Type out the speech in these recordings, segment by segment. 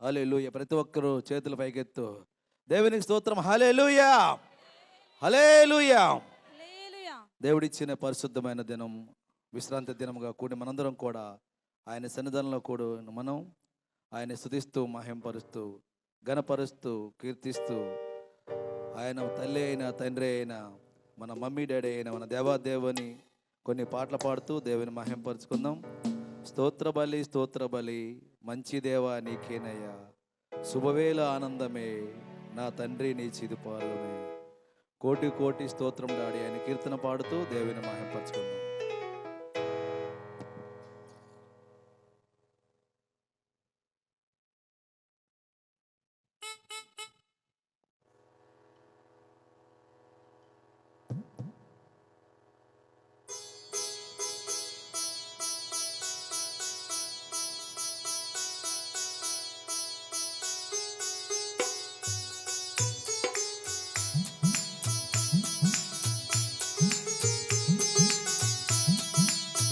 హల్లెలూయా. ప్రతి ఒక్కరూ చేతుల పైకెత్తు. దేవునికి స్తోత్రం. హల్లెలూయా, హల్లెలూయా. దేవుడిచ్చిన పరిశుద్ధమైన దినం, విశ్రాంతి దినముగా కూడి మనందరం కూడా ఆయన సన్నిధానంలో కూడి మనం ఆయన స్తుతిస్తూ, మహింపరుస్తూ, ఘనపరుస్తూ, కీర్తిస్తూ, ఆయన తల్లి అయిన, తండ్రి అయిన, మన మమ్మీ డాడీ అయిన మన దేవాదేవుని కొన్ని పాటలు పాడుతూ దేవుని మహింపరుచుకుందాం. స్తోత్ర బలి, స్తోత్ర బలి, మంచి దేవా నీకేనయ్యా, శుభవేళ ఆనందమే, నా తండ్రి నీ చిదుపాదమే, కోటి కోటి స్తోత్రం డాడి ఆయన కీర్తన పాడుతూ దేవుని మహింపరుచుకుందాం.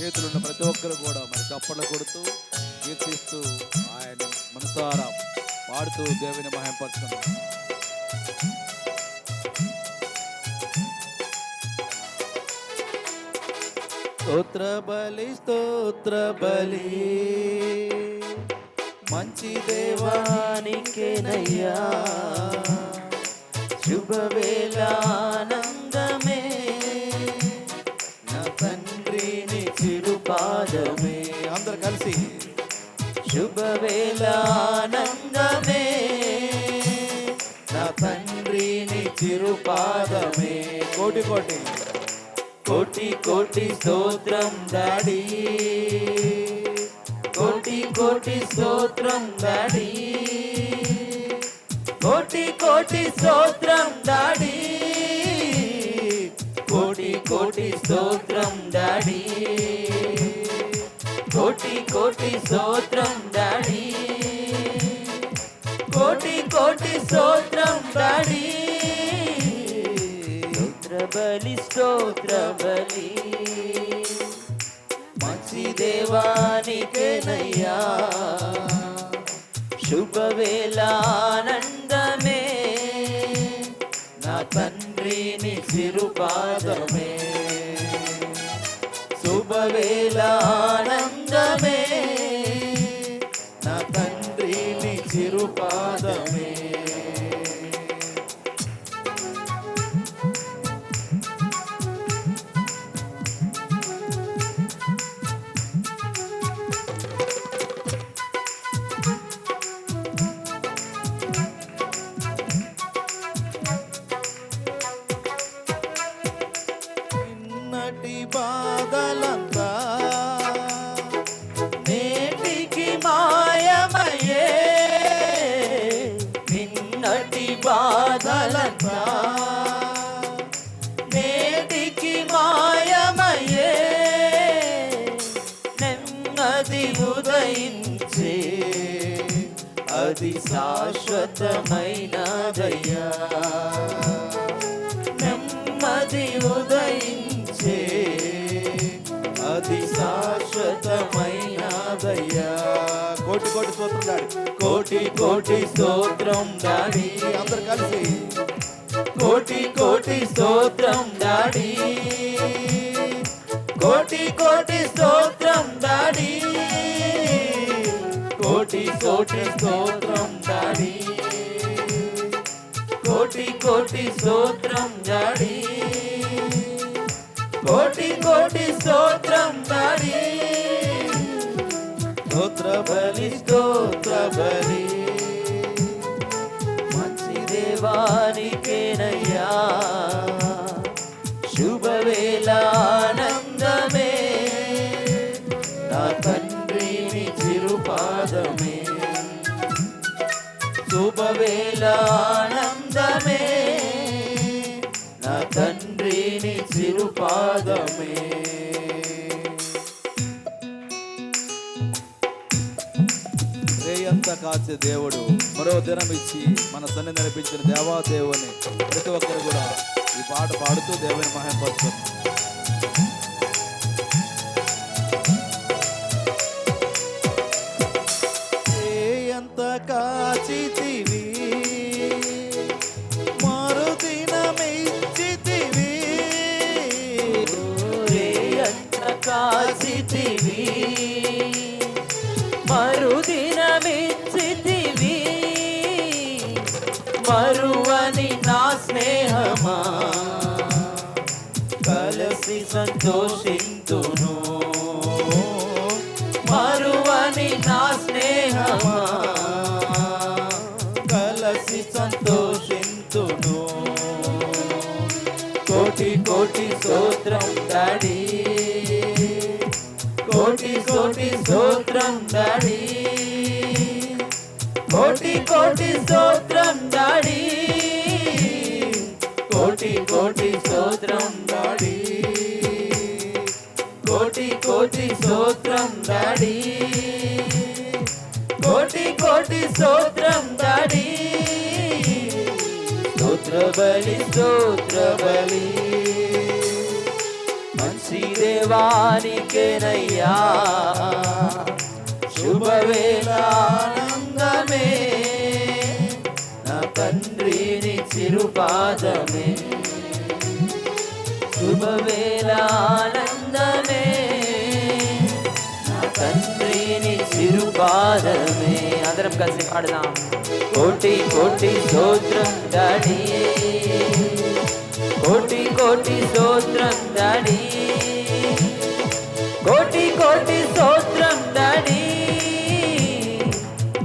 చేతులున్న ప్రతి ఒక్కరు కూడా మరి చప్పట్లు కొడుతూ, కీర్తిస్తూ, ఆయన మనసారా పాడుతూ దేవుని మహింపరుచుకుందాం. స్తోత్ర బలి, స్తోత్ర బలి, మంచి దేవానికేనయ్యా, శుభవేళ ఆనందమే, నా తండ్రిని చిరుపాదమే. అందరు కలిసి శుభవేళ ఆనందమే, నా తండ్రిని చిరుపాదమే. కోటి కోటి కోటి కోటి స్తోత్రం డాడీ, కోటి కోటి స్తోత్రం డాడీ, కోటి కోటి స్తోత్రం డాడీ, కోటి కోటి స్తోత్రం డాడీ, కోటి కోటి స్తోత్రం డాడీ, కోటి కోటి స్తోత్రం డాడీ. స్తోత్ర బలి, స్తోత్ర బలి, మంచి దేవానికేనయ్యా, శుభవేళ ఆనందమే, నా తండ్రిని చిరుపాదమే, శుభవేళ ఆనందమే, నా తండ్రిని చిరుపాదమే. బాధలంతా నేటికి మాయమయ్యే, నిన్నటి బాధలంతా నేటికి మాయమయ్యే, నెమ్మది ఉదయించే, అది శాశ్వతమైనదయ్యా, నెమ్మది ఉదయించే, అది శాశ్వతమైనదయ్యా. కోటి కోటి స్తోత్రం డాడీ, కోటి కోటి స్తోత్రం డాడీ. అందరు కలిసి కోటి కోటి స్తోత్రం డాడీ, కోటి కోటి స్తోత్రం డాడీ, కోటి కోటి స్తోత్రం డాడీ, కోటి కోటి స్తోత్రం డాడీ, కోటి కోటి స్తోత్రం డాడీ. స్తోత్ర బలి, స్తోత్ర బలి, మంచి దేవానికేనయ్యా, శుభవేళ ఆనందమే, నా తండ్రిని చిరుపాదమే, శుభవేళ ఆనందమే, నా తండ్రిని చిరుపాదమే. రేయంతా కాచే దేవుడు మరో దినం ఇచ్చి మన సన్ని నడిపించిన దేవాదేవుని ప్రతి ఒక్కరు కూడా ఈ పాట పాడుతూ దేవుని మహిమపరుస్తున్నారు. రేయంతా కాచితివి, మరుదినమిచ్చితివి, రేయంత కాచితివి, మరుదినమిచ్చితివి, మరువని నా స్నేహమా, కలసి సంతోషింతును. మరువని నా స్నేహమా, కలసి సంతోషింతును. కోటి కోటి స్తోత్రం డాడీ, కోటి కోటి స్తోత్రం డాడీ, కోటి కోటి స్తోత్రం డాడీ, కోటి కోటి స్తోత్రం డాడీ, కోటి కోటి స్తోత్రం డాడీ, కోటి కోటి స్తోత్రం డాడీ. స్తోత్ర బలి స్తోత్ర బలి మంచి దేవానికేనయ్యా, శుభవేళ ఆనందమే, నా తండ్రిని చిరుపాదమే, శుభవేళ ఆనందమే, నా తండ్రిని చిరుపాదమే. అందరం కలిసి పాడదాం. కోటి కోటి స్తోత్రం డాడీ, కోటి కోటి స్తోత్రం డాడీ, కోటి కోటి స్తోత్రం డాడీ,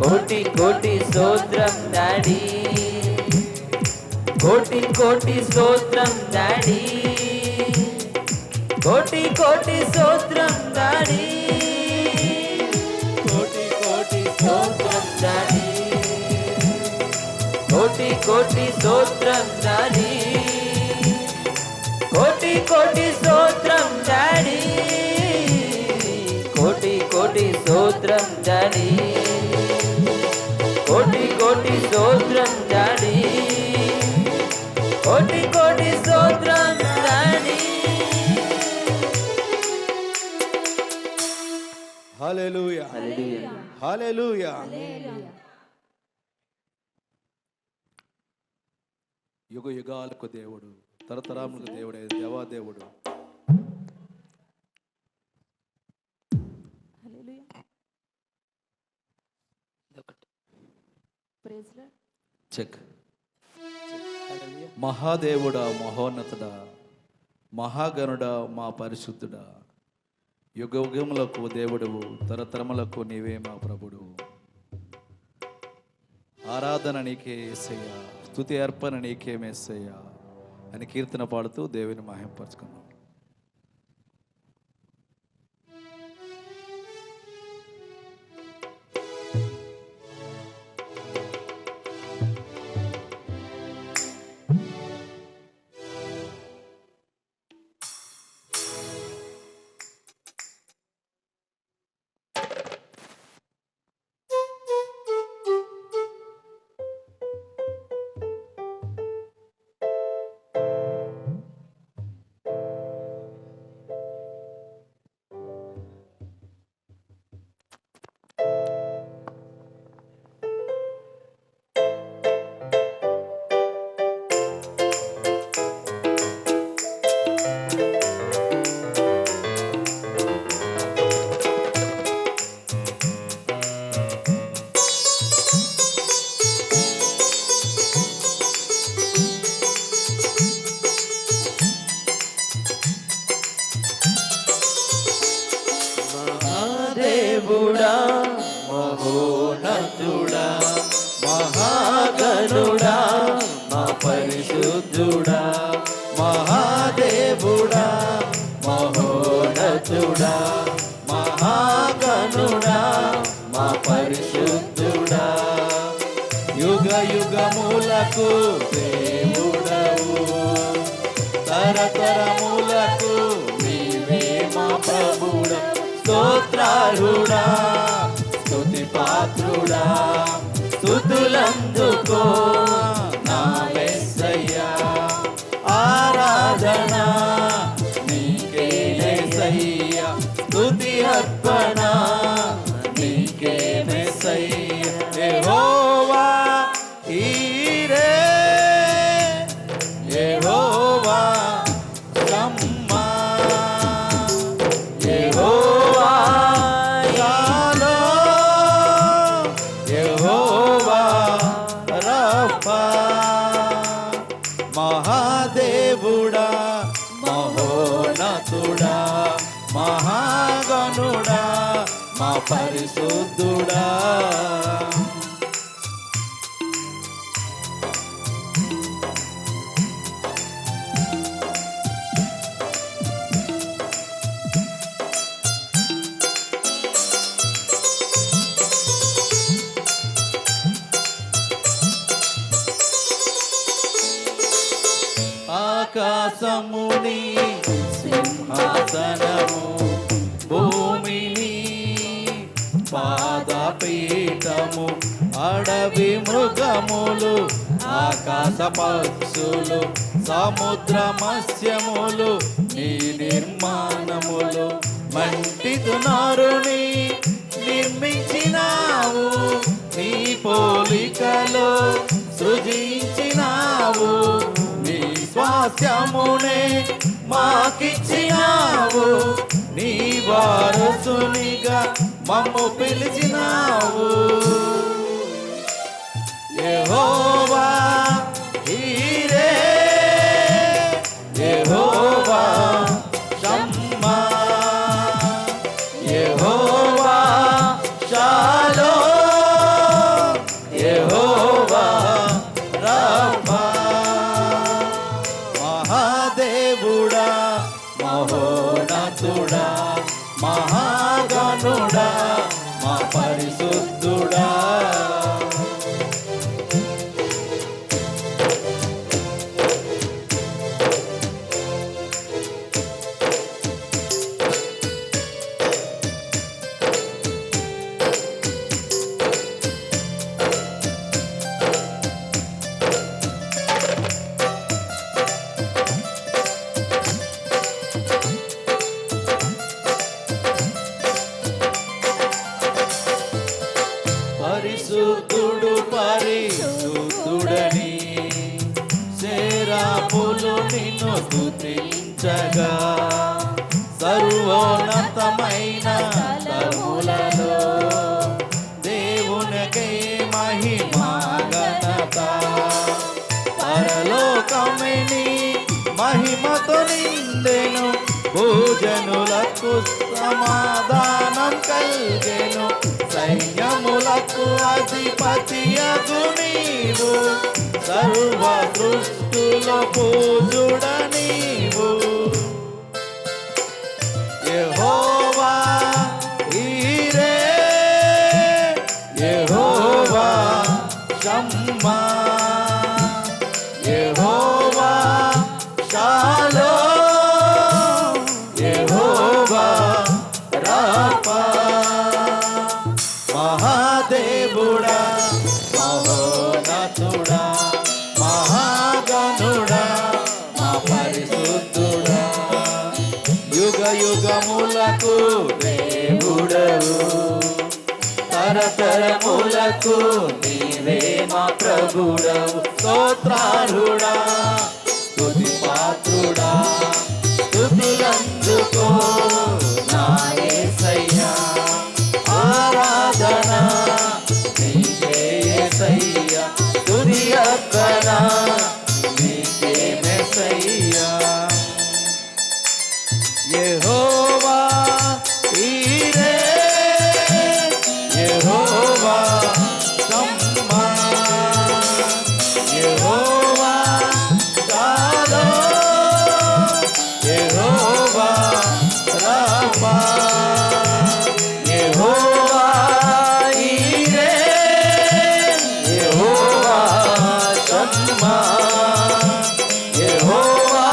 కోటి కోటి స్తోత్రం డాడీ, కోటి కోటి స్తోత్రం డాడీ, కోటి కోటి స్తోత్రం డాడీ, కోటి కోటి స్తోత్రం డాడీ, కోటి కోటి స్తోత్రం డాడీ, కోటి కోటి స్తోత్రం డాడీ, కోటి కోటి స్తోత్రం డాడీ, కోటి కోటి స్తోత్రం డాడీ, కోటి కోటి స్తోత్రం డాడీ. హల్లెలూయా, హల్లెలూయా. యుగ యుగాలకు దేవుడు, తరతరాములకు దేవుడే, దేవాదేవుడు. చెక్. మహాదేవుడా, మహోన్నతుడా, మహాగణుడా, మా పరిశుద్ధుడా, యుగ యుగములకు దేవుడువు, తరతరములకు నీవే మా ప్రభుడు. ఆరాధన నీకే యేసయ్యా, స్తుతి అర్పణ నీకే యేసయ్యా అని కీర్తన పాడుతూ దేవుని మహింపరచుకున్నాం. దేవుడా, మహోన్నతుడా, మహాగణుడా, మా పరిశుద్ధుడా, మహాదేవుడా, మహోన్నతుడా, మహాగణుడా, మా పరిశుద్ధుడా, యుగ యుగములకు దేవుడవు, తరతరములకు నీవే మా ప్రభుడా. స్తోత్రారుడా, స్తుతి పాత్రుడా, స్తుతులందుకో నా యేసయ్యా. ఆరాధన నీకే యేసయ్యా, స్తుతి అర్పణ నీకే యేసయ్యా. యెహోవా పరిశుద్ధుడా. ఆకాశముని సింహాసనము, భూమిని పాదపీఠము, అడవి మృగములు, ఆకాశ పక్షులు, సముద్ర మత్స్యములు నీ నిర్మాణములు. మంటితో నారుని నిర్మించినావు, నీ పోలికలో సృజించినావు. నీ స్వాస్థ్యమునే మాకిచ్చినావు, నీ వారసునిగా మమ్ము పిలిచినావు. యెహోవా ఈరే, యెహోవా షమ్మా, యెహోవా షాలోమ్, యెహోవా రఫా. మహాదేవుడా, మహోన్నతుడా, మహాగణుడా, మా పరిశుద్ధుడా. పరిశుద్ధుడు పరిశుద్ధుడని సేరాపులు నిన్ను స్తుతించగా, సర్వోన్నతమైన స్థలములలో దేవునికే మహిమా ఘనత. పరలోకమిని మహిమతో నిండెను, భూజనులకు సమాధానం కలిగెను. సైన్యములకు అధిపతియగు నీవు, సర్వ దృష్టిలో పూజుడ నీవు. యెహోవా ఈరే, యెహోవా షమ్మా, యెహోవా షాలోమ్, యెహోవా రఫా. మహాదేవుడా, మహోన్నతుడా, మహాగణుడా, మా పరిశుద్ధుడా. యుగ యుగములకు దేవుడవు, తరతరములకు నీవే మా ప్రభుడవు. స్తోత్రార్హుడా, స్తుతి పాత్రుడా, స్తుతులందుకో నా యేసయ్యా. ఆరాధన నీకే యేసయ్యా, స్తుతి అర్పణ నీకే మెస్సయ్యా. యెహోవా ఈరే, యెహోవా షమ్మా, యెహోవా షాలోమ్, యెహోవా రఫా. యెహోవా ఈరే, యెహోవా షమ్మా, యెహోవా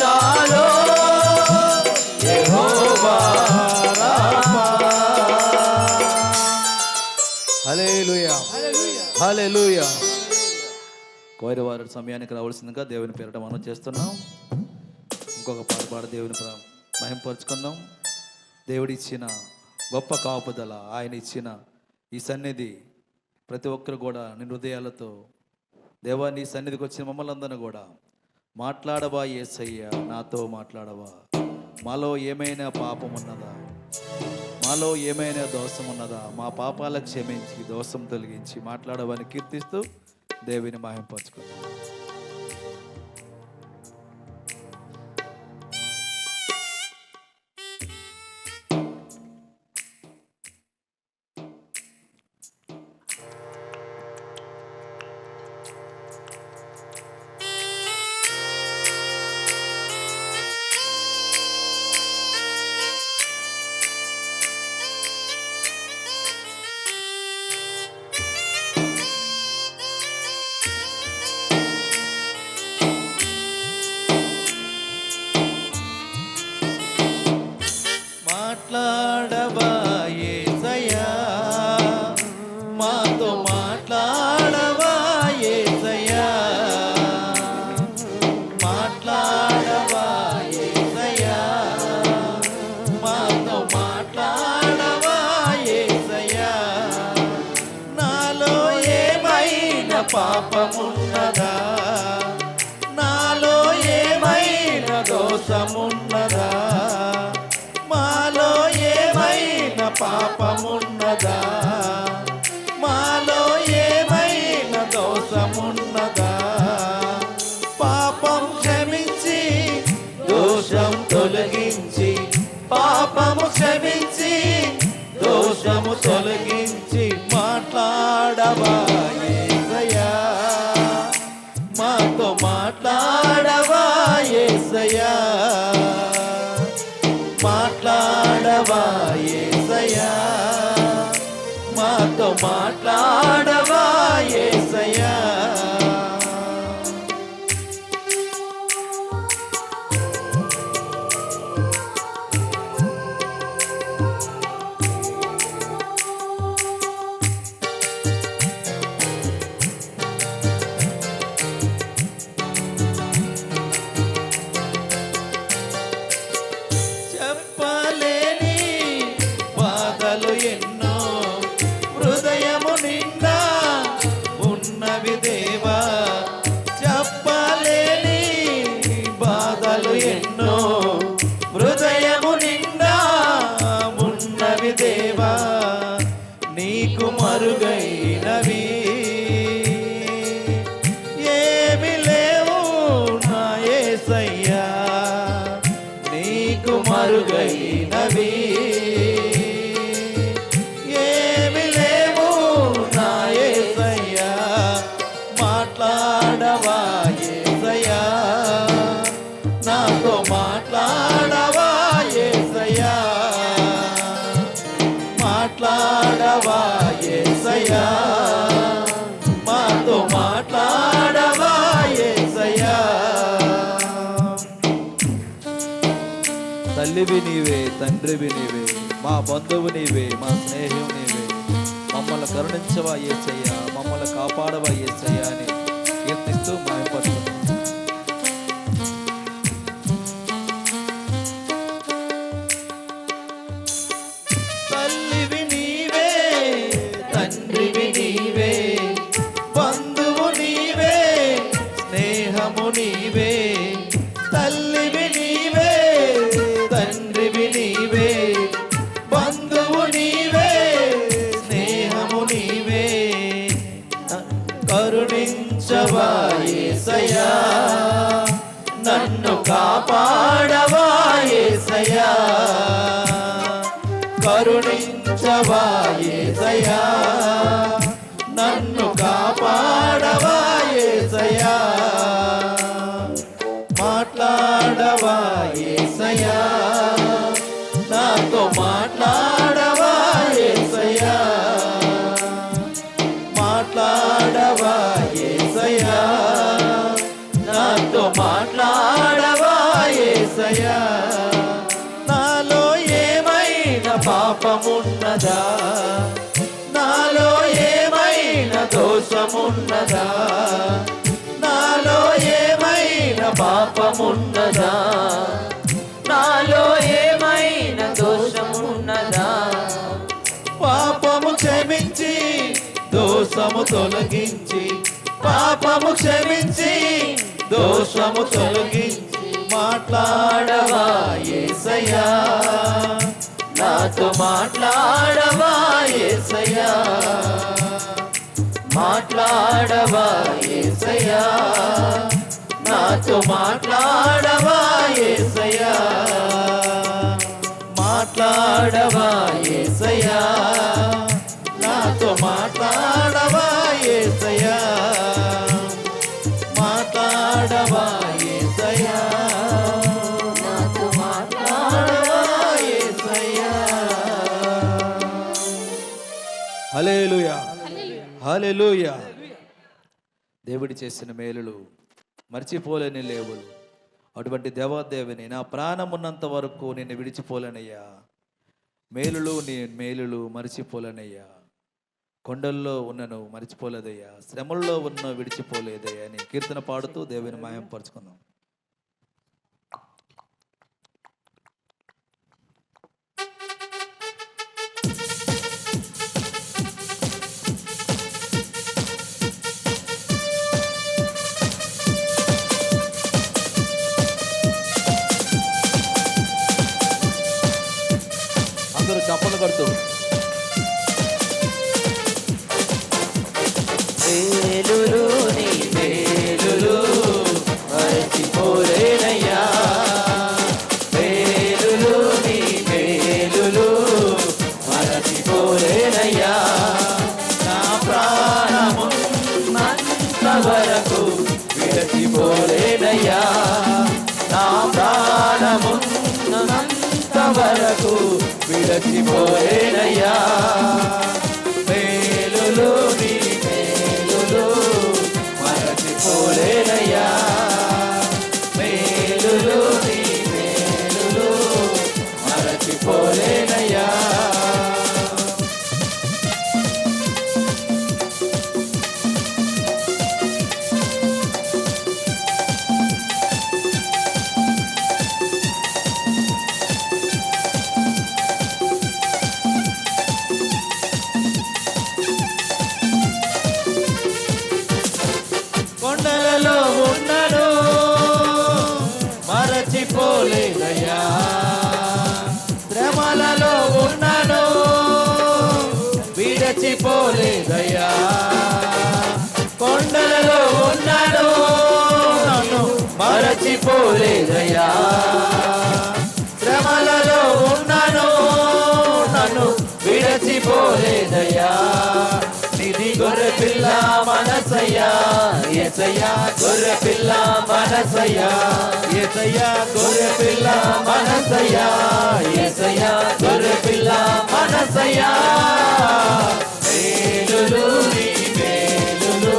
షాలోమ్, యెహోవా రఫా. హల్లెలూయా, హల్లెలూయా. కోరి వారి సమయానికి రావాల్సిందిగా దేవుని పేరట మనం చేస్తున్నాం. ఇంకొక పాట పాట దేవుని మహింపరుచుకుందాం. దేవుడిచ్చిన గొప్ప కాపుదల, ఆయన ఇచ్చిన ఈ సన్నిధి ప్రతి ఒక్కరు కూడా నీ హృదయాలతో, దేవా నీ సన్నిధికి వచ్చిన మమ్మల్ని అందరినీ కూడా మాట్లాడవా యేసయ్యా, నాతో మాట్లాడవా. మాలో ఏమైనా పాపం ఉన్నదా, మాలో ఏమైనా దోషం ఉన్నదా, మా పాపాలకు క్షమించి దోషం తొలగించి మాట్లాడవని కీర్తిస్తూ దేవుని మహింపరుచుకుందాం. పాపమున్నదా, నాలో ఏమైనా దోషమున్నదా, మాలో ఏమైనా పాపమున్నదా, మాలో ఏమైనా దోషమున్నదా, పాపం క్షమించి దోషం తొలగించి, పాపము క్షమించి దోషము తొలగించి మాట్లాడవా యేసయ్యా, మాతో మాట్లాడవా యేసయ్యా, మాట్లాడవా యేసయ్యా, మాతో మాట్లాడవా యేసయ్యా. చెప్పలేని బాధలు ఎన్నో హృదయము నిండా ఉన్నవి దేవా, చెప్పలేని బాధలు ఎన్నో హృదయము నిండా ఉన్నవి దేవా, నీకు మరుగైనవి ఏమి లేవు నా యేసయ్యా, నీకు మరుగైనవి ఏమి లేవు నా యేసయ్యా, మాట్లాడవా యేసయ్యా, నాతో మాట్లాడవా యేసయ్యా, మాట్లాడవా యేసయ్యా, మాతో మాట్లాడవా యేసయ్యా. తల్లివి నీవే, తండ్రివి నీవే, మా బంధువు నీవే, మా స్నేహం నీవే, మమ్మల్ని కరుణించవా యేసయ్యా, మమ్మల్ని కాపాడవా యేసయ్యా అని కీర్తిస్తూ మాయపడుతున్నాం. తల్లివి నీవే, తండ్రివి నీవే, బంధువు నీవే, స్నేహము నీవే, తల్లివి నీవే, తండ్రివి నీవే, బంధువు నీవే, స్నేహము నీవే, కరుణించవా యేసయ్యా, నన్ను కాపాడవా యేసయ్యా, కరుణించవా యేసయ్యా, నన్ను కాపాడవా యేసయ్యా, మాట్లాడవా యేసయ్యా, నాతో మాట్లాడవా యేసయ్యా, మాట్లాడవా యేసయ్యా, నాతో మాట్లాడవా యేసయ్యా. నాలో ఏమైనా పాపమున్నదా, నాలో ఏమైనా దోషమున్నదా, నాలో ఏమైనా పాపమున్నదా, నాలో ఏమైనా దోషమున్నదా, పాపము క్షమించి దోషము తొలగించి, పాపము క్షమించి దోషము తొలగించి మాట్లాడవా యేసయ్యా, నాతో మాట్లాడవా యేసయ్యా, మాట్లాడవా యేసయ్యా, నాతో మాట్లాడవా యేసయ్యా, మాట్లాడవా యేసయ్యా, నాతో మాట్లాడవా యేసయ్యా, మాట్లాడవా యేసయ్యా, నాతో మాట్లాడవా యేసయ్యా. హల్లెలూయా, హల్లెలూయా. దేవుడి చేసిన మేలులు మర్చిపోలేని లేవులు, అటువంటి దేవాదేవిని నా ప్రాణమున్నంత వరకు నిన్ను విడిచిపోలేనయ్యా, మేలులు మర్చిపోలేనయ్యా, కొండల్లో ఉన్నను మర్చిపోలేదయ్యా, శ్రమల్లో ఉన్న విడిచిపోలేదయ్యా అని కీర్తన పాడుతూ దేవుని మాయం పరుచుకుందాం. చప్పలు కొడుతూ మేలులు నీ మేలులు మరచిపోలేనయ్యా, మేలులు నీ మేలులు మరచిపోలేనయ్యా, నా ప్రాణమున్నంత వరకు విడచిపోలేనయ్యా, నా ప్రాణమున్నంత వరకు విడచిపోలేనయ్యా, మేలులు నీ మేలులు మరచిపోలేనయ్యా, మేలులు నీ మేలులు మరచిపోలేనయ్యా. కొండలలో ఉన్నను మరచిపోలేదయ్యా, శ్రమలలో ఉన్నను విడచిపోలేదయ్యా, కొండలలో ఉన్నను నన్ను మరచిపోలేదయ్యా, శ్రమలలో ఉన్నను నన్ను విడచిపోలేదయ్యా, నిధి గొర్రె పిల్ల మనసయ్యా యేసయ్యా, గొర్రె పిల్ల మనసయ్యా యేసయ్యా, గొర్రె పిల్ల మనసయ్యా యేసయ్యా, గొర్రె పిల్ల మనసయ్యా, మేలులు నీ మేలులు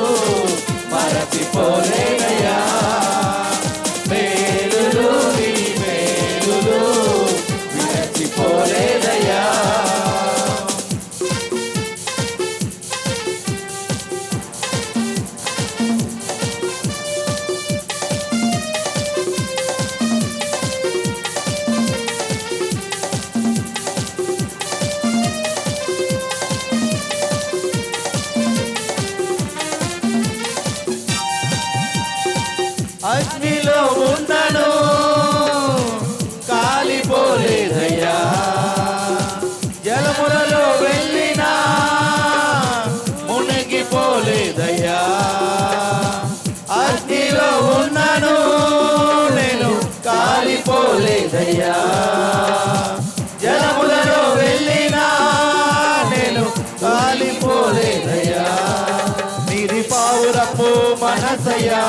మరచిపోలేనయ్యా, మేలులు నీ మేలులు విడచిపోలేనయ్యా. అగ్నిలో ఉన్నను కాలిపోలేదయ్యా, జలములలో వెళ్ళినా మునిగిపోలేదయ్యా, అగ్నిలో ఉన్నను నేను కాలిపోలేదయ్యా, జలములలో వెళ్ళినా నేను కాలిపోలేదయ్యా, నీది పావురపు మనసయ్యా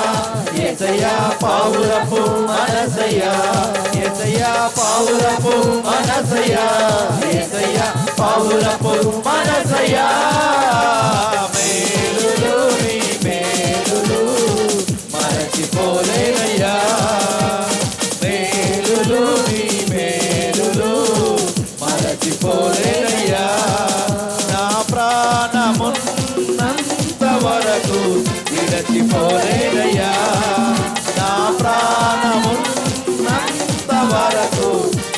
యేసయ్యా, పావురపు మనసయ్యా యేసయ్యా, పావురపు మనసయ్యా యేసయ్యా, పావురపు మనసయ్యా, మేలులు నీ మేలులు మరచిపోలేనయ్యా, మేలులు నీ మేలులు మరచిపోలేనయ్యా, నా ప్రాణమున్నంత వరకు విడచిపోలేనయ్యా, నా ప్రాణమున్నంత వరకు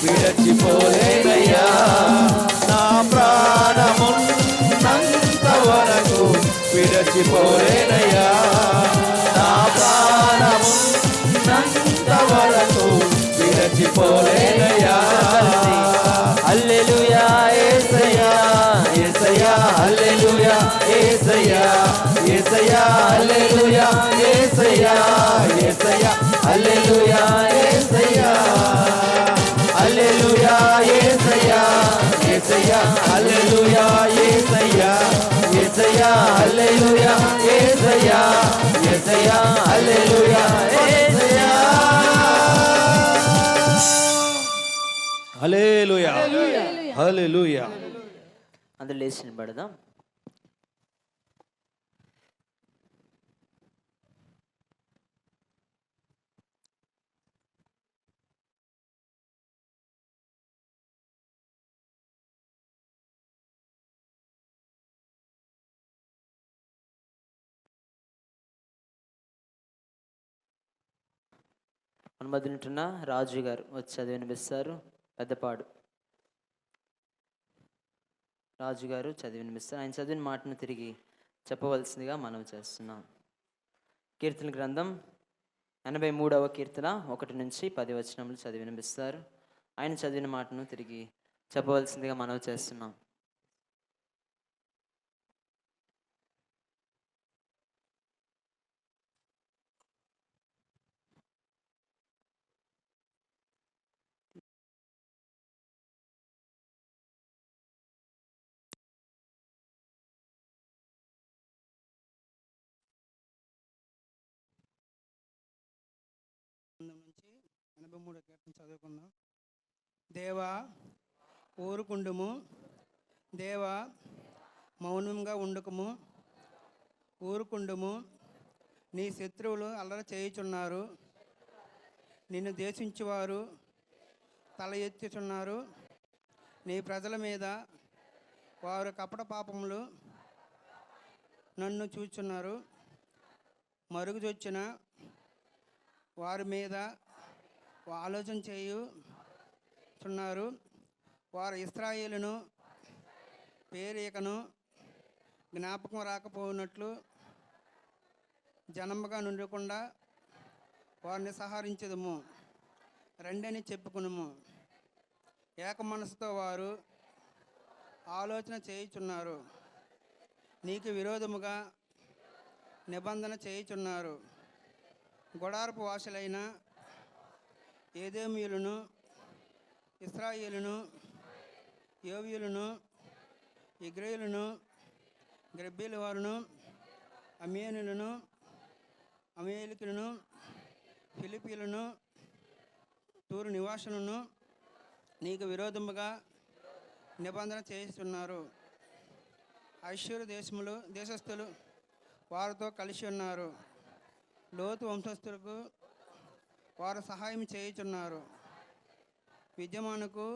విడచిపోలేనయ్యా, నా ప్రాణమున్నంత వరకు విడచిపోలేనయ్యా, నా ప్రాణమున్నంత వరకు విడచిపోలేనయ్యా. హల్లెలూయా యేసయ్యా, యేసయ్యా హల్లెలూయా యేసయ్యా, యేసయ్యా హల్లెలూయా యేసయ్యా, యేసయ్యా హల్లెలూయా యేసయ్యా, హల్లెలూయా యేసయ్యా, యేసయ్యా హల్లెలూయా యేసయ్యా, యేసయ్యా హల్లెలూయా యేసయ్యా, యేసయ్యా హల్లెలూయా యేసయ్యా. హల్లెలూయా హల్లెలూయా. అందరూ లేచి నిలబడదాం. మన మధ్య ఉంటున్న రాజు గారు వచ్చి చదివి వినిపిస్తారు. పెద్దపాడు రాజు గారు చదివి వినిపిస్తారు. ఆయన చదివిన మాటను తిరిగి చెప్పవలసిందిగా మనం చేస్తున్నాం. కీర్తన గ్రంథం 83వ కీర్తన 1 నుంచి 10 వచనములు చదివి వినిపిస్తారు. ఆయన చదివిన మాటను తిరిగి చెప్పవలసిందిగా మనవి చేస్తున్నాం. నుంచి 83 కీర్తన చదువుకుందాం. దేవా ఊరుకుండుము, దేవా మౌనంగా ఉండుకుము, ఊరుకుండుము. నీ శత్రువులు అల్లరి చేయుచున్నారు, నిన్ను ద్వేషించువారు తల ఎత్తుచున్నారు. నీ ప్రజల మీద వారు కపట పాపములు నన్ను చూచున్నారు. మరుగుజొచ్చిన వారి మీద ఆలోచన చేయుచున్నారు. వారు ఇశ్రాయేలును పేరేకను జ్ఞాపకం రాకపోయినట్లు జనముగా నుండకుండా వారిని సంహరించుదుము. రెండని చెప్పుకునుము. ఏక మనసుతో వారు ఆలోచన చేయుచున్నారు, నీకు విరోధముగా నిబంధన చేయుచున్నారు. గుడారపు వాసులైన ఏదోమీయులను, ఇశ్రాయేలును, యోవీయులను, ఇగ్రేయులను, గ్రెబ్బీల వారును, అమేనులను, అమేలికులను, ఫిలిపీలను, తూరు నివాసులను నీకు విరోధముగా నిబంధన చేస్తున్నారు. ఐశ్వర్య దేశస్థులు వారితో కలిసి ఉన్నారు. లోతు వంశస్థులకు వారు సహాయం చేయుచున్నారు. విద్యమానుకు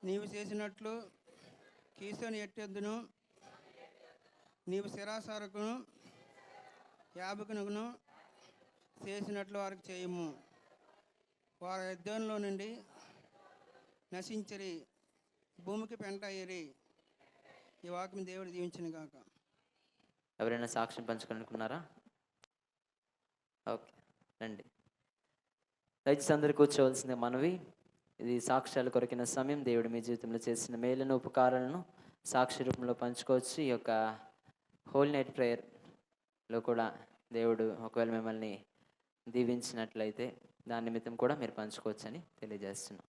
నీవు చేసినట్లు కీసోని ఎట్టెద్దును, నీవు శిరాసారకును యాబకును చేసినట్లు వారికి చేయము. వారి యుద్ధంలో నుండి నశించరి, భూమికి పెంట అయ్యిరి. ఈ వాక్యం దేవుడు దీవించును గాక. ఎవరైనా సాక్ష్యం పంచుకోనుకున్నారా? ఓకే, రండి. దయచేసి అందరు కూర్చోవలసిందే మనవి. ఇది సాక్ష్యాల కొరకిన సమయం. దేవుడు మీ జీవితంలో చేసిన మేలును ఉపకారాలను సాక్షి రూపంలో పంచుకోవచ్చు. ఈ యొక్క హోల్ నైట్ ప్రేయర్లో కూడా దేవుడు ఒకవేళ మిమ్మల్ని దీవించినట్లయితే దాని నిమిత్తం కూడా మీరు పంచుకోవచ్చు అని తెలియజేస్తున్నాం.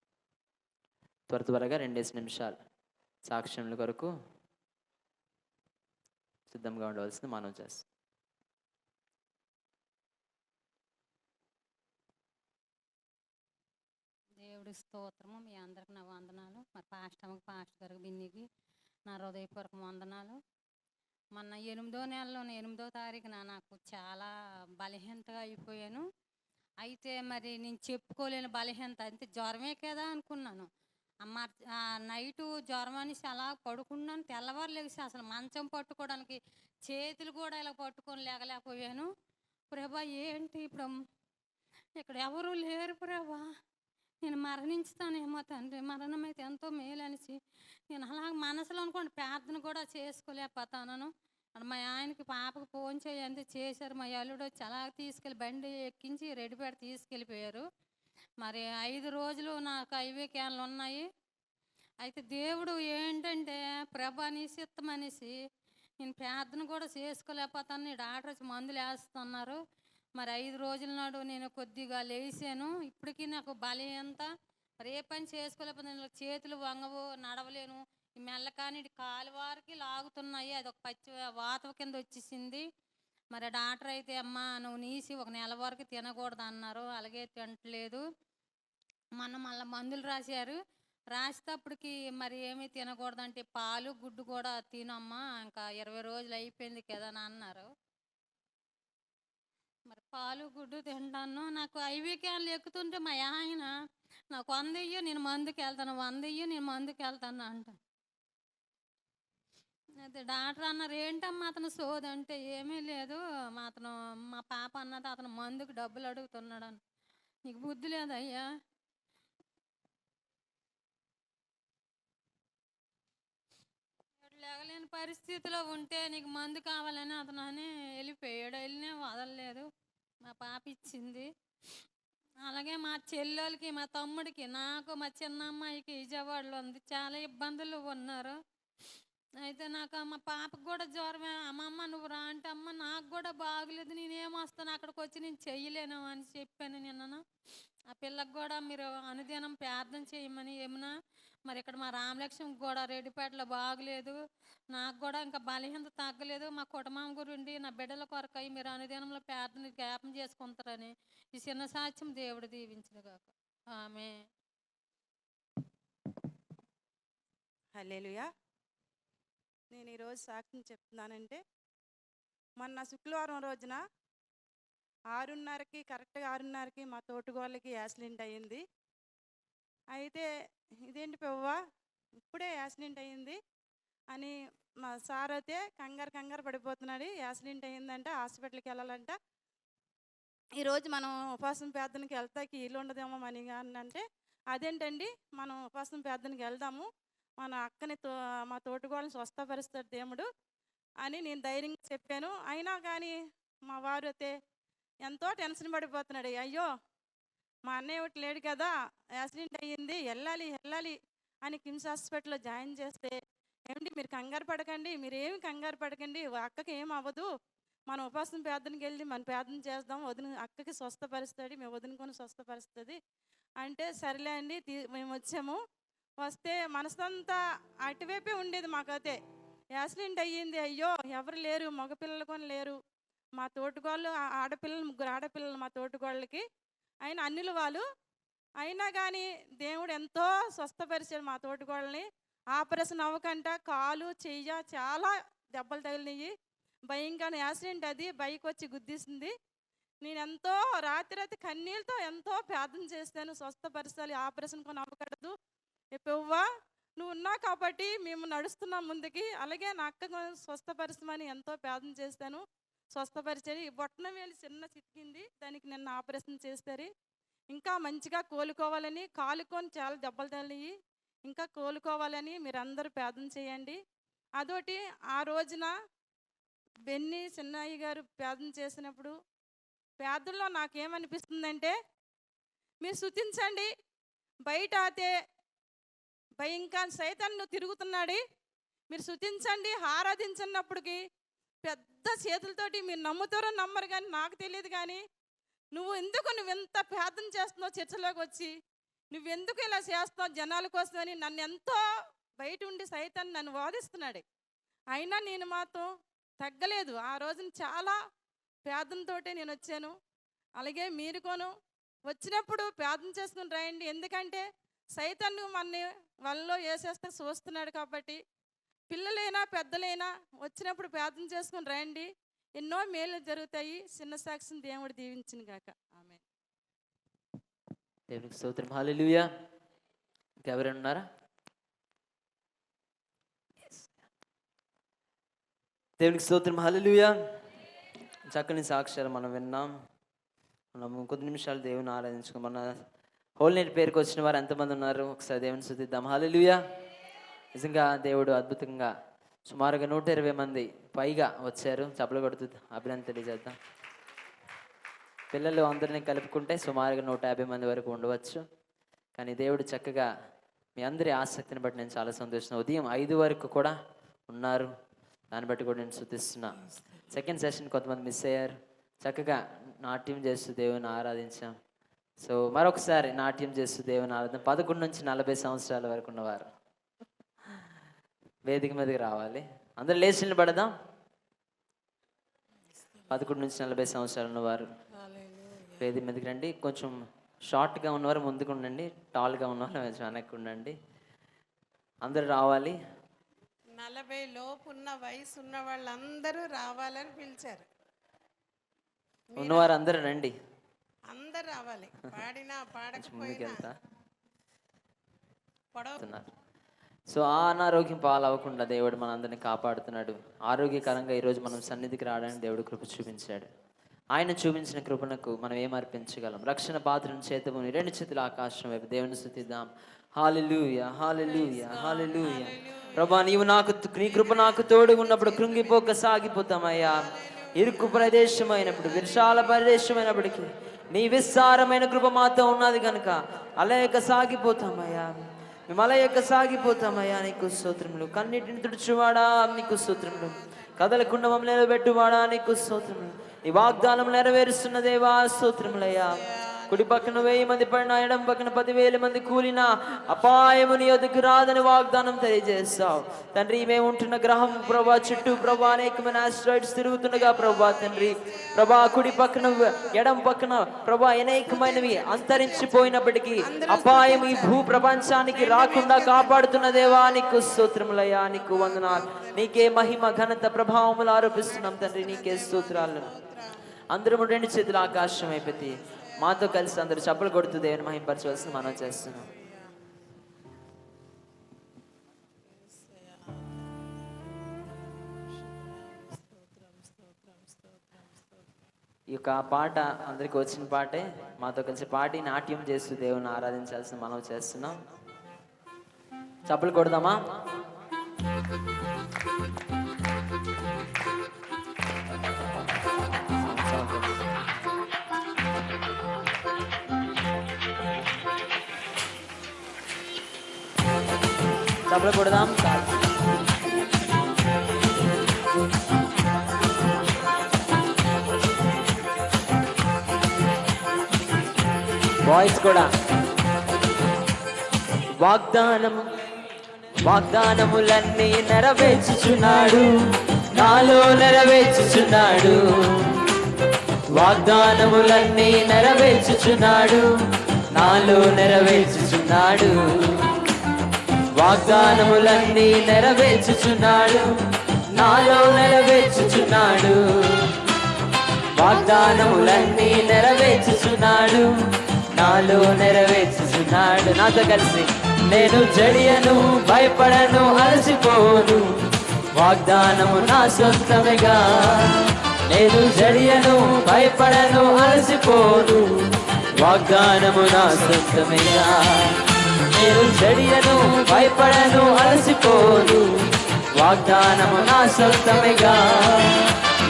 త్వరగా 2 నిమిషాలు సాక్ష్యముల కొరకు సిద్ధంగా ఉండవలసింది మనం చేస్తాం. దేవుడి స్తోత్రము. మీ అందరికి నా వందనాలు. మరి పాస్టర్ గారికి బిన్నికి నా హృదయపూర్వక వందనాలు. మొన్న 8వ నెలలో 8వ తారీఖున నాకు చాలా బలహీనతగా అయిపోయాను. అయితే మరి నేను చెప్పుకోలేని బలహీనత, అంతే జ్వరమే కదా అనుకున్నాను. నైటు జ్వరం అనేసి అలా పడుకున్నాను. తెల్లవారు లేచి అసలు మంచం పట్టుకోవడానికి చేతులు కూడా ఇలా పట్టుకొని లేగలేకపోయాను. ప్రభా ఏంటి ఇప్పుడు ఇక్కడ ఎవరు లేరు ప్రభా, నేను మరణించుతానేమో తండ్రి, మరణం అయితే ఎంతో మేలు అనేసి నేను అలా మనసులో అనుకోండి ప్రార్థన కూడా చేసుకోలేకపోతాను. మా ఆయనకి పాపకు ఫోన్ చేయండి చేశారు. మా అల్లుడు వచ్చి అలా తీసుకెళ్ళి బండి ఎక్కించి రెడీపేట తీసుకెళ్ళిపోయారు. మరి 5 రోజులు నాకు ఐవీ క్యాన్లు ఉన్నాయి. అయితే దేవుడు ఏంటంటే ప్రభా నీ చిత్తం అనేసి నేను ప్రార్థన కూడా చేసుకోలేకపోతాను. నీ డాక్టర్ వచ్చి మందులు వేస్తున్నారు. మరి 5 రోజుల నాడు నేను కొద్దిగా లేచాను. ఇప్పటికీ నాకు బలహీనత, మరి ఏ పని చేసుకోలేకపోతే చేతులు వంగవు, నడవలేను. ఈ మెల్లకాని కాలు వారికి లాగుతున్నాయి. అది ఒక పచ్చి వాత కింద వచ్చేసింది. మరి డాక్టర్ అయితే అమ్మ నువ్వు నీసి 1 నెల వరకు తినకూడదు అన్నారు. అలాగే తినట్లేదు. మళ్ళీ మందులు రాశారు. రాసేటప్పటికి మరి ఏమీ తినకూడదంటే పాలు గుడ్డు కూడా తినమ్మా, ఇంకా 20 రోజులు అయిపోయింది కదా అని అన్నారు. మరి పాలు గుడ్డు తింటాను. నాకు ఐవీ క్యాన్లు ఎక్కుతుంటే మా ఆయన నాకు 100 ఇయ్యు నేను మందుకు వెళ్తాను, 100 ఇయ్యు నేను మందుకు వెళ్తాను అంట. అయితే డాక్టర్ అన్నారు ఏంటమ్మా అతను సోది అంటే ఏమీ లేదు, మా పాప అన్నది అతను మందుకు డబ్బులు అడుగుతున్నాడు అని. నీకు బుద్ధి లేదయ్యా, లేగలేని పరిస్థితిలో ఉంటే నీకు మందు కావాలని అతను అని వెళ్ళిపోయాడు. వెళ్ళినే వదలలేదు. మా పాప ఇచ్చింది. అలాగే మా చెల్లెలకి మా తమ్ముడికి నాకు మా చిన్న అమ్మాయికి విజయవాడలో ఉంది, చాలా ఇబ్బందులు ఉన్నారు. అయితే నాకు మా పాపకు కూడా జ్వరమే. అమ్మమ్మ నువ్వు రా అంటే, అమ్మ నాకు కూడా బాగలేదు, నేనేం వస్తాను అక్కడికి వచ్చి నేను చెయ్యలేను అని చెప్పాను నిన్న. ఆ పిల్లకి కూడా మీరు అనుదినం ప్రార్థన చేయమని. ఏమన్నా మరి ఇక్కడ మా రామలక్ష్మికి కూడా రెడ్డిపేటలో బాగలేదు, నాకు కూడా ఇంకా బలహీనత తగ్గలేదు. మా కుటుంబం గురించి నా బిడ్డల కొరకై మీరు అనుదినంలో ప్రార్థన జ్ఞాపం చేసుకుంటారని ఈ చిన్న సాక్ష్యం దేవుడు దీవించును గాక. ఆమె హల్లెలూయా. నేను ఈరోజు సాక్ష్యం చెప్తున్నానంటే, మొన్న శుక్రవారం రోజున 6:30కి కరెక్ట్గా 6:30కి మా తోటిగోళ్ళకి యాక్సిడెంట్ అయ్యింది. అయితే ఇదేంటి పెవ్వా ఇప్పుడే యాక్సిడెంట్ అయ్యింది అని మా సార్ అయితే కంగారు పడిపోతున్నాడు. యాక్సిడెంట్ అయ్యిందంటే హాస్పిటల్కి వెళ్ళాలంట, ఈరోజు మనం ఉపవాసం ప్రార్థనకి వెళ్తాకి ఇల్లు ఉండదేమో అని అంటే, అదేంటండి మనం ఉపవాసం ప్రార్థనకి వెళ్దాము, మన అక్కని మా తోటిగోళ్ళని స్వస్థపరుస్తాడు దేవుడు అని నేను ధైర్యంగా చెప్పాను. అయినా కానీ మా వారు అయితే ఎంతో టెన్షన్ పడిపోతున్నాడు. అయ్యో మా అన్నయ్య ఒకటి లేడు కదా, యాక్సిడెంట్ అయ్యింది, వెళ్ళాలి అని కిమ్స్ హాస్పిటల్లో జాయిన్ చేస్తే, ఏమండి మీరు కంగారు పడకండి, మీరేమి కంగారు పడకండి, అక్కకి ఏం అవ్వదు, మనం ఉపవాసం ప్రార్థనకి వెళ్ళి మనం ప్రార్థన చేద్దాం, వదిన అక్కకి స్వస్థపరుస్తాడు, మేము వదినకొని స్వస్థపరుస్తుంది అంటే, సరేలే అండి మేము వచ్చాము. వస్తే మనసంతా అటువైపే ఉండేది మాకైతే. యాక్సిడెంట్ అయ్యింది, అయ్యో ఎవరు లేరు, మగపిల్లలు కొని లేరు, మా తోటిగోళ్ళు ఆడపిల్లలు, 3 ఆడపిల్లలు మా తోటిగోళ్ళకి, ఆయన అన్నిలు వాళ్ళు. అయినా కానీ దేవుడు ఎంతో స్వస్థపరిచాడు మా తోటిగోళ్ళని. ఆపరేషన్ అవ్వకంట కాలు చెయ్య చాలా దెబ్బలు తగిలినాయి, భయంకర యాక్సిడెంట్, అది బైక్ వచ్చి గుద్దేసింది. నేను ఎంతో రాత్రి కన్నీళ్ళతో ఎంతో ప్రార్థన చేస్తాను, స్వస్థపరచాలి, ఆపరేషన్ కొని అవ్వకూడదు, పెవ్వా నువ్వు ఉన్నావు కాబట్టి మేము నడుస్తున్నాం ముందుకి, అలాగే నా అక్క స్వస్థపరచమని ఎంతో ప్రార్థన చేస్తాను. స్వస్థపరిచేది బొట్టన వేలు చిన్న చిక్కింది, దానికి నిన్న ఆపరేషన్ చేస్తారు. ఇంకా మంచిగా కోలుకోవాలని, కాలుకొని చాలా దెబ్బలు తగిలినాయి, ఇంకా కోలుకోవాలని మీరు అందరూ ప్రార్థన చేయండి. అదొకటి, ఆ రోజున బెన్ని చిన్నయ్య గారు ప్రార్థన చేసినప్పుడు ప్రార్థనలో నాకేమనిపిస్తుందంటే, మీరు స్తుతించండి, బయట అయితే భయంకర సైతాను తిరుగుతున్నాడు, మీరు స్తుతించండి ఆరాధించినప్పటికీ పెద్ద చేతులతోటి మీరు నమ్ముతారో నమ్మరు కానీ నాకు తెలియదు, కానీ నువ్వు ఎంత ప్రార్థన చేస్తున్నావు చర్చలోకి వచ్చి, నువ్వెందుకు ఇలా చేస్తున్నావు జనాల కోసమని నన్ను ఎంతో బయట ఉండి సైతాన్ని నన్ను వాదిస్తున్నాడు. అయినా నేను మాత్రం తగ్గలేదు. ఆ రోజున చాలా ప్రార్థనతోటే నేను వచ్చాను. అలాగే మీరు వచ్చినప్పుడు ప్రార్థన చేసుకుని రాయండి, ఎందుకంటే సైతాన్ని మన వాళ్ళలో వేసేస్తే చూస్తున్నాడు కాబట్టి. పిల్లలైనా పెద్దలైనా వచ్చినప్పుడు ప్రార్థన చేసుకుని రండి, ఎన్నో మేలు జరుగుతాయి. చిన్న సాక్ష్యం దేవుడు దీవించును గాక. ఆమేన్. దేవునికి స్తోత్రం. హల్లెలూయా. ఇంకెవరైనా ఉన్నారా? దేవునికి స్తోత్రం. హల్లెలూయా. చక్కని సాక్ష్యాలు మనం విన్నాం. మనం కొద్ది నిమిషాలు దేవుని ఆరాధించుకుని, మన హోల్ నైట్ పేరుకి వచ్చిన వారు ఎంతమంది ఉన్నారు? ఒకసారి దేవుని స్తుతిద్దాం. హల్లెలూయా. నిజంగా దేవుడు అద్భుతంగా సుమారుగా 120 మంది పైగా వచ్చారు. చప్పలు కొడుతూ అభినందన తెలియజేద్దాం. పిల్లలు అందరినీ కలుపుకుంటే సుమారుగా 150 మంది వరకు ఉండవచ్చు. కానీ దేవుడు చక్కగా మీ అందరి ఆసక్తిని బట్టి నేను చాలా సంతోషం. ఉదయం 5 వరకు కూడా ఉన్నారు, దాన్ని బట్టి కూడా నేను స్తుతిస్తున్నా. సెకండ్ సెషన్ కొంతమంది మిస్ అయ్యారు. చక్కగా నాట్యం చేస్తూ దేవుని ఆరాధించాం. సో మరొకసారి నాట్యం చేస్తూ దేవుని ఆరాధన 11 నుంచి 40 సంవత్సరాల వరకు ఉన్నవారు వేదిక మీదకి రావాలి. అందరూ లేచి నిలబడదాం. 11 నుంచి 40 సంవత్సరాలు ఉన్నవారు వేదిక మీదకి రండి. కొంచెం షార్ట్గా ఉన్నవారు ముందుకు ఉండండి, టాల్గా ఉన్నవారు వెనక్కి ఉండండి. అందరూ రావాలి. 40 లోపు ఉన్న వయసు ఉన్న వాళ్ళందరూ రావాలని పిలిచారు. ఉన్నవారు అందరూ రండి, అందరు రావాలి, పాడినా పాడకపోయినా పడుతున్నారు. సో ఆ అనారోగ్యం పాలవ్వకుండా దేవుడు మనందరినీ కాపాడుతున్నాడు. ఆరోగ్యకరంగా ఈరోజు మనం సన్నిధికి రావడానికి దేవుడు కృప చూపించాడు. ఆయన చూపించిన కృపణకు మనం ఏం అర్పించగలం? రక్షణ పాత్రను చేతముని 2 చేతుల ఆకాశం వైపు దేవుని స్తుతిద్దాం. హల్లెలూయా, హల్లెలూయా, హల్లెలూయా. ప్రభువా, నీ కృప నాకు తోడు ఉన్నప్పుడు కృంగిపోక సాగిపోతామయ్యా. ఇరుకు ప్రదేశమైనప్పుడు, విశాల ప్రదేశమైనప్పటికీ నీ విస్తారమైన కృప మాతో ఉన్నది కనుక అలయక సాగిపోతామయ్యా. మేము అలయక సాగిపోతామయ్యా. నీకు స్తోత్రములు. కన్నిటిని తుడుచువాడా నీకు స్తోత్రములు. కదలకుండా మమ్మల్ని నిలబెట్టువాడా నీకు స్తోత్రములు. ఈ వాగ్దానం నెరవేరుస్తున్న దేవా స్తోత్రములయ్యా. కుడి పక్కన 1000 మంది పడినా, ఎడం పక్కన 10,000 మంది కూలినా అపాయము నీ యొద్దకు రాదని వాగ్దానం తెలియజేస్తావు తండ్రి. మేము ఉంటున్న గ్రహం ప్రభా చుట్టూ ప్రభా అనేకమైన ఆస్ట్రాయిడ్స్ తిరుగుతుండగా ప్రభా తండ్రి, ప్రభా కుడి పక్కన ఎడం పక్కన ప్రభా అనేకమైనవి అంతరించిపోయినప్పటికీ అపాయం ఈ భూ ప్రపంచానికి రాకుండా కాపాడుతున్న దేవా నీకు స్తోత్రములయ్యా. నీకు వందనాలు. నీకే మహిమ ఘనత ప్రభావములు ఆరోపిస్తున్నాం తండ్రి. నీకే స్తోత్రాలు. అందరూ 2 చేతులు ఆకాశం అయిపోయి మాతో కలిసి అందరూ చప్పలు కొడుతూ దేవుని మహిమపరచవలసిన మనం చేస్తున్నాం. ఈ యొక్క పాట అందరికి వచ్చిన పాటే. మాతో కలిసి పాడి నాట్యం చేస్తూ దేవుని ఆరాధించాల్సిన మనం చేస్తున్నాం. చప్పలు కొడదామా? చప్పలు కొడదాం. వాయిస్ కూడా. వాగ్దానములన్నీ నెరవేర్చుచున్నాడు, నాలో నెరవేర్చుచున్నాడు. వాగ్దానములన్నీ నెరవేర్చుచున్నాడు, నాలో నెరవేర్చుచున్నాడు. వాగ్దానములన్నీ నెరవేర్చుచున్నాడు, నాలో నెరవేర్చుచున్నాడు. వాగ్దానములన్నీ నెరవేర్చుచున్నాడు, నాలో నెరవేర్చుచున్నాడు. నాతో కలిసి. నేను జడియను, భయపడను, అలసిపోను, వాగ్దానము నా సొంతమేగా. నేను జడియను, భయపడను, అలసిపోను, వాగ్దానము నా సొంతమేగా. నేను జడియను, భయపడను, అలసిపోను, వాగ్దానము నా సొంతమేగా.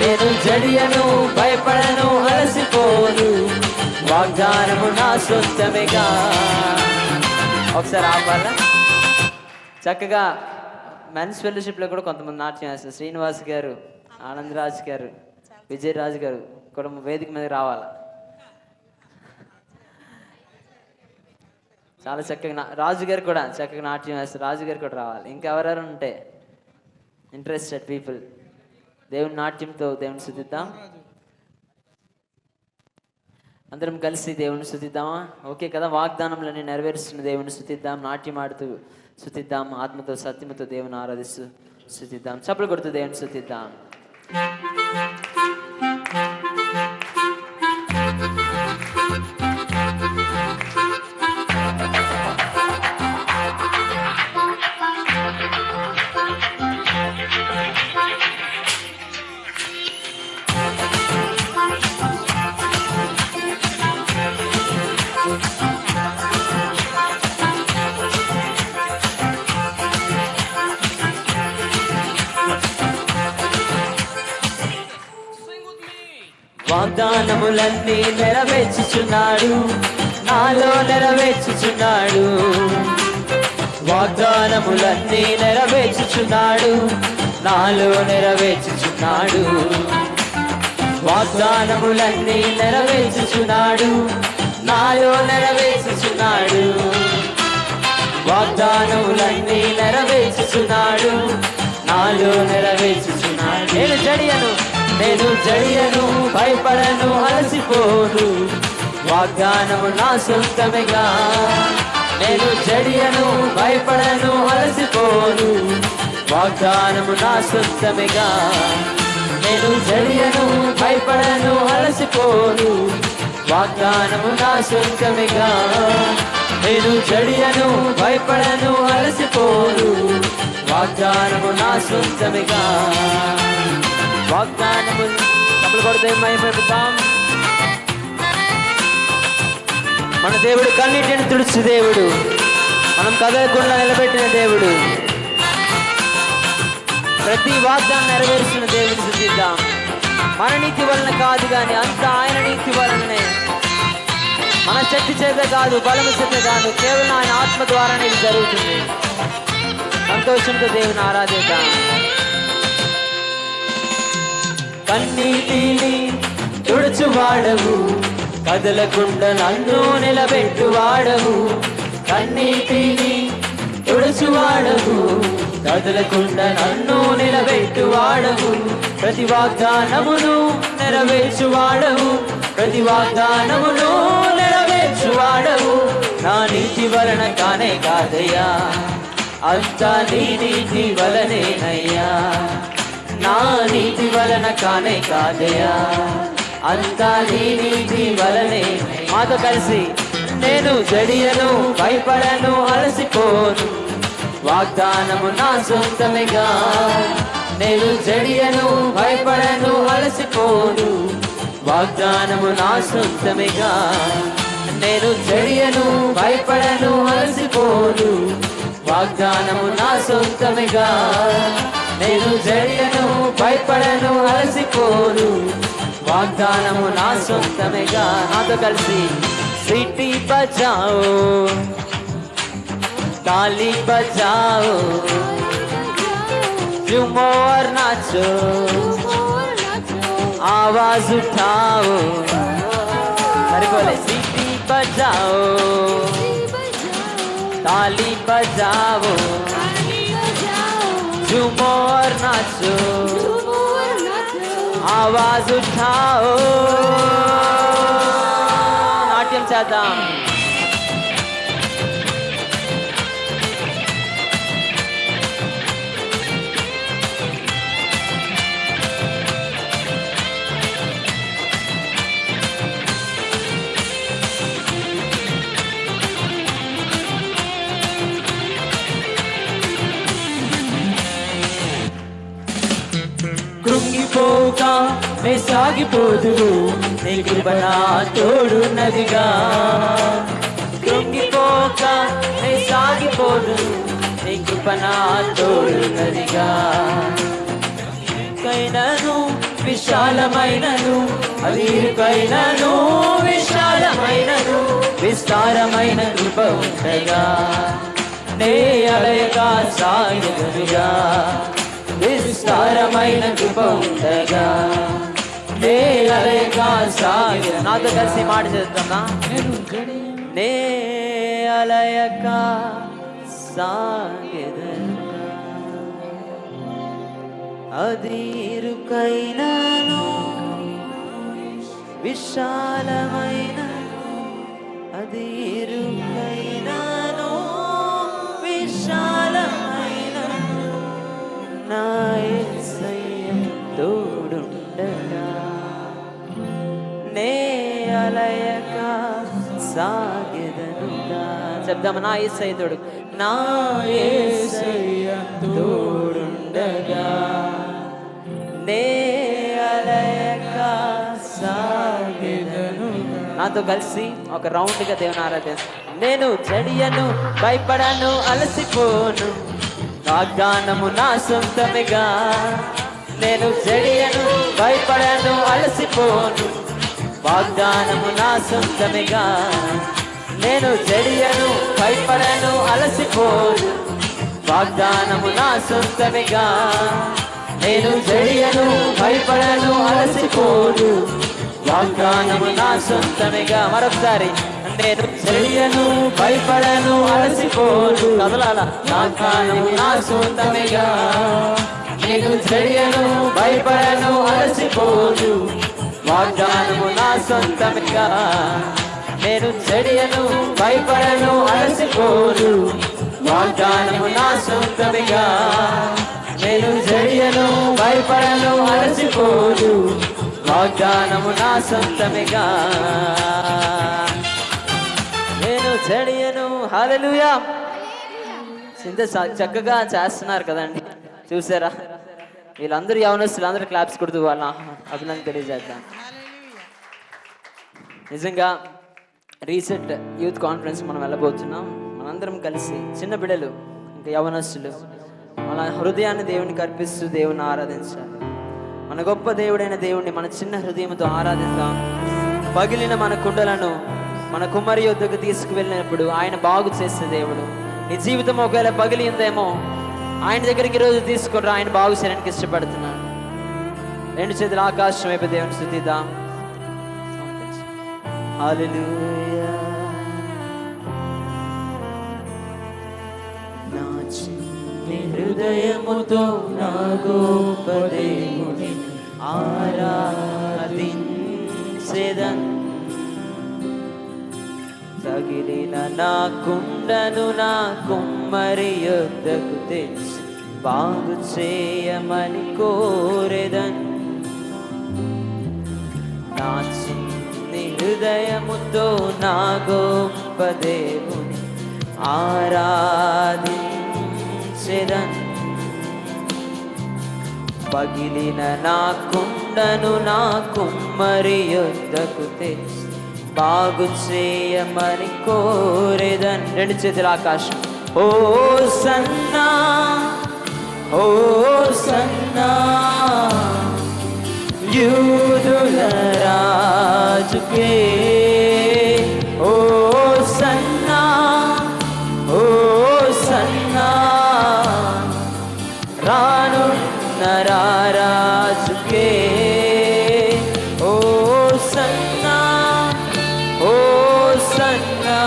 నేను జడియను, భయపడను, అలసిపోను, వాగ్దానము నా సొంతమేగా. ఒకసారి ఆపాల. చక్కగా మెన్స్ ఫెలోషిప్లో కూడా కొంతమంది నాట్యం వేస్తారు. శ్రీనివాస్ గారు, ఆనందరాజ్ గారు, విజయరాజు గారు కూడా వేదిక మీద రావాలి. చాలా చక్కగా రాజు గారు కూడా చక్కగా నాట్యం వేస్తారు. రాజు గారు కూడా రావాలి. ఇంకెవరెవరు ఉంటే ఇంట్రెస్టెడ్ పీపుల్ దేవుని నాట్యంతో దేవుని స్తుతిద్దాం. అందరం కలిసి దేవుని స్తుతిద్దామా? ఓకే కదా? వాగ్దానంలోనే నెరవేరుస్తున్న దేవుని స్తుతిద్దాం. నాట్యం ఆడుతూ స్తుతిద్దాం. ఆత్మతో సత్యముతో దేవుని ఆరాధిస్తూ స్తుతిద్దాం. చప్పలు కొడుతూ దేవుని స్తుతిద్దాం. వాగ్దానములన్నీ నెరవేర్చుచున్నాడు, నాలో నెరవేర్చుచున్నాడు. వాగ్దానములన్నీ నెరవేర్చుచున్నాడు, నాలో నెరవేర్చుచున్నాడు. వాగ్దానములన్నీ నెరవేర్చుచున్నాడు, నాలో నెరవేర్చుచున్నాడు. వాగ్దానములన్నీ నెరవేర్చుచున్నాడు, నాలో నెరవేర్చుచున్నాడు. నేను జడియను, భయపడను, అలసిపోను, వాగ్దానము నా సొంతమేగా. నేను జడియను, భయపడను, అలసిపోను, వాగ్దానము నా సొంతమేగా. నేను జడియను, భయపడను, అలసిపోను, వాగ్దానము నా సొంతమేగా. నేను జడియను, భయపడను, అలసిపోను, వాగ్దానము నా సొంతమేగా. వాగ్దానము చప్పలు కొడితే మహిమపడతాం. మన దేవుడు కన్నీటిని తుడిచి దేవుడు, మనం కదలకుండా నిలబెట్టిన దేవుడు, ప్రతి వాగ్దానం నెరవేరుస్తున్న దేవుడిని స్తుతిద్దాం. మన నీతి వలన కాదు కానీ అంత ఆయన నీతి వలననే. మన శక్తి చేత కాదు, బలము చేత కాదు, కేవలం ఆయన ఆత్మ ద్వారానే ఇది జరుగుతుంది. సంతోషంతో దేవుని ఆరాధిద్దాం. కన్నీటిని తుడుచువాడవు, కదలకుండా నన్ను నిలబెట్టువాడవు. కన్నీటిని తుడుచువాడవు, కదలకుండా నన్ను నిలబెట్టువాడవు. ప్రతి వాగ్దానమును నెరవేర్చువాడవు, ప్రతి వాగ్దానమును నెరవేర్చువాడవు. నా నీతి వలన కానే కాదయ్యా, అంతా నీ నీతి వలనేనయ్యా. నా నీతి వలన కానే కాదయ్యా, అంతా నీ నీతి వలనే. మాతో కలిసి నేను జడియను, భయపడను, అలసిపోను, వాగ్దానము నా సొంతమేగా. నేను జడియను, భయపడను, అలసిపోను, వాగ్దానము నా సొంతమేగా. నేను జడియను, భయపడను, అలసిపోను, వాగ్దానము నా సొంతమేగా. నేను జడియను, భయపడను, అలసిపోను, వాగ్దానము నా సొంతమేగా. నాతో కలిసి సిటీ బజాओ, ताली बजाओ, झूमो और नाचो, आवाज उठाओ. अरे बोले सीटी बजाओ, ताली बजाओ, झूमो और नाचो, आवाज उठाओ. नाट्यम చేద్దాం. కృంగిపోక నే సాగిపోదువు, నీ కృప నా తోడున్నదిగా. కృంగిపోక నే సాగిపోదువు, నీ కృప నా తోడున్నదిగా. ఇరుకైనను విశాలమైనను, అది ఇరుకైనను విశాలమైనను, విస్తారమైన కృప ఉండగా నే అలయగా సాగదుగా. విస్తారమైన కృప ఉండగా నే అలయగా సాగ. నాతో కలిసి మాట చేద్దామా? నే అలయక సాగెదగా, అది ఇరుకైనను విశాలమైన, అది ఇరుకైనను విశాలమైన, నా యేసయ్య తోడుండగా నే అలయక సాగెదనుగా. చెప్దామా? నా యేసయ్య తోడు, నా యేసయ్య తోడుండగా నే అలయక సాగెదనుగా. నాతో కలిసి ఒక రౌండ్గా దేవుని ఆరాధిస్తాను. నేను జడియను, భయపడను, అలసిపోను, వాగ్దానము నా సొంతమేగా. నేను జడియను, భయపడను, అలసిపోను, వాగ్దానము నా సొంతమేగా. నేను జడియను, భయపడను, అలసిపోను, వాగ్దానము నా సొంతమేగా. నేను జడియను, భయపడను, అలసిపోను, వాగ్దానము నా సొంతమేగా. మరొకసారి నేను జడియను, భయపడను, అలసిపోను, కదలాల, వాగ్దానము నా సొంతమేగా. నేను జడియను, భయపడను, అలసిపోను, వాగ్దానము నా సొంతమేగా. నేను జడియను, భయపడను, అలసిపోను, వాగ్దానము నా సొంతమేగా. నేను జడియను, భయపడను, అలసిపోను, వాగ్దానము నా సొంతమేగా. నేను జడియను. హల్లెలూయా. ఇంత చక్కగా చేస్తున్నారు కదండి, చూసారా? వీళ్ళందరూ యవనస్తులు అందరూ క్లాప్స్ కొడుతూ వాళ్ళ అభినందన తెలియజేద్దాం. నిజంగా రీసెంట్ యూత్ కాన్ఫరెన్స్ మనం వెళ్ళబోతున్నాం. మనందరం కలిసి చిన్న బిడ్డలు ఇంకా యవనస్తులు మన హృదయాన్ని దేవునికి అర్పిస్తూ దేవుని ఆరాధించాలి. మన గొప్ప దేవుడైన దేవుణ్ణి మన చిన్న హృదయంతో ఆరాధిద్దాం. పగిలిన మన కుండలను మన కుమ్మరి యొద్దకు తీసుకువెళ్ళినప్పుడు ఆయన బాగు చేసే దేవుడు. నీ జీవితం ఒకవేళ పగిలి ఉందేమో, ఆయన దగ్గరికి రోజు తీసుకుని ఆయన బాగు చేయడానికి ఇష్టపడుతున్నాడు. రెండు చేతులు ఆకాశం వైపు దేవుని స్తుతిద్దాం. హల్లెలూయా. నా చిన్ని హృదయముతో నా గొప్ప దేవుని ఆరాధించెదన్. తగిలిన నా కుండను నా కుమ్మరి యొద్దకు తెచ్చి బాగు చేయమని కోరెదన్. నా చిన్ని హృదయముతో నా గొప్ప దేవుని ఆరాధించెదన్. పగిలిన నా కుండను నా కుమ్మరి యొద్దకు తెచ్చి బాగు చేయమని కోరెదన్. రెండు చేతుల ఆకాశం. ఓ సన్నా, ఓ సన్నా, యూదుల రాజుకే. ఓ సన్నా, ఓ సన్నా, రానున్న రాజుకే. ఓ సన్నా, ఓ సన్నా,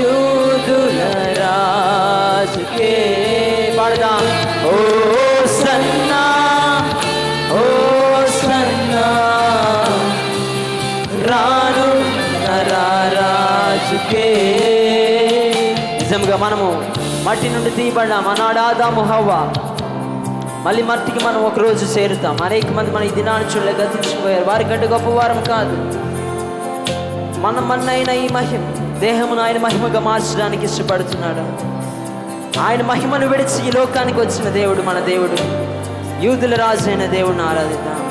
యూదుల రాజుకే. పాడదాం. ఓ సన్నా, ఓ సన్నా, రానున్న రాజుకే. నిజంగా మనము మట్టి నుండి తీయబడ్డాం. ఆనాడు ఆదాము హవ్వ, మళ్ళీ మట్టికి మనం ఒకరోజు చేరుతాం. అనేక మంది మన ఈ దినాన్ని చూడలే గతించిపోయారు. వారికంటే గొప్పవారం కాదు. మనమన్నైన ఈ మహిమ దేహమును ఆయన మహిమగా మార్చడానికి ఇష్టపడుతున్నాడు. ఆయన మహిమను విడిచి ఈ లోకానికి వచ్చిన దేవుడు మన దేవుడు. యూదుల రాజు అయిన దేవుడిని ఆరాధిద్దాం.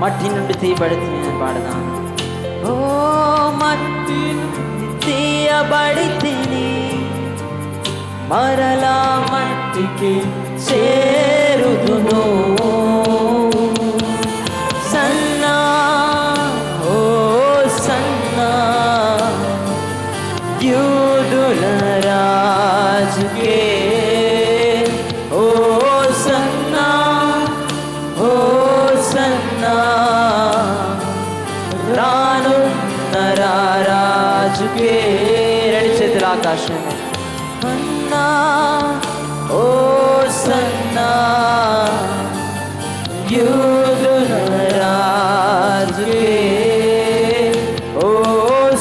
మట్టి నుండి తీయబడితే పాడదాం. ఓ మట్టి తీయబడితిని, మరలా మట్టికి చేరుదును. సన్నా, ఓ సన్నా, యూదుల రాజుకే. ఓ సన్నా, ఓ సన్నా, రానున్న రాజుకే. రెండు చేతుల ఆకాశం. సన్నా, ఓ సన్నా, యూదుల రాజుకే. ఓ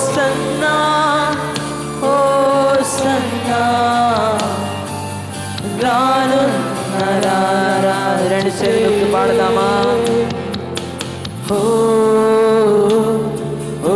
సన్నా, ఓ సన్నా, రానున్న రాజు. రెండు చేతులు పాడదామా. ఓ ఓ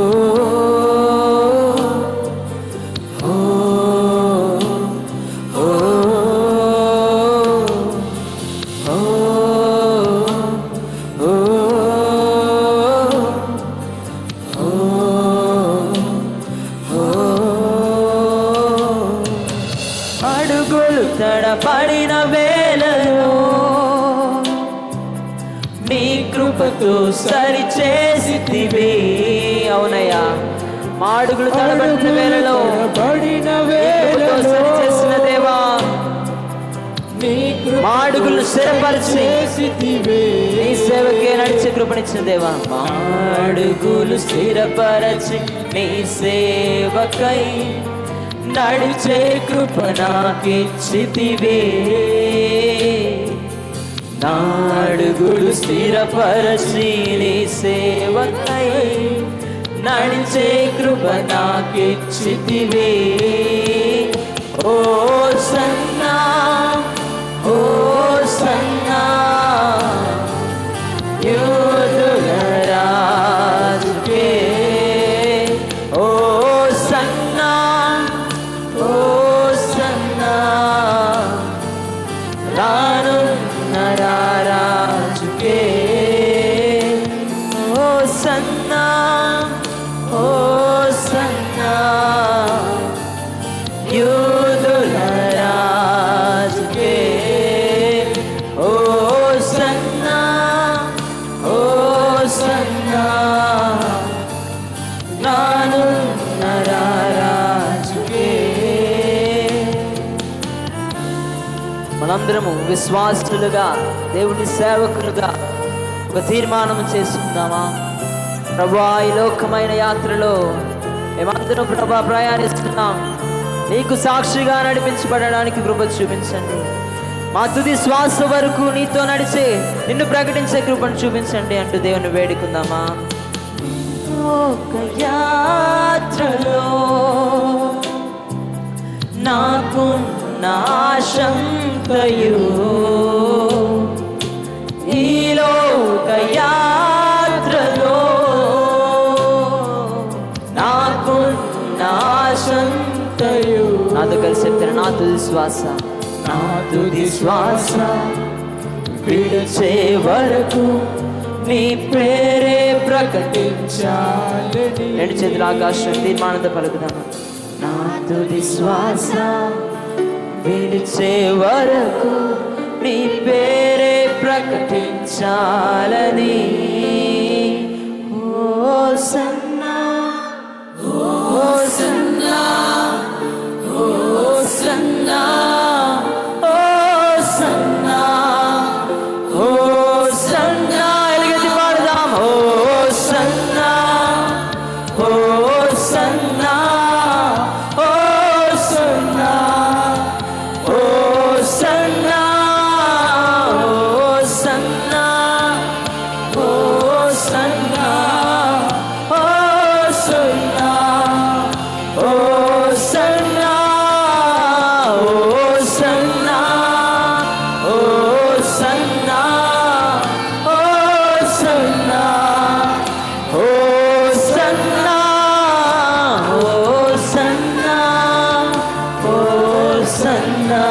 అడుగులు తడబడిన వేళలో నీ కృపతో సరి చేసితివి. అవునయ్యా, మా అడుగులు తడబడిన వేళలో సరి చేసిన దేవా, మా అడుగులు స్థిరపరిచి నీ సేవకే నడిచే కృపనిచ్చిన దేవా. మా అడుగులు స్థిరపరచి నీ సేవకై నడిచే కృప నాకిచ్చితివే. నా అడుగులు స్థిరపరచి నీ సేవకై నడిచే కృప నాకిచ్చితివే. ఓ సన్నా, ఓ సన్నా, యూదుల రాజుకే. ఓ సన్నా, ఓ సన్నా, రానున్న రాజుకే. ఓ సన్నా, ఓ సన్నా, మనందరము విశ్వాసులుగా దేవుని సేవకులుగా ఒక తీర్మానం చేసుకుందామా? ప్రభా, ఈ లోకమైన యాత్రలో మేమందరం ప్రభా ప్రయాణిస్తున్నాం. నీకు సాక్షిగా నడిపించబడడానికి కృప చూపించండి. మా తుది శ్వాస వరకు నీతో నడిచే నిన్ను ప్రకటించే కృపను చూపించండి అంటూ దేవుని వేడుకుందామా? ఒక యాత్రలో నాకున్న ఆశంకయు ఈ లోక యాత్రలో నాకున్న ఆశంకయు. నాతో కలిసి చెప్తాను, నా తుది శ్వాస, నా తుది శ్వాస విడిచే వరకు నీ పేరే ప్రకటించాలని. రెండు చేతుల ఆకాశం తీర్మానంతో పలుకుదాము. నా తుది శ్వాస విడిచే వరకు నీ పేరే ప్రకటించాలని. ఓ సన్నా, ఓ సన్నా, ఓ సన్నా, ఓ సన్నా, ఓ సన్నా. ఎలుగెత్తి పాడుదాం. ఓ సన్నా, ఓ సన్నా, ఓ సన్నా, ఓ సన్నా, ఓ సన్నా, ఓ సన్నా, ఓ సన్నా, ఓ సన్నా, ఓ సన్నా, ఓ సన్నా, ఓ సన్నా, ఓ సన్నా, ఓ సన్నా, ఓ సన్నా.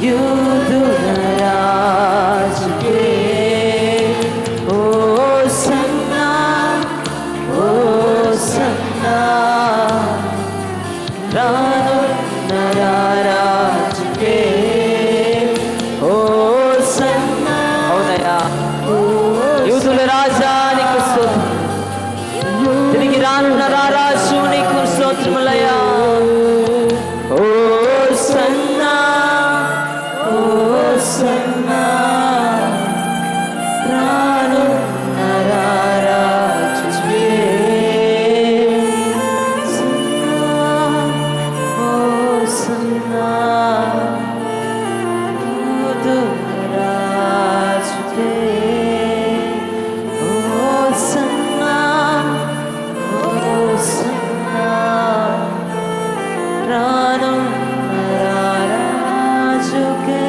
యూదుల రాజుకే ఓ సన్నా, ఓ సన్నా. రానున్న రాజుకే ఓ సన్నా. అవునయ్యా, యూదుల రాజా నీకు స్తోత్రం. తిరిగి రానున్న రాజు నీకు స్తోత్రములయ్యా. ఓ సన్నా, ఓ సన్నా. రానున్న రాజుకే సన్నా, ఓ సన్నా. యూదుల రాజుకే ఓ సన్నా, ఓ సన్నా. రానున్న రాజుకే.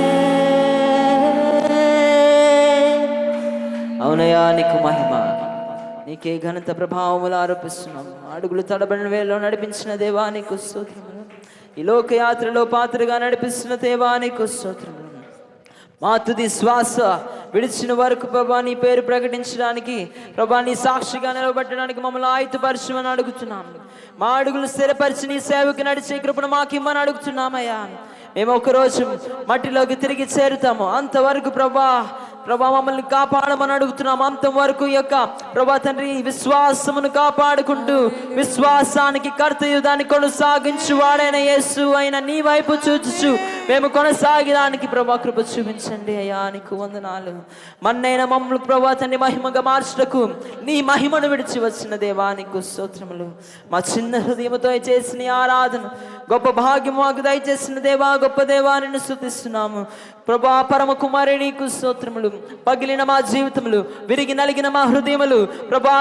అవునయ్యా, నీకు మహిమ, నీకే ఘనత ప్రభావములు ఆరోపిస్తున్నాం. అడుగులు తడబడిన వేళలో నడిపించిన దేవా నీకు స్తోత్రములు. ఈ లోకయాత్రలో పాత్రగా నడిపిస్తున్న దేవా నీకు స్తోత్రములు. మా తుది శ్వాస విడిచిన వరకు ప్రభా నీ పేరు ప్రకటించడానికి, ప్రభా నీ సాక్షిగా నిలబెట్టడానికి మమ్మల్ని ఆయుధపరచమని అడుగుతున్నాము. మా అడుగులు స్థిరపరిచి నీ సేవకు నడిచే కృపను మాకిమ్మని అడుగుతున్నామయ్యా. మేము ఒకరోజు మట్టిలోకి తిరిగి చేరుతాము. అంతవరకు ప్రభా మమ్మల్ని కాపాడమని అడుగుతున్నాము. అంతవరకు యొక్క ప్రభా తండ్రి విశ్వాసమును కాపాడుకుంటూ విశ్వాసానికి కర్తయు దాన్ని కొనసాగించు వాడైన యేసు అయిన నీ వైపు చూచుచు మేము కొనసాగడానికి ప్రభా కృప చూపించండి అయ్యా. నీకు వందనాలు. మన్నైన మమ్మల్ని ప్రభా తండ్రి మహిమగా మార్చుటకు నీ మహిమను విడిచి వచ్చిన దేవా నీకు స్తోత్రములు. మా చిన్న హృదయముతో చేసిన ఆరాధన గొప్ప భాగ్యం మాకు దయచేసిన దేవా, గొప్ప దేవా నిన్ను స్తుతిస్తున్నాము ప్రభా. పరమ కుమారి నీకు స్తోత్రములు. పగిలిన మా జీవితములు, విరిగి నలిగిన మా హృదయములు ప్రభా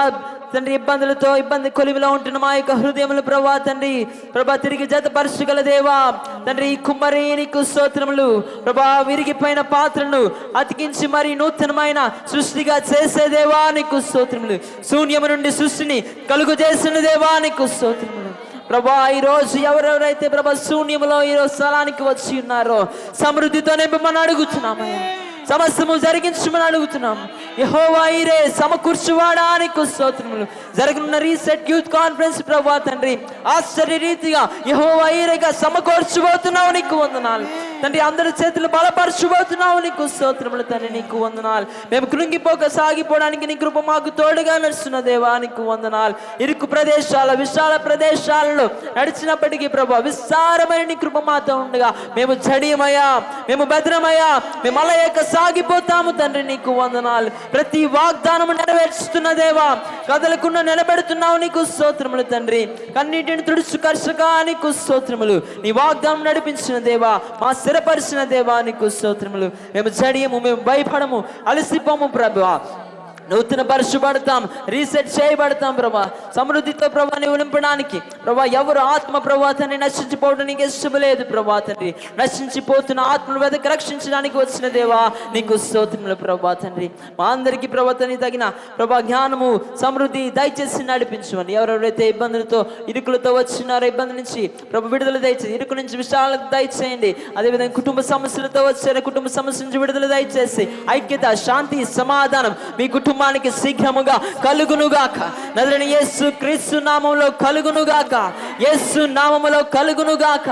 తండ్రి, ఇబ్బంది కొలివిలో ఉంటున్న మా యొక్క హృదయములు ప్రభా తండ్రి తిరిగి జతపరచగల దేవా తండ్రి. కుమ్మరి నీకు స్తోత్రములు ప్రభా. విరిగిపోయిన పాత్రను అతికించి మరి నూతనమైన సృష్టిగా చేసే దేవా నీకు స్తోత్రములు. శూన్యము నుండి సృష్టిని కలుగు చేసిన దేవా నీకు స్తోత్రములు ప్రభా. ఈరోజు ఎవరెవరైతే ప్రభా శూన్యములో ఈరోజు స్థలానికి వచ్చి ఉన్నారో సమృద్ధితో నింపమని అడుగుతున్నామయ్యా. సమస్తము జరిగించమని అడుగుతున్నాం. యెహోవా ఈరే సమకూర్చువాడా నీకు స్తోత్రములు. జరగనున్న రీసెట్ యూత్ కాన్ఫరెన్స్ ప్రభా తండ్రి ఆశ్చర్య రీతిగా యెహోవా ఈరేగా సమకూర్చుబోతున్నావు. నీకు వందనాలు. తండ్రి అందరి చేతులు బలపరచబోతున్నావు. నీకు స్తోత్రములు తండ్రి, నీకు వందనాలు. మేము కృంగిపోక సాగిపోవడానికి నీ కృప మాకు తోడుగా నడుస్తున్న దేవా, నీకు వందనాలు. ఇరుకు ప్రదేశాల విశాల ప్రదేశాలలో నడిచినప్పటికీ ప్రభా విస్తారమైన నీ కృప మాతో ఉండగా మేము జడియమయ్యా, మేము భద్రమయ్యా, మేము అలయక సాగిపోతాము తండ్రి. నీకు వందనాలు. ప్రతి వాగ్దానము నెరవేర్చుతున్న దేవా, కదలకుండా నిలబెడుతున్నావు. నీకు స్తోత్రములు తండ్రి. కన్నీటిని తుడుచు కర్షక నీకు స్తోత్రములు. నీ వాగ్దానం నడిపించిన దేవా, మా స్థిరపరిచిన దేవా, నీకు స్తోత్రములు. మేము జడియము, మేము భయపడము, అలసిపోము ప్రభువా. నూతన పరచబడతాం, రీసెట్ చేయబడతాం ప్రభా. సమృద్ధితో ప్రభా నీవు నింపడానికి ప్రభా ఎవరు ఆత్మ ప్రభా తండ్రి నశించిపోవడం నీకు ఇష్టం లేదు ప్రభా తండ్రి. నశించిపోతున్న ఆత్మను వెదకి రక్షించడానికి వచ్చిన దేవా, నీకు స్తోత్రములు ప్రభా తండ్రి. మా అందరికీ ప్రభా తండ్రి తగిన ప్రభా జ్ఞానము సమృద్ధి దయచేసి నడిపించమని. ఎవరెవరైతే ఇబ్బందులతో ఇరుకులతో వచ్చినారో ఇబ్బంది నుంచి ప్రభు విడుదల దయచేసి, ఇరుకు నుంచి విషయాలకు దయచేయండి. అదేవిధంగా కుటుంబ సమస్యలతో వచ్చారో కుటుంబ సమస్య నుంచి విడుదల దయచేసి ఐక్యత, శాంతి, సమాధానం మీ కుటుంబానికి శీఘ్రముగా కలుగునుగాక. నజరేయుడైన యేసు క్రీస్తు నామములో కలుగునుగాక, యేసు నామములో కలుగునుగాక.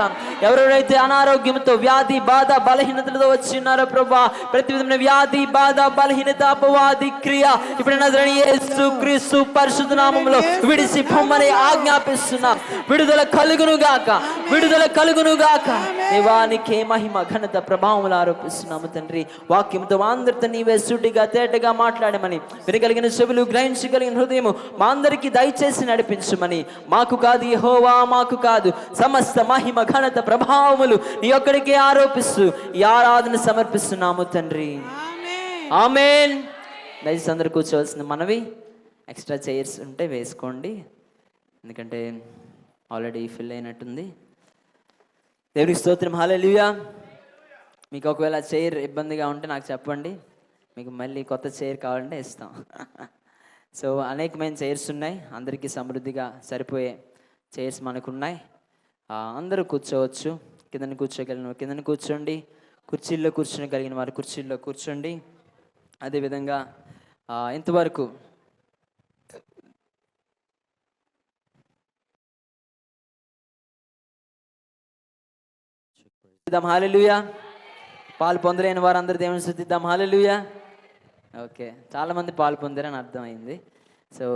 ఎవరెవరైతే అనారోగ్యంతో వ్యాధి బాధ బలహీనతలతో వచ్చినారో ప్రభా ప్రతి విధమైన వ్యాధి బాధ బలహీనత అపవాది క్రియ ఇప్పుడు నజరేయుడైన యేసు క్రీస్తు పరిశుద్ధ నామములో విడిసి పొమ్మని ఆజ్ఞాపిస్తున్నాం. విడుదల కలుగునుగాక, విడుదల కలుగునుగాక. దేవానికే మహిమ ఘనత ప్రభావములు ఆరోపిస్తున్నాము తండ్రి. వాక్యంతో అందరితో నీవే సూటిగా తేటగా మాట్లాడమని, వినగలిగిన చెవులు గ్రహించగలిగిన హృదయము మా అందరికీ దయచేసి నడిపించమని. మాకు కాదు యెహోవా, మాకు కాదు, సమస్త మహిమ ఘనత ప్రభావములు నీ ఒక్కడికే ఆరోపిస్తూ ఈ ఆరాధన సమర్పిస్తున్నాము తండ్రి. ఆమేన్. దయచేసి అందరూ కూర్చోవలసిన మనవి. ఎక్స్ట్రా చైర్స్ ఉంటే వేసుకోండి, ఎందుకంటే ఆల్రెడీ ఫిల్ అయినట్టుంది. దేవునికి స్తోత్రం. హల్లెలూయా. మీకు ఒకవేళ చైర్ ఇబ్బందిగా ఉంటే నాకు చెప్పండి, మీకు మళ్ళీ కొత్త చైర్ కావాలంటే ఇస్తాం. సో అనేకమైన చైర్స్ ఉన్నాయి, అందరికీ సమృద్ధిగా సరిపోయే చైర్స్ మనకున్నాయి. అందరూ కూర్చోవచ్చు. కిందని కూర్చోగలిగిన కిందని కూర్చోండి, కుర్చీల్లో కూర్చోగలిగిన వారు కుర్చీల్లో కూర్చోండి. అదేవిధంగా ఇంతవరకు హల్లెలూయా. పాలు పొందలేని వారు అందరూ దేవుని స్తుతిద్దాం. హల్లెలూయా. ఓకే, చాలామంది పాలు పొందారని అర్థమైంది. సో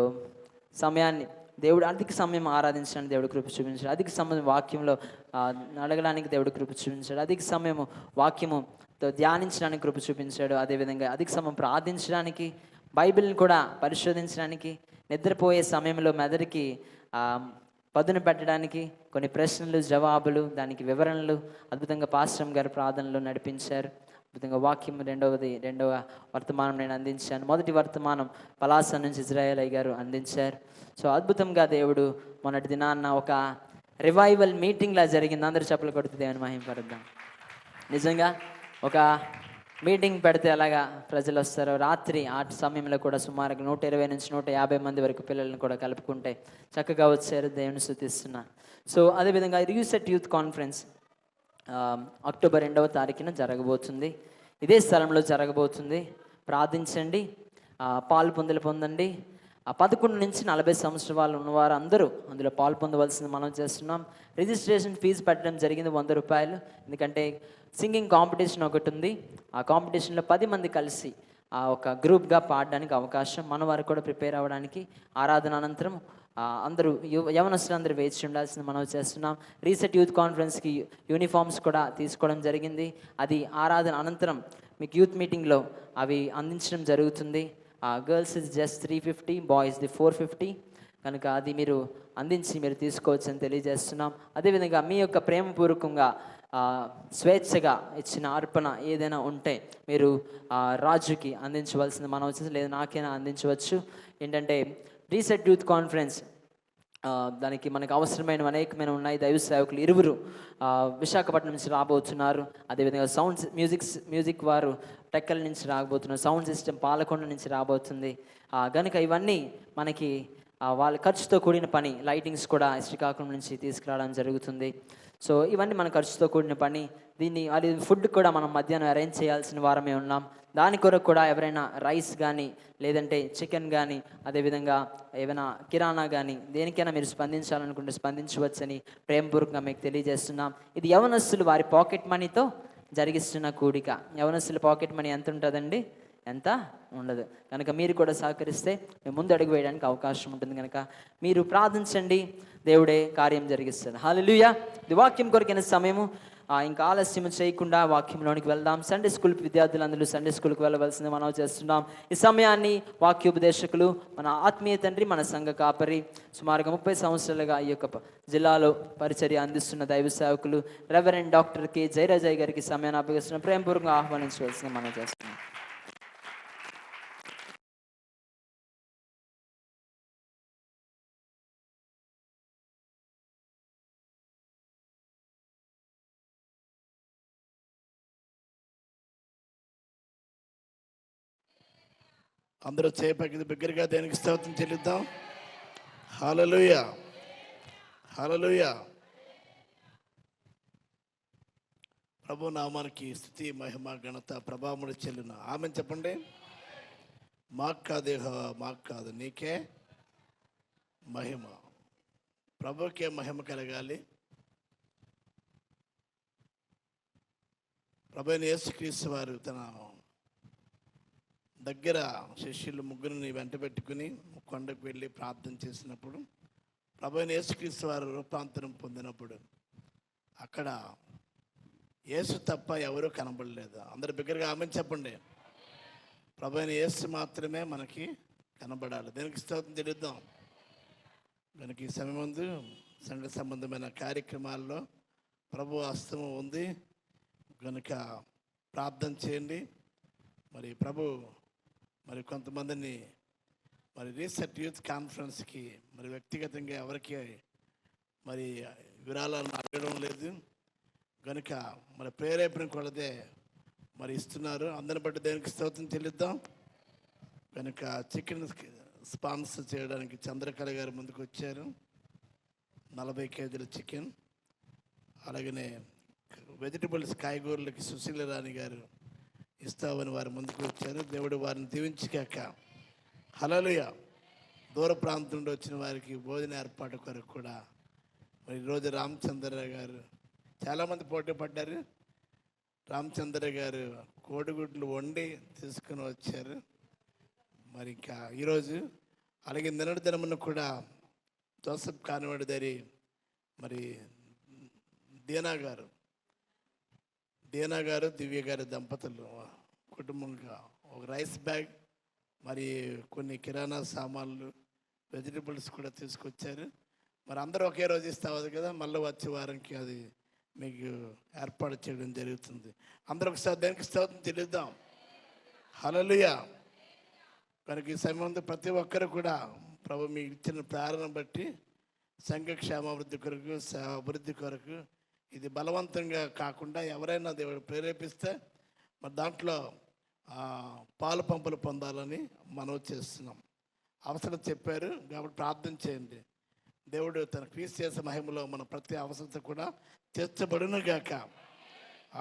సమయాన్ని దేవుడు అధిక సమయం ఆరాధించడానికి దేవుడు కృప చూపించాడు. అధిక సమయం వాక్యంలో అడగడానికి దేవుడు కృప చూపించాడు. అధిక సమయం వాక్యముతో ధ్యానించడానికి కృప చూపించాడు. అదేవిధంగా అధిక సమయం ప్రార్థించడానికి, బైబిల్ని కూడా పరిశోధించడానికి, నిద్రపోయే సమయంలో మెదడుకి పదును పెట్టడానికి కొన్ని ప్రశ్నలు జవాబులు, దానికి వివరణలు అద్భుతంగా పాస్టర్ గారు ప్రార్థనలు నడిపించారు. అద్భుతంగా వాక్యం రెండవ వర్తమానం నేను అందించాను. మొదటి వర్తమానం పలాస నుంచి ఇజ్రాయేల్ గారు అందించారు. సో అద్భుతంగా దేవుడు మొన్నటి దినాన్న ఒక రివైవల్ మీటింగ్లా జరిగింది. అందరూ చప్పలు కొడుతూ దేవుని మహిమపరుద్దాం. నిజంగా ఒక మీటింగ్ పెడితే అలాగా ప్రజలు వస్తారు. రాత్రి ఆ సమయంలో కూడా సుమారుగా 120 నుంచి 150 మంది వరకు పిల్లల్ని కూడా కలుపుకుంటే చక్కగా వచ్చారు. దేవుని స్తుతిస్తున్నా. సో అదేవిధంగా రీసెట్ యూత్ కాన్ఫరెన్స్ అక్టోబర్ 2వ తారీఖున జరగబోతుంది. ఇదే స్థలంలో జరగబోతుంది. ప్రార్థించండి, పాలు పొందండి. 11 నుంచి 40 సంవత్సరాలు ఉన్నవారు అందరూ అందులో పాలు పొందవలసింది మనం చేస్తున్నాం. రిజిస్ట్రేషన్ ఫీజు పెట్టడం జరిగింది 100 రూపాయలు. ఎందుకంటే సింగింగ్ కాంపిటీషన్ ఒకటి ఉంది. ఆ కాంపిటీషన్లో 10 మంది కలిసి ఒక గ్రూప్గా పాడడానికి అవకాశం, మన వారు కూడా ప్రిపేర్ అవ్వడానికి. ఆరాధన అనంతరం అందరూ యవనస్తులు అందరూ వేచి ఉండాల్సింది మనం చేస్తున్నాం. రీసెట్ యూత్ కాన్ఫరెన్స్కి యూనిఫామ్స్ కూడా తీసుకోవడం జరిగింది. అది ఆరాధన అనంతరం మీకు యూత్ మీటింగ్లో అవి అందించడం జరుగుతుంది. Girls is just 350, boys the 450. కనుక అది మీరు అందించి మీరు తీసుకోవచ్చు అని తెలియజేస్తున్నాం. అదేవిధంగా మీ యొక్క ప్రేమపూర్వకంగా స్వేచ్ఛగా ఇచ్చిన అర్పణ ఏదైనా ఉంటే మీరు రాజుకి అందించవలసింది మనం వచ్చేసి, లేదా నాకైనా అందించవచ్చు. ఏంటంటే రీసెట్ యూత్ కాన్ఫరెన్స్ దానికి మనకు అవసరమైన అనేకమైన ఉన్నాయి. దైవ సేవకులు 2 విశాఖపట్నం నుంచి రాబోతున్నారు. అదేవిధంగా మ్యూజిక్ వారు టెక్కల నుంచి రాబోతున్నారు. సౌండ్ సిస్టమ్ పాలకొండ నుంచి రాబోతుంది. కనుక ఇవన్నీ మనకి వాళ్ళ ఖర్చుతో కూడిన పని. లైటింగ్స్ కూడా శ్రీకాకుళం నుంచి తీసుకురావడం జరుగుతుంది. సో ఇవన్నీ మన ఖర్చుతో కూడిన పని. అది ఫుడ్ కూడా మనం మధ్యాహ్నం అరేంజ్ చేయాల్సిన వారమే ఉన్నాం. దాని కొరకు కూడా ఎవరైనా రైస్ కానీ, లేదంటే చికెన్ కానీ, అదేవిధంగా ఏమైనా కిరాణా కానీ దేనికైనా మీరు స్పందించాలనుకుంటే స్పందించవచ్చని ప్రేమపూర్వకంగా మీకు తెలియజేస్తున్నాం. ఇది యవనస్తులు వారి పాకెట్ మనీతో జరిగిస్తున్న కూడిక. యవనస్తుల పాకెట్ మనీ ఎంత ఉంటుందండి? ఎంత ఉండదు. కనుక మీరు కూడా సహకరిస్తే మేము ముందు అడుగు వేయడానికి అవకాశం ఉంటుంది. కనుక మీరు ప్రార్థించండి, దేవుడే కార్యం జరిగిస్తాడు. హల్లెలూయా. ఇది వాక్యం కొరకైన సమయము. ఇంకా ఆలస్యం చేయకుండా వాక్యంలోనికి వెళ్దాం. సండే స్కూల్ విద్యార్థులందరూ సండే స్కూల్కి వెళ్ళవలసింది మనం చేస్తున్నాం. ఈ సమయాన్ని వాక్యోపదేశకులు, మన ఆత్మీయ తండ్రి, మన సంఘ కాపరి, సుమారుగా 30 సంవత్సరాలుగా ఈ యొక్క జిల్లాలో పరిచర్య అందిస్తున్న దైవ సేవకులు రెవరెండ్ డాక్టర్ కె జయరాజయ్య గారికి సమయాన్ని అప్పగిస్తున్న ప్రేమపూర్వకంగా ఆహ్వానించవలసింది మనం చేస్తున్నాం. అందరూ చేపకి బిగ్గరగా దేనికి స్తోత్రం చెల్లిద్దాం. హల్లెలూయా, హల్లెలూయా. ప్రభు నామానికి స్తుతి, మహిమ, ఘనత, ప్రభావములు చెల్లిన ఆమె చెప్పండి. మాకు కాదు, మాకు కాదు, నీకే మహిమ. ప్రభుకే మహిమ కలగాలి. ప్రభువైన యేసుక్రీస్తు వారు తన దగ్గర శిష్యులు ముగ్గురిని వెంట పెట్టుకుని కొండకు వెళ్ళి ప్రార్థన చేసినప్పుడు, ప్రభువైన యేసుక్రీస్తు వారు రూపాంతరం పొందినప్పుడు అక్కడ యేసు తప్ప ఎవరూ కనబడలేదు. అందరు బిగ్గరగా ఆమేన్ చెప్పండి. ప్రభువైన యేసు మాత్రమే మనకి కనబడాలి. దేనికి స్తోత్రం చెల్లిద్దాం. కనుక ఈ సమయం ముందు సంఘ సంబంధమైన కార్యక్రమాల్లో ప్రభు హస్తము ఉంది కనుక ప్రార్థన చేయండి. మరి ప్రభు మరి కొంతమందిని మరి రీసెట్ యూత్ కాన్ఫరెన్స్కి మరి వ్యక్తిగతంగా ఎవరికి మరి విరాళాలను అడగడం లేదు కనుక మరి ప్రేరేపణ కొలదే మరి ఇస్తున్నారు. అందరిని బట్టి దేనికి స్తోత్రం చెల్లిద్దాం. కనుక చికెన్ స్పాన్సర్ చేయడానికి చంద్రకళ గారు ముందుకు వచ్చారు. 40 కేజీల చికెన్. అలాగనే వెజిటబుల్స్, కాయగూరలకి సుశీల రాణి గారు ఇస్తామని వారు ముందుకు వచ్చారు. దేవుడు వారిని దీవించగాక. హల్లెలూయా. దూర ప్రాంతం నుండి వచ్చిన వారికి భోజన ఏర్పాటు కొరకు కూడా మరి ఈరోజు రామచంద్రరావు గారు, చాలామంది పోటీ పడ్డారు. రామచంద్ర గారు కోడిగుడ్లు వండి తీసుకుని వచ్చారు. మరి ఇంకా ఈరోజు అలాగే నిన్నటి దినమున కూడా జోసఫ్ కానివాడి దరి మరి దీనా గారు దివ్య గారి దంపతులు కుటుంబంగా ఒక రైస్ బ్యాగ్ మరి కొన్ని కిరాణా సామాన్లు, వెజిటబుల్స్ కూడా తీసుకొచ్చారు. మరి అందరూ ఒకే రోజు ఇస్తావు కదా, మళ్ళీ వచ్చే వారానికి అది మీకు ఏర్పాటు చేయడం జరుగుతుంది. అందరూ ఒకసారి దానికి స్తోత్రం చెల్లిద్దాం. హల్లెలూయా. కనుక ఈ సమయంలో ప్రతి ఒక్కరు కూడా ప్రభు మీకు ఇచ్చిన ప్రేరణ బట్టి సంఘ క్షేమాభివృద్ధి కొరకు, అభివృద్ధి కొరకు ఇది బలవంతంగా కాకుండా ఎవరైనా దేవుడు ప్రేరేపిస్తే మరి దాంట్లో పాలు పంపులు పొందాలని మనం చేస్తున్నాం. అవసరం చెప్పారు కాబట్టి ప్రార్థన చేయండి. దేవుడు తన క్రీస్తు చేసే మహిమలో మన ప్రతి అవసరత కూడా తీర్చబడును గాక.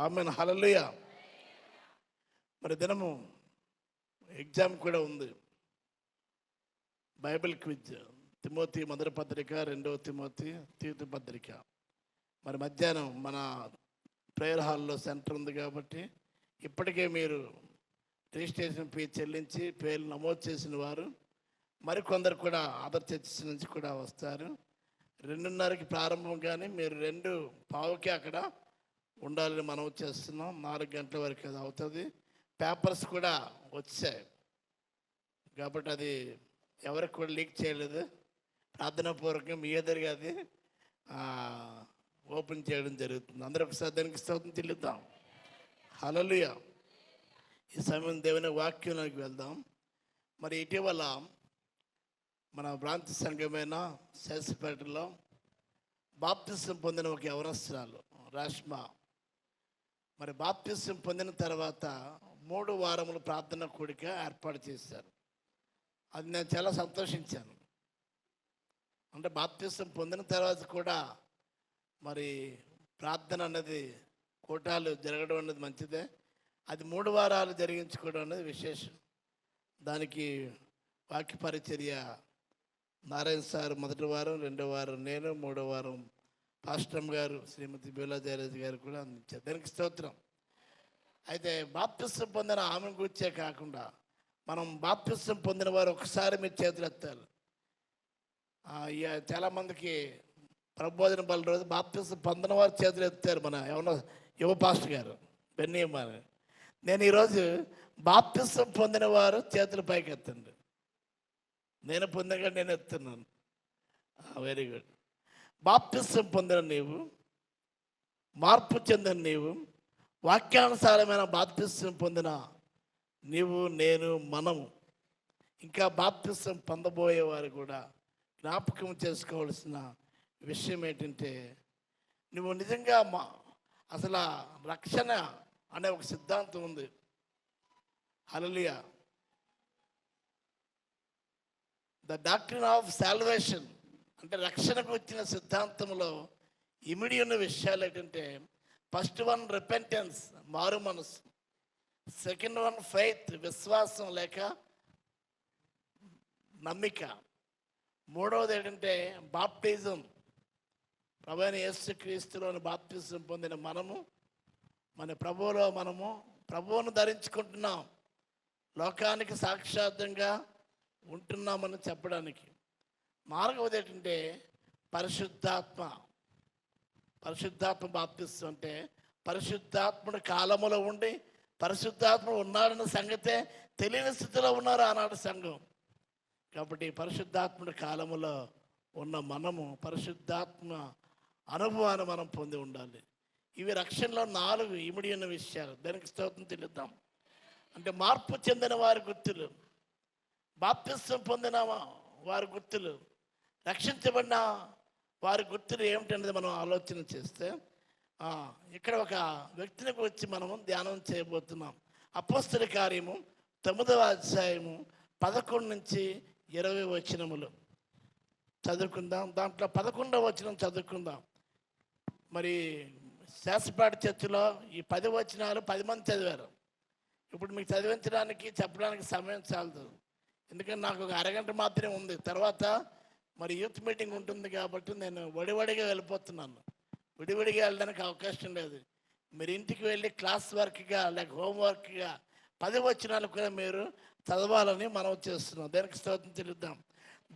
ఆమేన్. హల్లెలూయా. మరి దినము ఎగ్జామ్ కూడా ఉంది. బైబిల్ క్విజ్, తిమోతి మొదటి పత్రిక, 2వ తిమోతి, తీతు పత్రిక. మరి మధ్యాహ్నం మన ప్రేయర్ హాల్లో సెంటర్ ఉంది కాబట్టి ఇప్పటికే మీరు రిజిస్ట్రేషన్ ఫీ చెల్లించి పేర్లు నమోదు చేసిన వారు మరికొందరు కూడా అదర్ చర్చెస్ నుంచి కూడా వస్తారు. 2:30కి ప్రారంభం, కానీ మీరు 2:15కి అక్కడ ఉండాలని మనం చేస్తున్నాం. 4 గంటల వరకు అది అవుతుంది. పేపర్స్ కూడా వచ్చాయి కాబట్టి అది ఎవరికి కూడా లీక్ చేయలేదు. ప్రార్థనాపూర్వకంగా మీ ఎదురుగా అది ఓపెన్ చేయడం జరుగుతుంది. అందరూ ఒకసారి దానికి స్తోత్రం చెల్లిద్దాం. హల్లెలూయా. ఈ సమయం దేవుని వాక్యంలోకి వెళ్దాం. మరి ఇటీవల మన ప్రాంత సంఘమైన శేషపేటలో బాప్తిసం పొందిన ఒక యవనస్తురాలు రాష్మా మరి బాప్తిసం పొందిన తర్వాత 3 వారములు ప్రార్థన కూడిక ఏర్పాటు చేశారు. అది నేను చాలా సంతోషించాను. అంటే బాప్తిసం పొందిన తర్వాత కూడా మరి ప్రార్థన అనేది కూటాలు జరగడం అనేది మంచిదే. అది 3 వారాలు జరిగించుకోవడం అనేది విశేషం. దానికి వాక్య పరిచర్య నారాయణ సార్ మొదటి వారం, 2వ వారం నేను, 3వ వారం పాస్టమ్ గారు శ్రీమతి బీలా జయరాజ్ గారు కూడా అందించారు. దానికి స్తోత్రం. అయితే బాప్తిసం పొందిన ఆమెను గురించే కాకుండా మనం బాప్తిసం పొందిన వారు ఒకసారి మీరు చేతులు ఎత్తాలి. చాలామందికి ప్రబోధన బల రోజు బాప్తిసం పొందిన వారు చేతులు ఎత్తారు. మన ఎవరో యువ పాస్టర్ గారు బెన్నీయమ్మ. నేను ఈరోజు బాప్తిసం పొందిన వారు చేతులు పైకి ఎత్తండి. నేను పొందగా నేను ఎత్తున్నాను. Very good. బాప్తిసం పొందిన నీవు, మార్పు చెందిన నీవు, వాక్యానుసారమైన బాప్తిసం పొందిన నీవు, నేను, మనము, ఇంకా బాప్తిసం పొందబోయేవారు కూడా జ్ఞాపకం చేసుకోవాల్సిన విషయం ఏంటంటే, నువ్వు నిజంగా అసలు రక్షణ అనే ఒక సిద్ధాంతం ఉంది. హల్లెలూయా. ద డాక్ట్రిన్ ఆఫ్ సాల్వేషన్ అంటే రక్షణకు వచ్చిన సిద్ధాంతంలో ఇమిడి ఉన్న విషయాలు ఏంటంటే, ఫస్ట్ వన్ రిపెంటెన్స్, మారు మనసు. సెకండ్ వన్ ఫెయిత్, విశ్వాసం లేక నమ్మిక. మూడవది ఏంటంటే బాప్టిజం, ప్రభువైన యేసుక్రీస్తులోని బాప్టిజం పొందిన మనము, మన ప్రభువులో మనము ప్రభువును ధరించుకుంటున్నాం, లోకానికి సాక్షాత్తంగా ఉంటున్నామని చెప్పడానికి. నాలుగవది ఏంటంటే పరిశుద్ధాత్మ. పరిశుద్ధాత్మ బాప్తిసం అంటే పరిశుద్ధాత్ముడు కాలములో ఉండి పరిశుద్ధాత్మ ఉన్నాడన్న సంగతే తెలియని స్థితిలో ఉన్నారు ఆనాడు సంఘం. కాబట్టి పరిశుద్ధాత్ముడి కాలములో ఉన్న మనము పరిశుద్ధాత్మ అనుభవాన్ని మనం పొంది ఉండాలి. ఇవి రక్షణలో 4 ఇమిడి ఉన్న విషయాలు. దానికి స్తోత్రం చెల్లిద్దాం. అంటే మార్పు చెందిన వారి గుర్తులు, బాప్తిసం పొందిన వారి గుర్తులు, రక్షించబడిన వారి గుర్తులు ఏమిటనేది మనం ఆలోచన చేస్తే, ఇక్కడ ఒక వ్యక్తిని వచ్చి మనము ధ్యానం చేయబోతున్నాం. అపోస్తల కార్యము 9వ అధ్యాయము 11 నుంచి 20 వచనములు చదువుకుందాం. దాంట్లో 11వ వచనం చదువుకుందాం. మరి శాసపాటి చర్చిలో ఈ 10 వచనాలు 10 మంది చదివారు. ఇప్పుడు మీకు చదివించడానికి చెప్పడానికి సమయం చాలదు, ఎందుకంటే నాకు ఒక అరగంట మాత్రమే ఉంది. తర్వాత మరి యూత్ మీటింగ్ ఉంటుంది కాబట్టి నేను వడివడిగా వెళ్ళిపోతున్నాను. విడివిడిగా వెళ్ళడానికి అవకాశం లేదు. మీరు ఇంటికి వెళ్ళి క్లాస్ వర్క్గా లేక హోంవర్క్గా 10 వచనాలు కూడా మీరు చదవాలని మనం చేస్తున్నాం. దానికి స్తోత్రం చెల్లిద్దాం.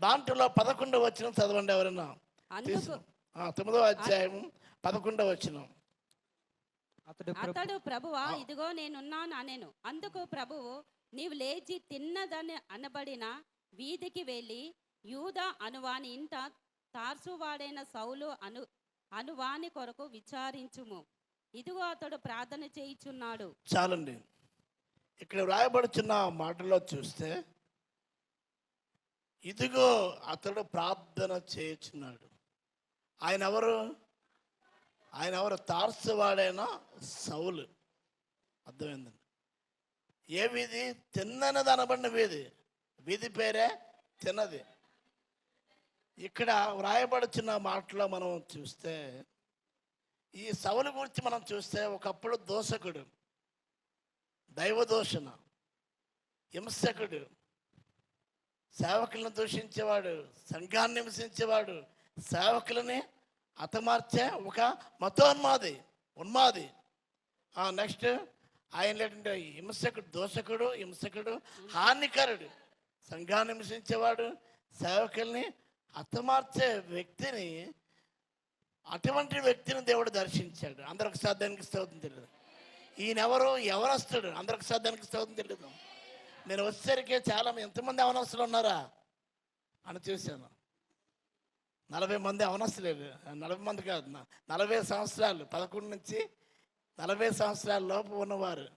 దాంట్లో 11వ వచనం చదవండి ఎవరైనా. 9వ అధ్యాయం 11వ వచనం. అతడు ప్రభువా ఇదిగో నేనున్నాను అనెను. అందుకు ప్రభువు, నీవు లేచి తిన్నదని అనబడిన వీధికి వెళ్ళి యూదా అనువాని ఇంట తార్సువాడైన సౌలు అనువాని కొరకు విచారించుము. ఇదిగో అతడు ప్రార్థన చేయుచున్నాడు. చాలండి. ఇక్కడ వ్రాయబడుచున్న మాటలో చూస్తే, ఇదిగో అతడు ప్రార్థన చేయుచున్నాడు. ఆయన ఎవరు? తార్సువాడైన సౌలు. అర్థమైందండి. ఏ వీధి? తిన్నది అనబడిన వీధి. వీధి పేరే తిన్నది. ఇక్కడ వ్రాయబడుచున్న మాటలో మనం చూస్తే, ఈ సౌలు గురించి మనం చూస్తే, ఒకప్పుడు దోషకుడు, దైవదూషణ, హింసకుడు, సేవకులను దూషించేవాడు, సంఘాన్ని హింసించేవాడు, సేవకులని హతమార్చే ఒక మతోన్మాది, ఉన్మాది. నెక్స్ట్ ఆయన ఏంటంటే హింసకుడు, హానికరుడు, సంఘాన్ని హింసించేవాడు, సేవకుల్ని హతమార్చే వ్యక్తిని, అటువంటి వ్యక్తిని దేవుడు దర్శించాడు. అందరికి సాధ్యానికి స్తోత్రం తెలియదు. ఈయనెవరు? యవనస్తుడు. అందరికి సాధ్యానికి స్తోత్రం తెలియదు. నేను వచ్చేసరికి చాలా ఎంతమంది యవనస్తులు ఉన్నారా అని చూశాను. 40 మంది అవనస్తులేదు. 40 మంది కాదు, 40 సంవత్సరాలు, 11 నుంచి 40 సంవత్సరాల లోపు ఉన్నవారు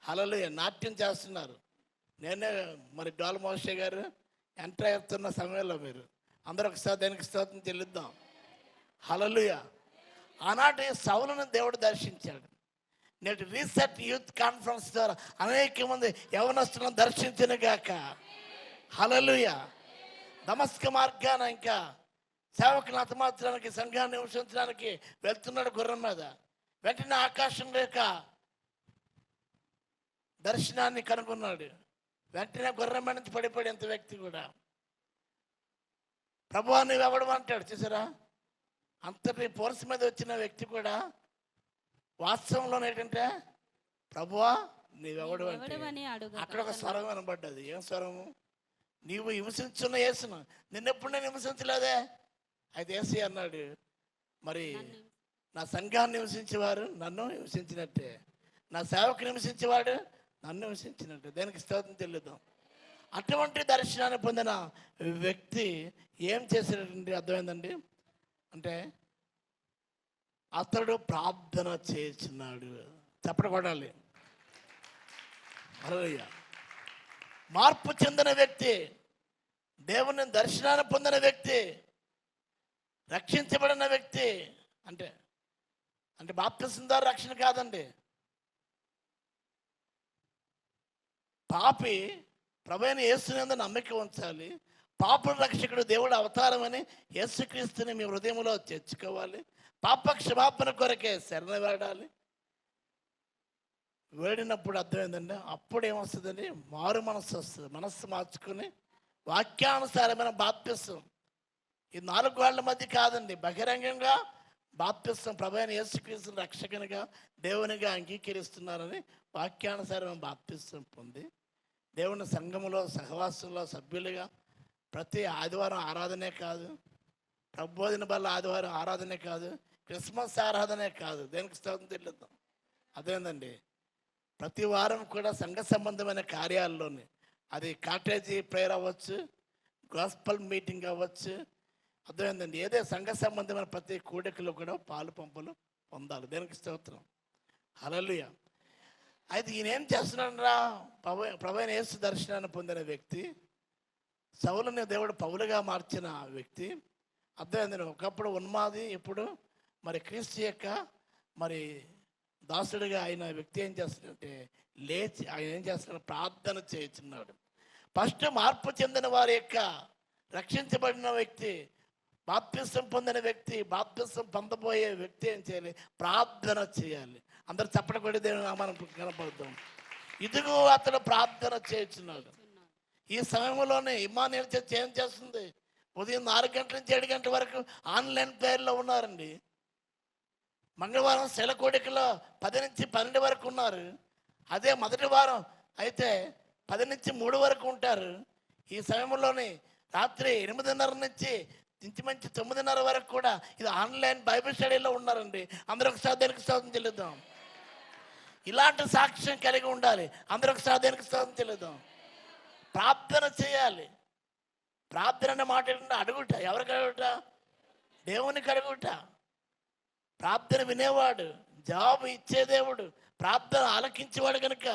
హల్లెలూయా నాట్యం చేస్తున్నారు. నేనే మరి డోల్ మోషే గారు ఎంటర్ అవుతున్న సమయంలో మీరు అందరూ ఒకసారి దానికి స్తోత్రం చెల్లిద్దాం. హల్లెలూయా. ఆనాటి సౌలును దేవుడు దర్శించాడు. నేటి రీసెట్ యూత్ కాన్ఫరెన్స్ ద్వారా అనేక మంది యవనస్తులను దర్శించిన గాక. హల్లెలూయా. దమస్క మార్గాన ఇంకా సేవకులను హతమార్చడానికి, సంఘాన్ని హింసించడానికి వెళ్తున్నాడు గుర్రం మీద. వెంటనే ఆకాశం లేక దర్శనాన్ని కనుగొన్నాడు. వెంటనే గుర్రం మీద నుంచి పడిపోయాడు. ఎంత వ్యక్తి కూడా ప్రభువా నువ్వు ఎవడు అంటాడు. చూసారా, అంతటి పోర్స్ మీద వచ్చిన వ్యక్తి కూడా వాస్తవంలో ఏంటంటే ప్రభువా నీవెవడు అంటే ఎవడవని అడుగు అక్కడ ఒక స్వరం వినబడ్డది. ఏం స్వరము? నీవు హింసించున్న యేసును నిన్నెప్పుడు నేను హింసించలేదే. అయితే యేసు అన్నాడు, మరి నా సంఘాన్ని హింసించేవారు నన్ను హింసించినట్టే, నా సేవకుని హింసించేవాడు నన్ను హింసించినట్టే. దేనికి స్తోత్రం చెల్లిద్దాం. అటువంటి దర్శనాన్ని పొందిన వ్యక్తి ఏం చేసేటండి అర్థమైందండి అంటే అతడు ప్రార్థన చేస్తున్నాడు. చెప్పడపడాలి. హల్లెలూయా. మార్పు చెందిన వ్యక్తి, దేవుని దర్శనాన్ని పొందిన వ్యక్తి, రక్షించబడిన వ్యక్తి అంటే అంటే బాప్తిసం ద్వారా రక్షణ కాదండి. పాపి ప్రభువైన యేసునందు నమ్మిక ఉంచాలి. పాపుల రక్షకుడు దేవుడు అవతారమని యేసుక్రీస్తుని మీ హృదయంలో చేర్చుకోవాలి. పాప క్షమాపణ కొరకే శరణ వేడాలి. వేడినప్పుడు అర్థమైందండి, అప్పుడు ఏమొస్తుందండి? మారు మనస్సు వస్తుంది. మనస్సు మార్చుకుని వాక్యానుసారమైన బాప్తిసం. ఈ 4 గోడల మధ్య కాదండి, బహిరంగంగా బాప్తిసం ప్రభువైన యేసుక్రీస్తుని రక్షకునిగా దేవునిగా అంగీకరిస్తున్నారని వాక్యానుసారమైన బాప్తిసం పొంది దేవుని సంఘములో సహవాసంలో సభ్యులుగా ప్రతి ఆదివారం ఆరాధనే కాదు, ప్రబోధన బల్ల ఆదివారం ఆరాధనే కాదు, క్రిస్మస్ ఆరాధనే కాదు, దేనికి స్తోత్రం చెల్లిద్దాం. అదేందండి, ప్రతి వారం కూడా సంఘ సంబంధమైన కార్యాల్లోని, అది కాటేజీ ప్రేయర్ అవ్వచ్చు, గాస్పల్ మీటింగ్ అవ్వచ్చు, అర్థమైందండి, ఏదే సంఘ సంబంధమైన ప్రతి కూడికలో కూడా పాలు పంపులు పొందాలి. దేనికి స్తోత్రం. హల్లెలూయా. అయితే ఈయన ఏం చేస్తున్నాడరా? ప్రభువైన యేసు దర్శనాన్ని పొందిన వ్యక్తి, సౌలుని దేవుడు పౌలుగా మార్చిన వ్యక్తి, అర్థమైంది. ఒకప్పుడు ఉన్మాది, ఇప్పుడు మరి క్రీస్తు యొక్క మరి దాసుడిగా అయిన వ్యక్తి ఏం చేస్తున్నాడంటే లేచి ఆయన ఏం చేస్తున్నాడు? ప్రార్థన చేస్తున్నాడు. ఫస్ట్ మార్పు చెందిన వారి యొక్క రక్షించబడిన వ్యక్తి, బాప్తిసం పొందిన వ్యక్తి, బాప్తిసం పొందబోయే వ్యక్తి ఏం చేయాలి? ప్రార్థన చేయాలి. అందరు చప్పట కొడి దేవుని మనం కనపడతాం. ఇదిగో అతడు ప్రార్థన చేస్తున్నాడు. ఈ సమయంలోనే ఇమ్మానుయేల్ చర్చ్ ఏం చేస్తుంది? ఉదయం 4 గంటల నుంచి 7 గంటల వరకు ఆన్లైన్ ప్రేయర్లో ఉన్నారండి. మంగళవారం శిల కోడికలో 10 నుంచి 12 వరకు ఉన్నారు. అదే మొదటి వారం అయితే 10 నుంచి 3 వరకు ఉంటారు. ఈ సమయంలోనే రాత్రి 8:30 నుంచి ఇంచుమించు 9:30 వరకు కూడా ఇది ఆన్లైన్ బైబిల్ స్టడీలో ఉన్నారండి. అందరూ ఒకసారి దేనికి స్తోత్రం చెల్లిద్దాం. ఇలాంటి సాక్ష్యం కలిగి ఉండాలి. అందరూ ఒకసారి దేనికి స్తోత్రం చెల్లిద్దాం. ప్రార్థన చేయాలి. ప్రార్థన అనే మాట ఏంటంటే అడుగుట. ఎవరికి అడుగుట? దేవునికి అడుగుట. ప్రార్థన వినేవాడు, జవాబు ఇచ్చే దేవుడు, ప్రార్థన ఆలకించేవాడు కనుక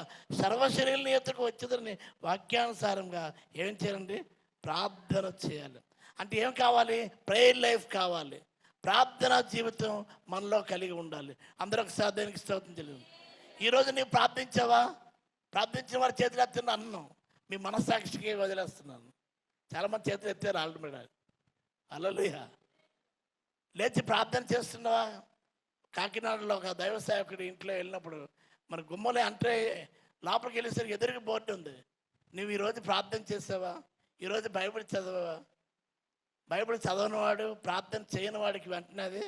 సర్వశరీరుని ఎత్తుకు వచ్చేదని వాక్యానుసారంగా ఏం చేయాలండి? ప్రార్థన చేయాలి. అంటే ఏం కావాలి? ప్రేయర్ లైఫ్ కావాలి. ప్రార్థనా జీవితం మనలో కలిగి ఉండాలి. అందరూ ఒకసారి దేనికి స్తోత్రం చెల్లిద్దాం. ఈరోజు నీవు ప్రార్థించావా? ప్రార్థించిన వారి చేతులు ఎత్తున్న అన్నం మీ మనస్సాక్షికి వదిలేస్తున్నాను. చాలామంది చేతులు ఎత్తారు ఆల్రెడీ. హల్లెలూయా. లేచి ప్రార్థన చేస్తున్నావా? కాకినాడలో ఒక దైవ సేవకుడి ఇంట్లో వెళ్ళినప్పుడు మన గుమ్మలే అంటే లోపలికి వెళ్ళేసరికి ఎదురుగా బోర్డు ఉంది. నువ్వు ఈరోజు ప్రార్థన చేసావా? ఈరోజు బైబిల్ చదవవా? బైబిల్ చదవనివాడు, ప్రార్థన చేయని వాడికి వెంటనే అది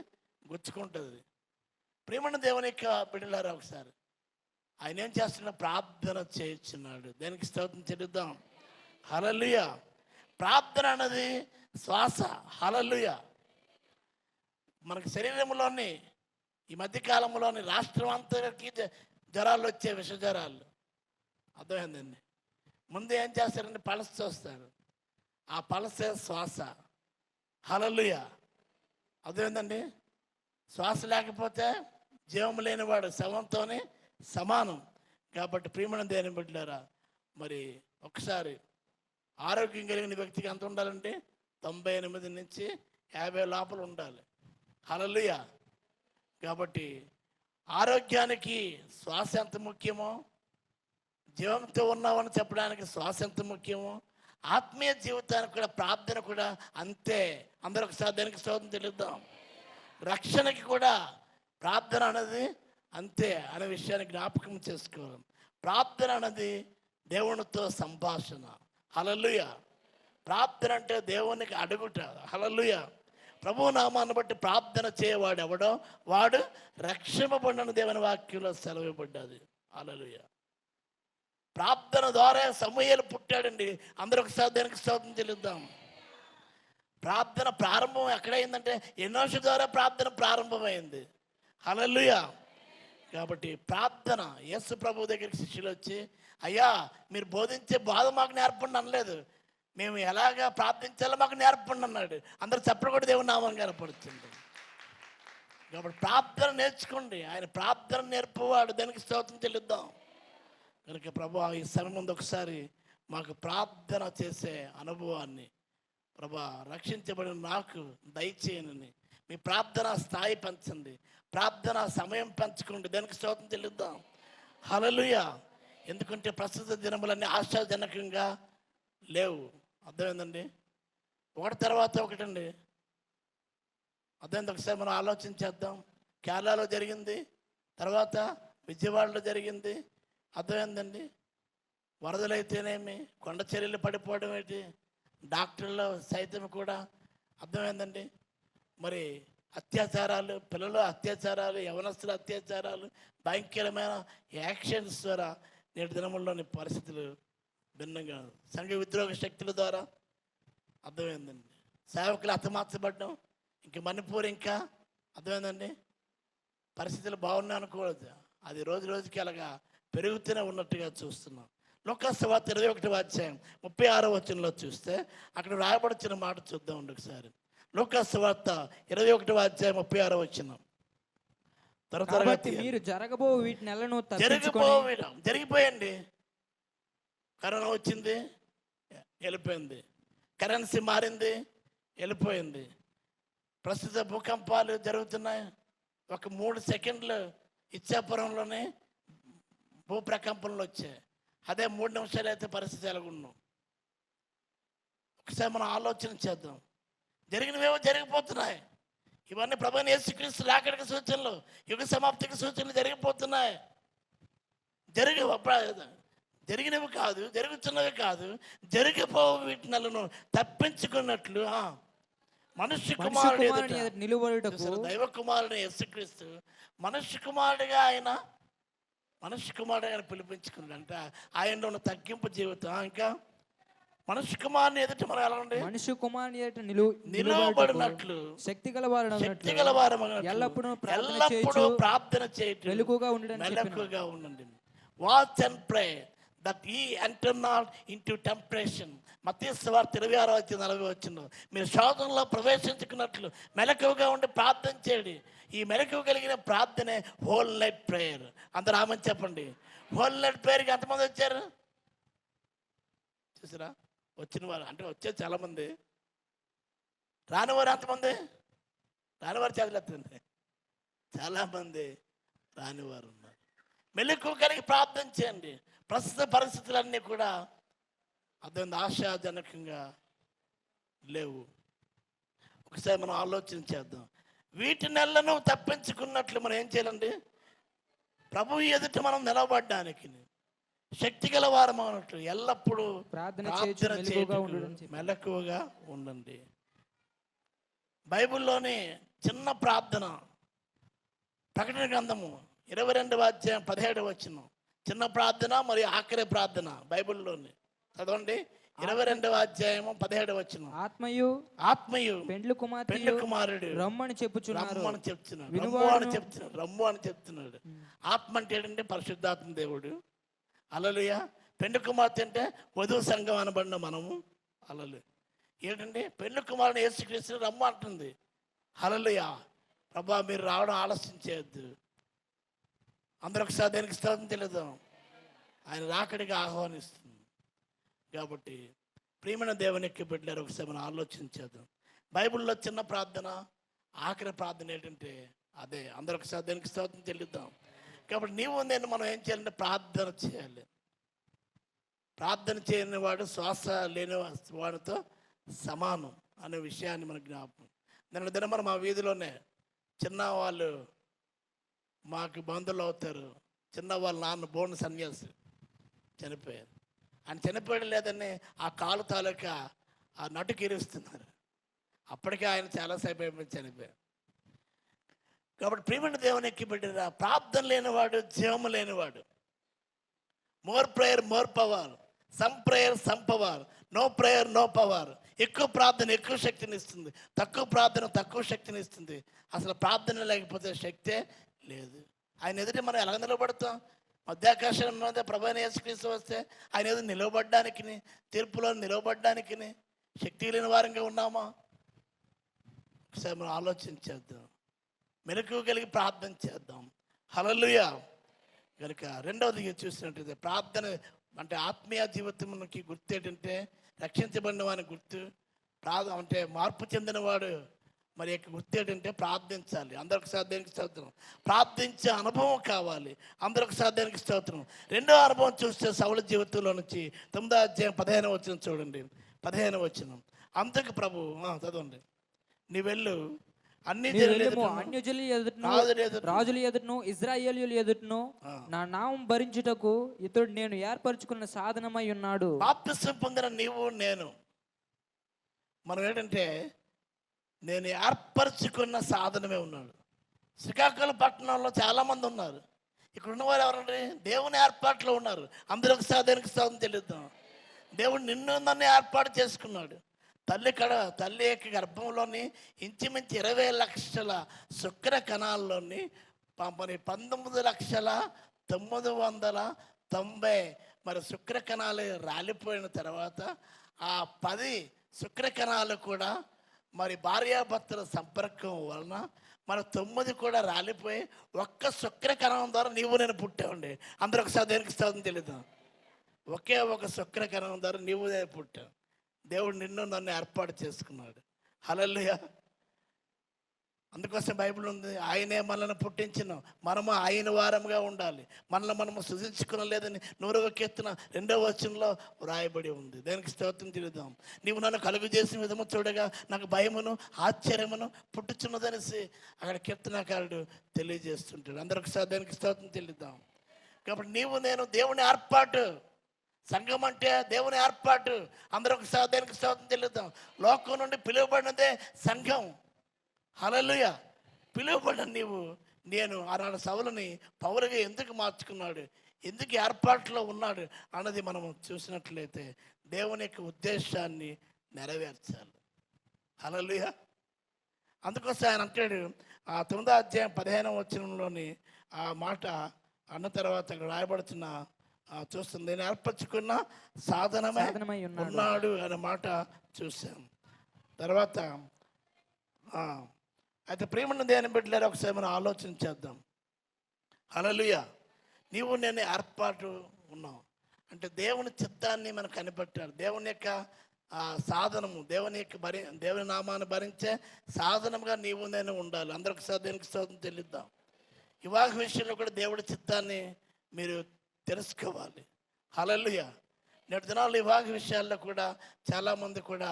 గుచ్చుకుంటుంది. ప్రియమైన దేవుని యొక్క బిడ్డలారా, ఒకసారి ఆయన ఏం చేస్తున్నాడు? ప్రార్థన చేస్తున్నాడు. దేనికి స్తోత్రం చెల్లిద్దాం. హల్లెలూయా. ప్రార్థన అన్నది శ్వాస. హల్లెలూయా. మనకి శరీరంలోని ఈ మధ్యకాలంలోని రాష్ట్రం అంతకి జ్వరాలు వచ్చే విష జ్వరాలు అర్థమైందండి. ముందు ఏం చేస్తారంటే పలస చూస్తారు. ఆ పలసే శ్వాస. హల్లెలూయా. అర్థమైందండి. శ్వాస లేకపోతే జీవం లేనివాడు శవంతోనే సమానం. కాబట్టి ప్రియమైన దేవుని బిడ్డలారా, మరి ఒకసారి ఆరోగ్యం కలిగిన వ్యక్తికి ఎంత ఉండాలంటే 98 నుంచి 50 లోపల ఉండాలి. హల్లెలూయా. కాబట్టి ఆరోగ్యానికి శ్వాస ఎంత ముఖ్యమో, జీవంతో ఉన్నామని చెప్పడానికి శ్వాస ఎంత ముఖ్యమో, ఆత్మీయ జీవితానికి కూడా ప్రార్థన కూడా అంతే. అందరూ ఒకసారి దానికి స్తోత్రం చెల్లిద్దాం. రక్షణకి కూడా ప్రార్థన అనేది అంతే అనే విషయాన్ని జ్ఞాపకం చేసుకోవాలి. ప్రార్థన అనేది దేవునితో సంభాషణ. హల్లెలూయా. ప్రార్థన అంటే దేవునికి అడుగుట. హల్లెలూయా. ప్రభు నామాన్ని బట్టి ప్రార్థన చేయవాడు ఎవడో వాడు రక్షింపబడిన దేవుని వాక్యంలో సెలవిపడ్డది. హల్లెలూయా. ప్రార్థన ద్వారా సమూయేలు పుట్టాడండి. అందరూ ఒకసారి దానికి స్తోత్రం చెల్లిద్దాం. ప్రార్థన ప్రారంభం ఎక్కడైందంటే ఎన్నోష ద్వారా ప్రార్థన ప్రారంభమైంది. హల్లెలూయా. కాబట్టి ప్రార్థన, యేసు ప్రభు దగ్గరికి శిష్యులు వచ్చి, అయ్యా మీరు బోధించే బోధ మాకు నేర్పండి అనలేదు, మేము ఎలాగా ప్రార్థించాలో మాకు నేర్పండి అన్నాడు. అందరూ చెప్పలు కూడా దేవుని నామం కనపడుతుంది. కాబట్టి ప్రార్థన నేర్చుకోండి. ఆయన ప్రార్థన నేర్పవాడు. దానికి స్తోత్రం చెల్లిద్దాం. కనుక ప్రభు ఈ సమయం ముందు ఒకసారి మాకు ప్రార్థన చేసే అనుభవాన్ని ప్రభా రక్షించబడిన నాకు దయచేయనని మీ ప్రార్థన స్థాయి పెంచండి, ప్రార్థన సమయం పెంచుకోండి. దానికి స్తోత్రం చెల్లిద్దాం. హల్లెలూయా. ఎందుకంటే ప్రస్తుత దినములన్నీ ఆశాజనకంగా లేవు. అర్థమైందండి? ఒకటి తర్వాత ఒకటండి. అర్థమైంది? ఒకసారి మనం ఆలోచించేద్దాం. కేరళలో జరిగింది, తర్వాత విజయవాడలో జరిగింది. అర్థమైందండి? వరదలైతేనేమి, కొండ చర్యలు పడిపోవడం ఏంటి, డాక్టర్లు సైతం కూడా. అర్థమైందండి? మరి అత్యాచారాలు, పిల్లలు అత్యాచారాలు, యవనస్తుల అత్యాచారాలు, భయంకరమైన యాక్షన్స్ ద్వారా నేటి దినముల్లోని పరిస్థితులు భిన్నంగా, సంఘ విద్రోహ శక్తుల ద్వారా. అర్థమైందండి? సేవకులు హతమార్చబడ్డం, ఇంక మణిపూర్ ఇంకా. అర్థమైందండి? పరిస్థితులు బాగున్నాయి అనుకోవద్దు, అది రోజు రోజుకి అలాగా పెరుగుతూనే ఉన్నట్టుగా చూస్తున్నాం. లూకాసు సువార్త 21వ అధ్యాయం 36వ వచనంలో చూస్తే అక్కడ రాయబడిన మాట చూద్దాం ఒకసారి. లూకాసు సువార్త 21వ అధ్యాయం 36వ వచనం. కాబట్టి మీరు జరగబో వీటి నెలను జరిగిపోయండి. కరోనా వచ్చింది, వెళ్ళిపోయింది. కరెన్సీ మారింది, వెళ్ళిపోయింది. ప్రస్తుత భూకంపాలు జరుగుతున్నాయి. ఒక 3 సెకండ్లు ఇచ్చాపురంలోనే భూప్రకంపనలు వచ్చాయి. అదే 3 నిమిషాలు అయితే పరిస్థితి ఎలాగున్నాం. ఒకసారి మనం ఆలోచన చేద్దాం. జరిగినవేవో జరిగిపోతున్నాయి. ఇవన్నీ ప్రభువైన యేసుక్రీస్తు రాకడికి సూచనలు, యుగ సమాప్తికి సూచనలు జరిగిపోతున్నాయి. జరిగినవి కాదు, జరుగుతున్నవి కాదు, జరిగిపో వీటి నెలను తప్పించుకున్నట్లు మనుష్య కుమారుడు నిలువడుటకు, దైవ కుమారుడు యేసుక్రీస్తు మనుష్య కుమారుడిగా ఆయన పిలిపించుకున్నాడంట. ఆయనలో ఉన్న తగ్గింపు జీవితం. ఇంకా మనుష్య కుమారుని ఎదుట మనం ఎలా ఉండే, మనుష్య కుమారుని ఎదుట నిలువబడినట్లు శక్తిగలవారు ఎల్లప్పుడూ ప్రార్థన చేయటం మెలకువగా ఉండండి. Watch and pray that ye enter not into temptation. మత్తయి సువార్త 26:40 మీరు శోధనలో ప్రవేశించుకున్నట్లు మెలకువగా ఉండి ప్రార్థన చేయండి. ఈ మెలకువ కలిగిన ప్రార్థనే హోల్ నైట్ ప్రేయర్. అందరూ ఆమని చెప్పండి. హోల్ నైట్ ప్రేయర్కి ఎంతమంది వచ్చారు చూసారా? వచ్చిన వారు అంటే వచ్చేది చాలామంది, రానివారు ఎంతమంది? రానివారు చదివేస్తుంది, చాలామంది రానివారు ఉన్నారు. మెలకువ కలిగి ప్రార్థన చేయండి. ప్రస్తుత పరిస్థితులన్నీ కూడా అర్థం ఆశాజనకంగా లేవు. ఒకసారి మనం ఆలోచన చేద్దాం. వీటి నెలను తప్పించుకున్నట్లు మనం ఏం చేయాలండి? ప్రభు ఎదుట మనం నిలబడడానికి శక్తి గల వారం అన్నట్లు ఎల్లప్పుడూ ప్రార్థన మెలకువగా ఉండండి. బైబిల్లోని చిన్న ప్రార్థన, ప్రకటన గ్రంథము 22వ అధ్యాయం 17వ వచనం. చిన్న ప్రార్థన మరియు ఆఖరి ప్రార్థన బైబిల్లోని చదవండి. 22వ అధ్యాయము 17వ వచనం. ఆత్మయు పెండ్లి కుమారుడు రమ్మని చెప్తున్నాడు. రమ్ము అని చెప్తున్నాడు. ఆత్మ అంటే ఏంటంటే పరిశుద్ధాత్మ దేవుడు. హల్లెలూయా. పెండ్లి కుమార్తె అంటే వధువు సంఘం అనబడిన మనము. హల్లెలూయా. ఏంటంటే పెండ్లి కుమారుని యేసుక్రీస్తు రమ్ము అంటుంది. హల్లెలూయా. ప్రభా మీరు రావడం ఆలస్యం చేయొద్దు. అందరూ ఒకసారి దానికి స్తోత్రం తెలియదాం. ఆయన రాకడిగా ఆహ్వానిస్తుంది. కాబట్టి ప్రియమైన దేవునికి బిడ్డలారా, ఒకసారి మనం ఆలోచించేద్దాం. బైబిల్లో చిన్న ప్రార్థన, ఆఖరి ప్రార్థన ఏంటంటే అదే. అందరూ ఒకసారి దానికి స్తోత్రం చెల్లిద్దాం. కాబట్టి నీవు నేను మనం ఏం చేయాలంటే ప్రార్థన చేయాలి. ప్రార్థన చేయని వాడు శ్వాస లేని వాడితో సమానం అనే విషయాన్ని మనకు జ్ఞాపకం. నిన్న దినం మా వీధిలోనే చిన్న వాళ్ళు మాకు బంధువులు అవుతారు. చిన్న వాళ్ళ నాన్న బోన్ సన్యాసి చనిపోయారు. ఆయన చనిపోయడం లేదని ఆ కాలు తాలూకా ఆ నటు కిరుస్తున్నారు. అప్పటికే ఆయన చాలాసేపు అయిపోయి చనిపోయారు. కాబట్టి ప్రియమైన దేవుని ఎక్కిపెట్టిన ప్రార్థన లేనివాడు జీవము లేనివాడు. More prayer more power, some prayer some power, no prayer no power. ఎక్కువ ప్రార్థన ఎక్కువ శక్తిని ఇస్తుంది, తక్కువ ప్రార్థన తక్కువ శక్తిని ఇస్తుంది. అసలు ప్రార్థన లేకపోతే శక్తే లేదు. ఆయన ఎదుట మనం ఎలా నిలబడతాం? మధ్యాకాశం మీద ప్రభు అయిన యేసుక్రీస్తు వస్తే ఆయన ఎదురు నిలవబడ్డానికి, తీర్పులో నిలవబడ్డానికి శక్తి లేని వారంగా ఉన్నామా? ఒకసారి మనం ఆలోచించేద్దాం, మెలకు కలిగి ప్రార్థన చేద్దాం. హల్లెలూయా. కనుక రెండవది చూసినట్టయితే ప్రార్థన అంటే ఆత్మీయ జీవితంకి గుర్తు ఏంటంటే రక్షించబడిన వాని గుర్తు, అంటే మార్పు చెందినవాడు మరి యొక్క గుర్తు ఏంటంటే ప్రార్థించాలి. అందరికి సాధ్యానికి స్తోత్రం. ప్రార్థించే అనుభవం కావాలి. అందరికి సాధ్యానికి స్తోత్రం. రెండో అనుభవం చూస్తే సౌలు జీవితంలో నుంచి 9వ అధ్యాయం 15వ వచనం చూడండి. 15వ వచనం. అందుకు ప్రభు చదవండి. నీ వెళ్ళు అన్ని రాజుల ఎదుటను ఇశ్రాయేలీయుల ఎదుటను నా నామం భరించుటకు ఇతడు నేను ఏర్పరచుకున్న సాధనమై ఉన్నాడు. బాప్తిసం పొందిన నీవు నేను మనం ఏంటంటే నేను ఏర్పరచుకున్న సాధనమే ఉన్నాడు. శ్రీకాకుళం పట్టణంలో చాలామంది ఉన్నారు. ఇక్కడ ఉన్నవారు ఎవరండి? దేవుని ఏర్పాట్లో ఉన్నారు. అందరికి సాధనకి సాధన తెలియద్దాం. దేవుడు నిన్ను నన్ను ఏర్పాటు చేసుకున్నాడు. తల్లి యొక్క గర్భంలోని ఇంచుమించు 20 లక్షల శుక్ర కణాల్లోని 19,990 మరి శుక్ర కణాలు రాలిపోయిన తర్వాత ఆ 10 శుక్ర కణాలు కూడా మరి భార్యాభర్తల సంపర్కం వలన మన 9 కూడా రాలిపోయి ఒక్క శుక్ర కణం ద్వారా నీవు నేను పుట్టావండి. అందరూ ఒకసారి దేనికి స్తోత్రం తెలియదు. ఒకే ఒక శుక్ర కణం ద్వారా నీవు నేను పుట్టావు. దేవుడు నిన్ను నన్ను ఏర్పాటు చేసుకున్నాడు. హల్లెలూయా. అందుకోసం బైబిల్ ఉంది, ఆయనే మనల్ని పుట్టించిన మనము ఆయన వారముగా ఉండాలి. మనము సృజించుకునలేదని 100వ కీర్తన 2వ వచనంలో వ్రాయబడి ఉంది. దేనికి స్తోత్రం చెల్లిద్దాం. నీవు నన్ను కలుగు చేసిన విధము చూడగా నాకు భయమును ఆశ్చర్యమును పుట్టుచున్నదనేసి అక్కడ కీర్తనకారుడు తెలియజేస్తుంటాడు. అందరికి దేనికి స్తోత్రం చెల్లిద్దాం. కాబట్టి నీవు నేను దేవుని ఏర్పాటు. సంఘం అంటే దేవుని ఏర్పాటు. అందరూ ఒకసారి దేనికి స్తోత్రం చెల్లిద్దాం. లోకం నుండి పిలువబడినదే సంఘం. హల్లెలూయా. పిలువబడిన నీవు నేను ఆనాడు సౌలుని పౌలుగా ఎందుకు మార్చుకున్నాడు, ఎందుకు ఏర్పాట్లో ఉన్నాడు అన్నది మనం చూసినట్లయితే దేవుని యొక్క ఉద్దేశాన్ని నెరవేర్చాలి. హల్లెలూయా. అందుకోసం ఆయన అంటాడు ఆ 9వ అధ్యాయం 15వ వచనంలోని ఆ మాట అన్న తర్వాత అక్కడ రాయబడుతున్న చూస్తుంది, నేను ఏర్పరచుకున్న సాధనమై ఉన్నాడు అనే మాట చూసాం. తర్వాత అయితే ప్రేమను దేని బిడ్డలారా ఒకసారి మనం ఆలోచన చేద్దాం. హల్లెలూయా. నీవు నేను ఏర్పాటు ఉన్నాం అంటే దేవుని చిత్తాన్ని మనం కనిపెట్టాలి. దేవుని యొక్క సాధనము, దేవుని నామాన్ని భరించే సాధనముగా నీవు నేను ఉండాలి. అందరూ ఒకసారి దేనికి స్తోత్రం చెల్లిద్దాం. వివాహ విషయంలో కూడా దేవుడి చిత్తాన్ని మీరు తెలుసుకోవాలి. హల్లెలూయా. నేటి దినాల్లో వివాహ విషయాల్లో కూడా చాలామంది కూడా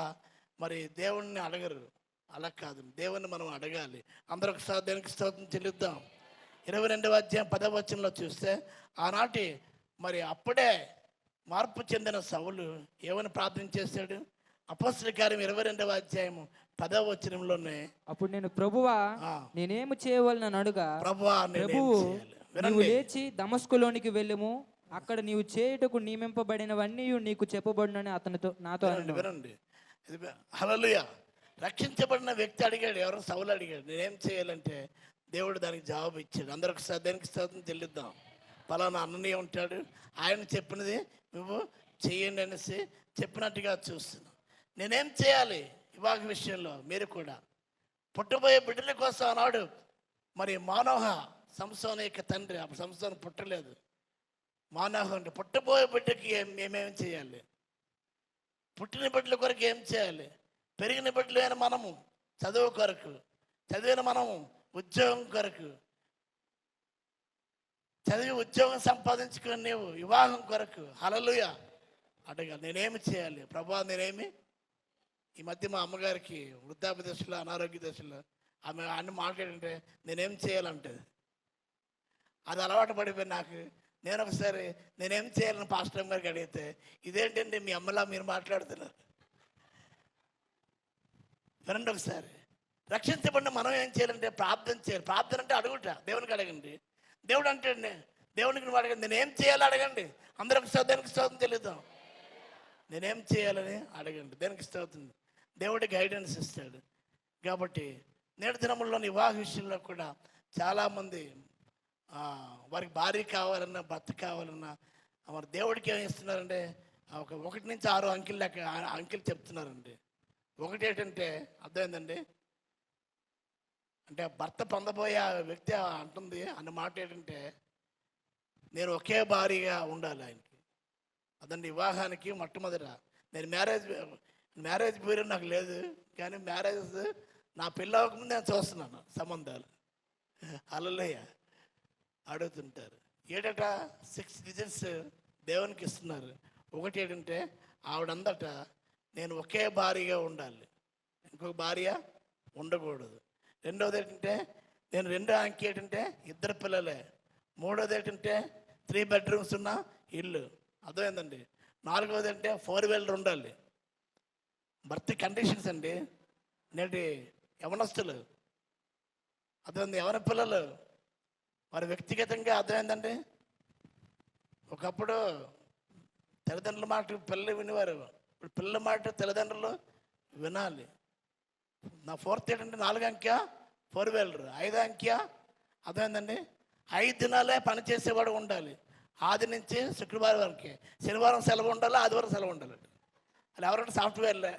మరి దేవుణ్ణి అడగరు. అలా కాదు, దేవుణ్ణి మనం అడగాలి. అందరూ ఒకసారి దేనికి స్తోత్రం చెల్లిద్దాం. 22వ అధ్యాయం 10వ వచనంలో చూస్తే ఆనాటి మరి అప్పుడే మార్పు చెందిన సౌలు ఏమని ప్రార్థన చేశాడు? అపోస్తలుల కార్యం 22వ అధ్యాయం 10వ వచనంలోనే అప్పుడు నేను ప్రభువా నేనేమి చేయవలనని అడుగా, ప్రభువా ప్రభువు నీవు లేచి దమస్కులోనికి వెళ్ళుము, అక్కడ నీవు చేయుటకు నియమింపబడినవన్నీ నీకు చెప్పబడినని నాతో వినండి. హల్లెలూయా. రక్షించబడిన వ్యక్తి అడిగాడు, ఎవరో సౌలు అడిగాడు, నేనేం చేయాలంటే దేవుడు దానికి జవాబు ఇచ్చాడు. అందరూ ఒకసారి దానికి స్తోత్రం చెల్లిద్దాం. పలానా అన్నయ్య ఉంటాడు, ఆయన చెప్పినది నువ్వు చెయ్యండి అనేసి చెప్పినట్టుగా చూస్తున్నావు. నేనేం చేయాలి వివాహ విషయంలో? మీరు కూడా పుట్టబోయే బిడ్డల కోసం అన్నాడు మరి మానోహ సంసోను యొక్క తండ్రి, అప్పుడు సంసోను పుట్టలేదు. మానోహ అంటే పుట్టబోయే బిడ్డకి ఏమేమి చేయాలి, పుట్టిన బిడ్డల కొరకు ఏం చేయాలి, పెరిగిన బిడ్డలైన మనము చదువు కొరకు, చదివిన మనము ఉద్యోగం కొరకు, చదివి ఉద్యోగం సంపాదించుకుని నీవు వివాహం కొరకు హల్లెలూయా అడగాలి. నేనేమి చేయాలి ప్రభువా? నేనేమి ఈ మధ్య మా అమ్మగారికి వృద్ధాప్య దశలో, అనారోగ్య దశలో ఆమె అన్ని మాట్లాడంటే నేనేం చేయాలంటది. అది అలవాటు పడిపోయి నాకు. నేను ఒకసారి నేనేం చేయాలని పాస్టర్ గారికి అడిగితే, ఇదేంటండి మీ అమ్మలా మీరు మాట్లాడుతున్నారు. వినండి ఒకసారి. రక్షించబడిన మనం ఏం చేయాలంటే ప్రార్థన చేయాలి. ప్రార్థన అంటే అడుగుట, దేవునికి అడగండి. దేవుడు అంటే దేవునికి నువ్వు అడగండి, నేనేం చేయాలి అడగండి. అందరికి దేనికి స్తోత్రం తెలియదాం. నేనేం చేయాలని అడగండి, దేనికి స్తోత్రం. దేవుడి గైడెన్స్ ఇస్తాడు. కాబట్టి నేటి దినముల్లో వివాహ విషయంలో కూడా చాలామంది వారికి భార్య కావాలన్నా భర్త కావాలన్నా మరి దేవుడికి ఏమి ఇస్తున్నారంటే 1 నుంచి 6 అంకెలు లెక్క అంకెలు చెప్తున్నారండి. ఒకటి ఏంటంటే అర్థమైందండి, అంటే భర్త పొందబోయే వ్యక్తి అంటుంది అన్న మాట ఏంటంటే, నేను ఒకే భార్యగా ఉండాలి ఆయనకి. అదండి వివాహానికి మొట్టమొదట. నేను మ్యారేజ్ పీరియడ్ నాకు లేదు, కానీ మ్యారేజ్ నా పెళ్ళి అవ్వకముందు నేను చూస్తున్నాను సంబంధాలు. హల్లెలూయ. అడుగుతుంటారు ఏటట 6 డిజిట్స్ దేవునికి ఇస్తున్నారు. ఒకటి ఏంటంటే ఆవిడందట నేను ఒకే భార్యగా ఉండాలి, ఇంకొక భార్య ఉండకూడదు. రెండవది ఏంటంటే నేను 2 అంకె ఏంటంటే 2 పిల్లలే. మూడవది ఏంటంటే 3 బెడ్రూమ్స్ ఉన్న ఇల్లు. అర్థమైందండి. 4వది అంటే 4 వీలర్ ఉండాలి. భర్తీ కండిషన్స్ అండి. నేటి యవనస్తులు అర్థమైంది, యవన పిల్లలు వారి వ్యక్తిగతంగా అర్థమైందండి. ఒకప్పుడు తల్లిదండ్రుల మాట పిల్లలు వినేవారు, ఇప్పుడు పిల్లల మాట తల్లిదండ్రులు వినాలి. నా 4th ఏంటంటే 4 అంకె 4 వీలర్, 5 అంకె అర్థమైందండి 5 దినాలే పని చేసేవాడు ఉండాలి. ఆది నుంచి శుక్రవారం వరకు. శనివారం సెలవు ఉండాలి, ఆదివారం సెలవు ఉండాలండి. అలా ఎవరంటే సాఫ్ట్వేర్లే.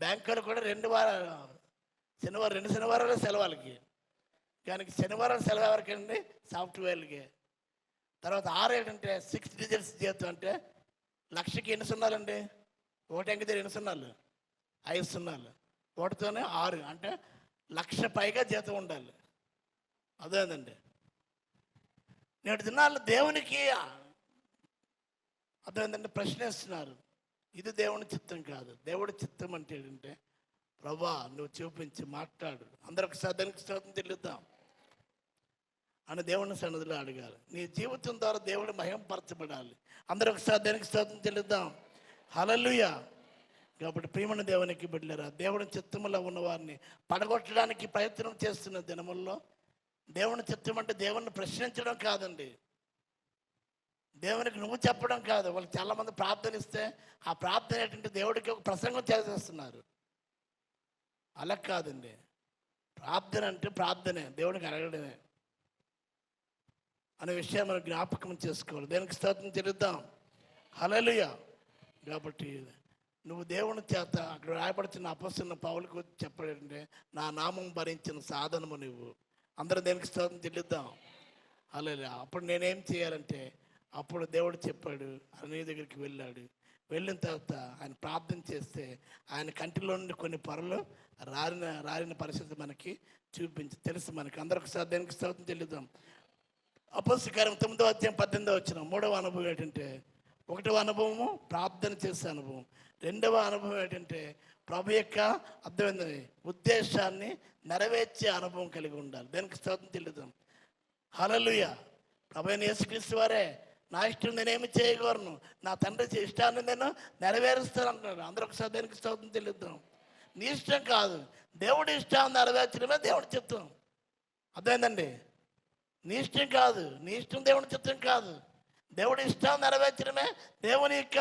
బ్యాంకులు కూడా 2 వారాలు శనివారం 2 శనివారాలు సెలవులకి, కానీ శనివారం సెలవు ఎవరికండి సాఫ్ట్వేర్లకి. తర్వాత 6 ఏంటంటే 6 డిజిట్స్ జీతం అంటే లక్షకి ఎన్ని సున్నాలండి? 1 అంకె 2 సున్నాలు 5 సున్నాలు, 1తోనే 6 అంటే 1,00,000 పైగా జీతం ఉండాలి. అదేనండి. నేటి దినాల్లో దేవునికి అదేంటంటే ప్రశ్నిస్తున్నారు, ఇది దేవుని చిత్తం కాదు. దేవుడి చిత్తం అంటే ఏంటంటే, ప్రభా నువ్వు చూపించి మాట్లాడు, అందరికి దానికి స్తోత్రం చెల్లిద్దాం అని దేవుని సన్నిధిలో అడగాలి. నీ జీవితం ద్వారా దేవుడు మహిమపరచబడాలి, అందరికి దానికి స్తోత్రం చెల్లిద్దాం. హల్లెలూయా. కాబట్టి ప్రియమైన దేవునికి బిడ్డలారా, దేవుని చిత్తములో ఉన్న వారిని పడగొట్టడానికి ప్రయత్నం చేస్తున్న దినముల్లో దేవుని చిత్తం అంటే దేవుణ్ణి ప్రశ్నించడం కాదండి, దేవునికి నువ్వు చెప్పడం కాదు. వాళ్ళు చాలామంది ప్రార్థన ఇస్తే ఆ ప్రార్థన ఏంటంటే దేవుడికి ఒక ప్రసంగం చేసేస్తున్నారు. అలా కాదండి. ప్రార్థన అంటే ప్రార్థనే, దేవుడికి అడగడమే అనే విషయం మనం జ్ఞాపకం చేసుకోవాలి. దేనికి స్తోత్రం చెల్లిద్దాం. హల్లెలూయా. కాబట్టి నువ్వు దేవుని చేత అక్కడ రాయబడుతున్న అపొస్తలుడైన పౌలుకు చెప్పాడంటే, నా నామం భరించిన సాధనము నువ్వు. అందరూ దేనికి స్తోత్రం చెల్లిద్దాం. హల్లెలూయా. అప్పుడు నేనేం చేయాలంటే, అప్పుడు దేవుడు చెప్పాడు, అన్నయ్య దగ్గరికి వెళ్ళాడు. వెళ్ళిన తర్వాత ఆయన ప్రార్థన చేస్తే ఆయన కంటిలో నుండి కొన్ని పొరలు రారిన పరిస్థితి మనకి చూపించి తెలుసు మనకి. అందరికి దేనికి స్తోత్రం చెల్లిద్దాం. అపొస్తలుల కార్యం 9వ అధ్యాయం 18వ వచనం. 3వ అనుభవం ఏంటంటే, 1వ అనుభవము ప్రార్థన చేసే అనుభవం. 2వ అనుభవం ఏంటంటే ప్రభు యొక్క అర్థమైంది ఉద్దేశాన్ని నెరవేర్చే అనుభవం కలిగి ఉండాలి. దానికి స్తోత్రం చెల్లిద్దాం. హల్లెలూయా. ప్రభు అయిన యేసుక్రీస్తు వారే, నా ఇష్టం నేనేమి చేయగలను, నా తండ్రి ఇష్టాన్ని నేను నెరవేరుస్తాను అంటున్నాడు. అందరూ ఒకసారి దానికి స్తోత్రం చెల్లిద్దాం. నీ ఇష్టం కాదు, దేవుడి ఇష్టాన్ని నెరవేర్చడమే దేవుడి చిత్తం. అర్థమైందండి. నీ ఇష్టం కాదు, నీ ఇష్టం దేవుడి చిత్తం కాదు, దేవుడి ఇష్టాన్ని నెరవేర్చడమే దేవుని యొక్క